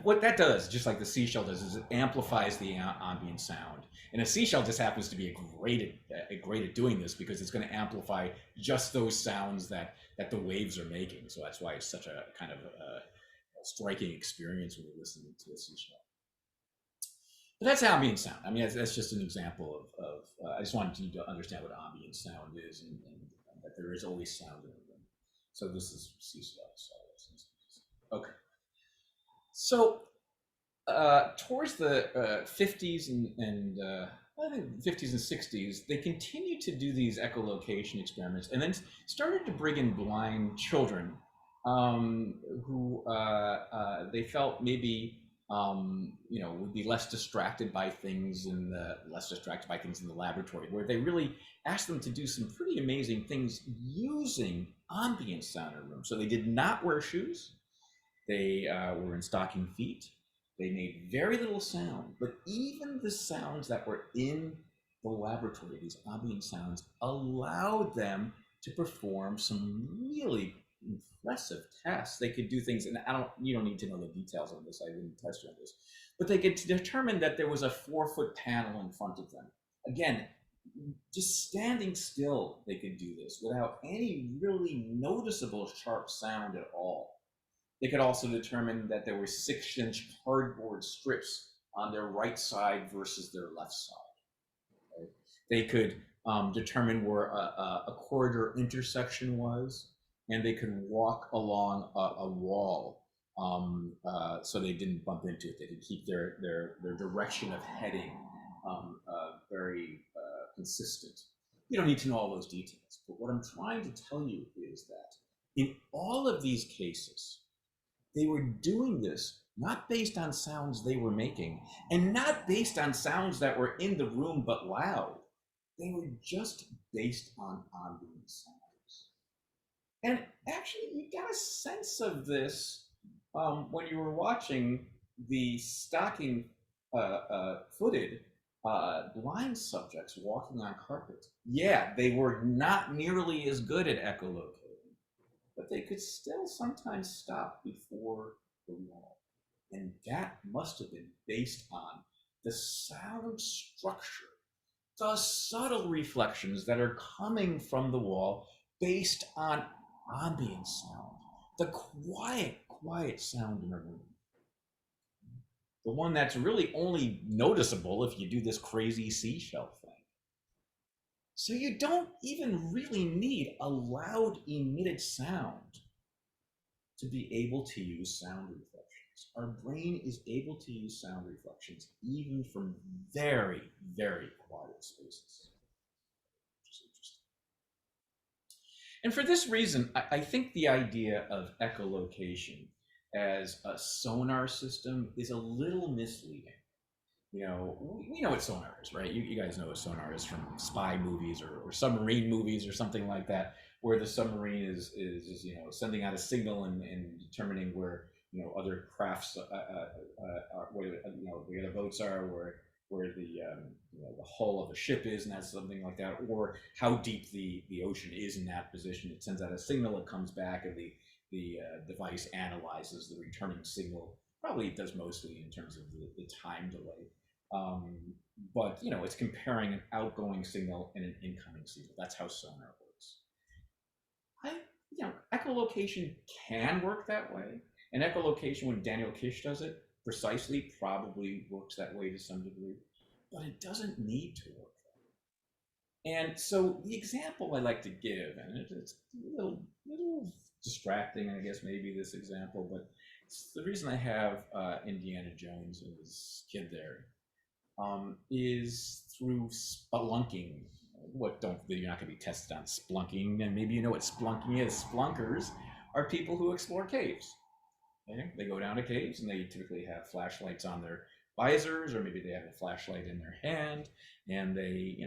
what that does, just like the seashell does, is it amplifies the ambient sound. And a seashell just happens to be great at doing this because it's going to amplify just those sounds that the waves are making. So that's why it's such a kind of a striking experience when you're listening to a seashell. But that's ambient sound. I mean, that's just an example of I just wanted you to understand what ambient sound is and that there is always sound in the room. So this is seashell. Okay. So towards the 50s and I think 50s and 60s, they continued to do these echolocation experiments and then started to bring in blind children who they felt maybe would be less distracted by things in the laboratory, where they really asked them to do some pretty amazing things using ambient sound in a room. So they did not wear shoes. They were in stocking feet. They made very little sound, but even the sounds that were in the laboratory, these ambient sounds, allowed them to perform some really impressive tests. They could do things, and you don't need to know the details of this. I wouldn't test you on this, but they could determine that there was a 4-foot panel in front of them. Again, just standing still, they could do this without any really noticeable sharp sound at all. They could also determine that there were 6-inch cardboard strips on their right side versus their left side. Right? They could determine where a corridor intersection was, and they could walk along a wall so they didn't bump into it. They could keep their direction of heading very consistent. You don't need to know all those details. But what I'm trying to tell you is that in all of these cases, they were doing this not based on sounds they were making and not based on sounds that were in the room but loud. They were just based on ambient sounds. And actually, you got a sense of this when you were watching the stocking footed blind subjects walking on carpet. Yeah, they were not nearly as good at echolocating, but they could still sometimes stop before the wall. And that must have been based on the sound structure, the subtle reflections that are coming from the wall based on ambient sound, the quiet sound in a room. The one that's really only noticeable if you do this crazy seashell thing. So you don't even really need a loud emitted sound to be able to use sound reflections. Our brain is able to use sound reflections even from very, very quiet spaces, which is interesting. And for this reason, I think the idea of echolocation as a sonar system is a little misleading. We know what sonar is, right? You guys know what sonar is from spy movies or submarine movies or something like that, where the submarine is sending out a signal and determining where other crafts are, where the other boats are, where the hull of the ship is, and that's something like that, or how deep the ocean is in that position. It sends out a signal, it comes back, and the device analyzes the returning signal. Probably it does mostly in terms of the time delay. But it's comparing an outgoing signal and an incoming signal. That's how sonar works. Echolocation can work that way. And echolocation, when Daniel Kish does it, precisely probably works that way to some degree, but it doesn't need to work. And so the example I like to give, and it's a little distracting, I guess, maybe this example, but it's the reason I have Indiana Jones and his kid there is through spelunking. You're not going to be tested on splunking, and maybe you know what splunking is. Splunkers are people who explore caves. Okay? They go down to caves, and they typically have flashlights on their visors, or maybe they have a flashlight in their hand, and they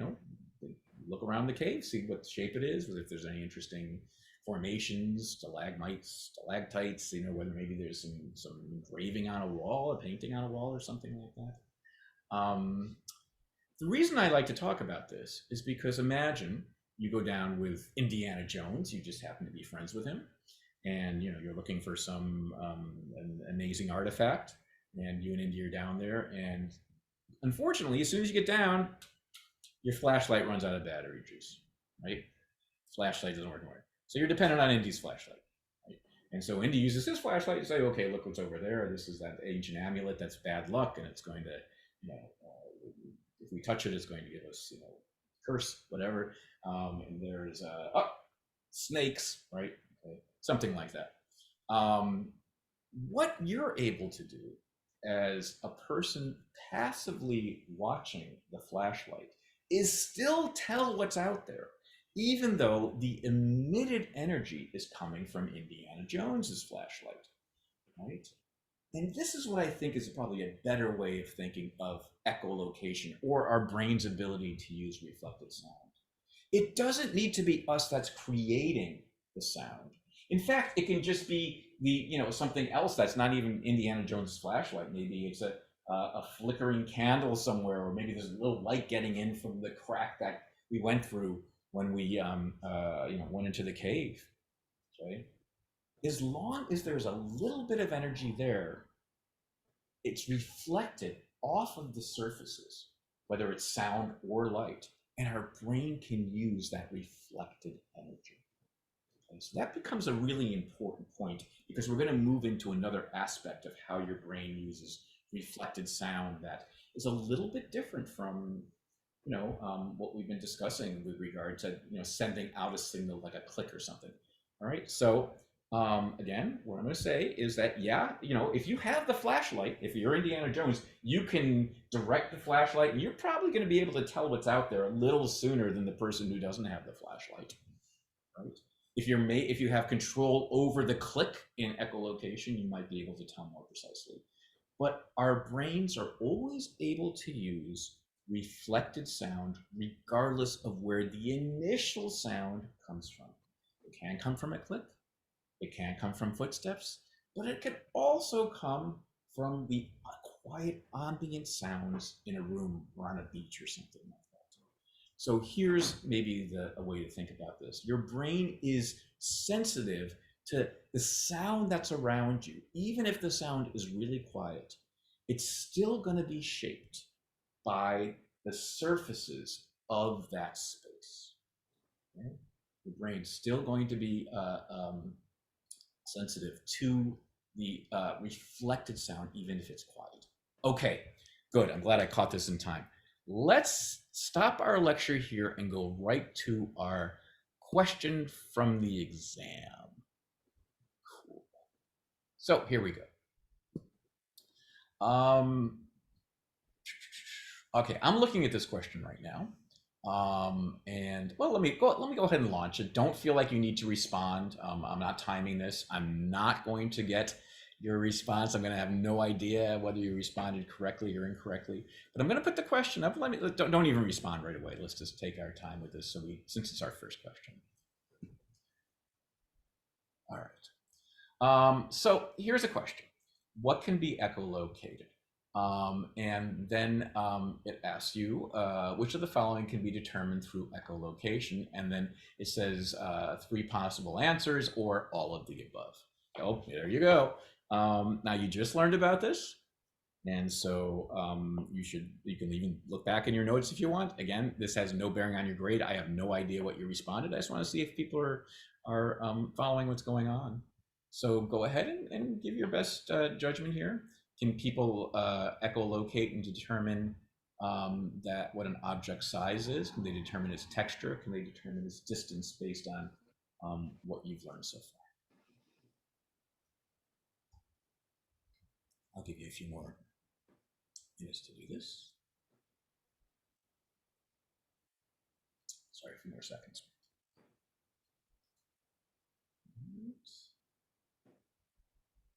look around the cave, see what shape it is, if there's any interesting formations, stalagmites, stalactites, whether maybe there's some engraving on a wall, a painting on a wall, or something like that. The reason I like to talk about this is because imagine you go down with Indiana Jones, you just happen to be friends with him, and you're looking for some an amazing artifact, and you and Indy are down there, and unfortunately, as soon as you get down, your flashlight runs out of battery juice, right? Flashlight doesn't work anymore. So you're dependent on Indy's flashlight. Right? And so Indy uses his flashlight to say, okay, look what's over there. This is that ancient amulet that's bad luck, and it's going to, if we touch it, it's going to give us, curse, whatever. And there's, snakes, right? Okay. Something like that. What you're able to do as a person passively watching the flashlight is still tell what's out there, even though the emitted energy is coming from Indiana Jones's flashlight, right? And this is what I think is probably a better way of thinking of echolocation, or our brain's ability to use reflected sound. It doesn't need to be us that's creating the sound. In fact, it can just be something else that's not even Indiana Jones's flashlight. Maybe it's a flickering candle somewhere, or maybe there's a little light getting in from the crack that we went through when we went into the cave. Okay? As long as there's a little bit of energy there, it's reflected off of the surfaces, whether it's sound or light, and our brain can use that reflected energy. Okay, so that becomes a really important point, because we're going to move into another aspect of how your brain uses reflected sound that is a little bit different from what we've been discussing with regard to sending out a signal like a click or something. All right, so Again, what I'm going to say is that, yeah, if you have the flashlight, if you're Indiana Jones, you can direct the flashlight, and you're probably going to be able to tell what's out there a little sooner than the person who doesn't have the flashlight, right? If you have control over the click in echolocation, you might be able to tell more precisely. But our brains are always able to use reflected sound regardless of where the initial sound comes from. It can come from a click, it can come from footsteps, but it can also come from the quiet ambient sounds in a room or on a beach or something like that. So here's maybe a way to think about this. Your brain is sensitive to the sound that's around you. Even if the sound is really quiet, it's still going to be shaped by the surfaces of that space. Right? The brain's still going to be sensitive to the reflected sound, even if it's quiet. Okay, good. I'm glad I caught this in time. Let's stop our lecture here and go right to our question from the exam. Cool. So here we go. Okay, I'm looking at this question right now. And well, let me go ahead and launch it. Don't feel like you need to respond. I'm not timing this. I'm not going to get your response. I'm going to have no idea whether you responded correctly or incorrectly. But I'm going to put the question up. Don't even respond right away. Let's just take our time with this. Since it's our first question. All right. So here's a question: what can be echolocated? And then it asks you which of the following can be determined through echolocation, and then it says 3 possible answers or all of the above. Oh, there you go. Now you just learned about this, and so you can even look back in your notes if you want. Again, this has no bearing on your grade. I have no idea what you responded. I just want to see if people are following what's going on. So go ahead and give your best judgment here. Can people echolocate and determine that what an object size is? Can they determine its texture? Can they determine its distance based on what you've learned so far? I'll give you a few more minutes to do this. Sorry, a few more seconds.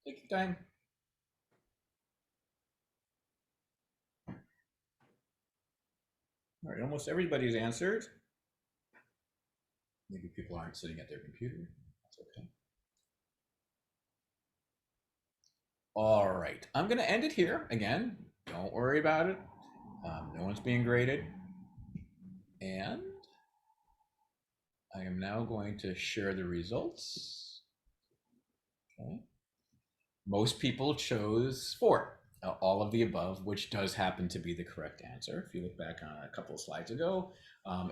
Take your time. All right, almost everybody's answered. Maybe people aren't sitting at their computer. That's okay. All right, I'm going to end it here. Again, don't worry about it. No one's being graded. And I am now going to share the results. Okay. Most people chose 4, all of the above, which does happen to be the correct answer. If you look back on a couple of slides ago,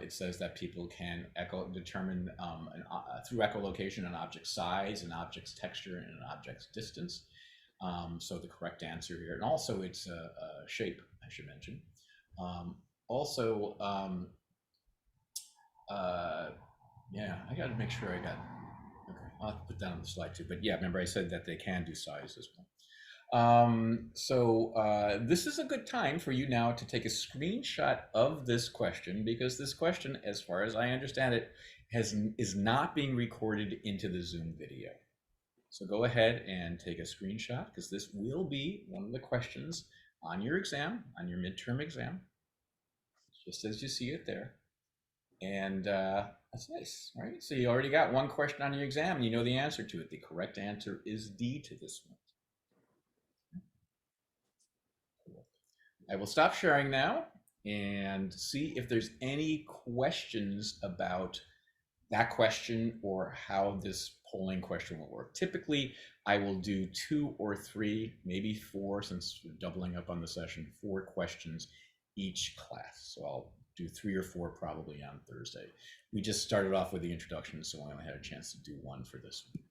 it says that people can determine through echolocation an object's size, an object's texture, and an object's distance. So the correct answer here, and also its shape, I should mention. Also, yeah, I got to make sure I got. Okay, I'll have to put that on the slide too. But yeah, remember I said that they can do size as well. This is a good time for you now to take a screenshot of this question, because this question, as far as I understand it, is not being recorded into the Zoom video. So go ahead and take a screenshot, because this will be one of the questions on your exam, on your midterm exam, just as you see it there. And that's nice, right? So you already got one question on your exam and you know the answer to it. The correct answer is D to this one. Cool. I will stop sharing now and see if there's any questions about that question or how this polling question will work. Typically, I will do 2 or 3, maybe 4, since we're doubling up on the session, 4 questions each class. So I'll do 3 or 4 probably on Thursday. We just started off with the introduction, so I only had a chance to do 1 for this one.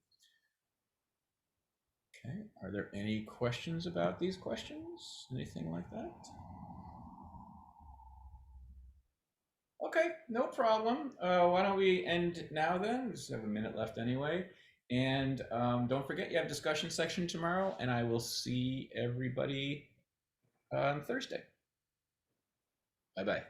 Okay, are there any questions about these questions? Anything like that? Okay, no problem. Why don't we end now then? We just have a minute left anyway. And don't forget, you have discussion section tomorrow, and I will see everybody on Thursday. Bye bye.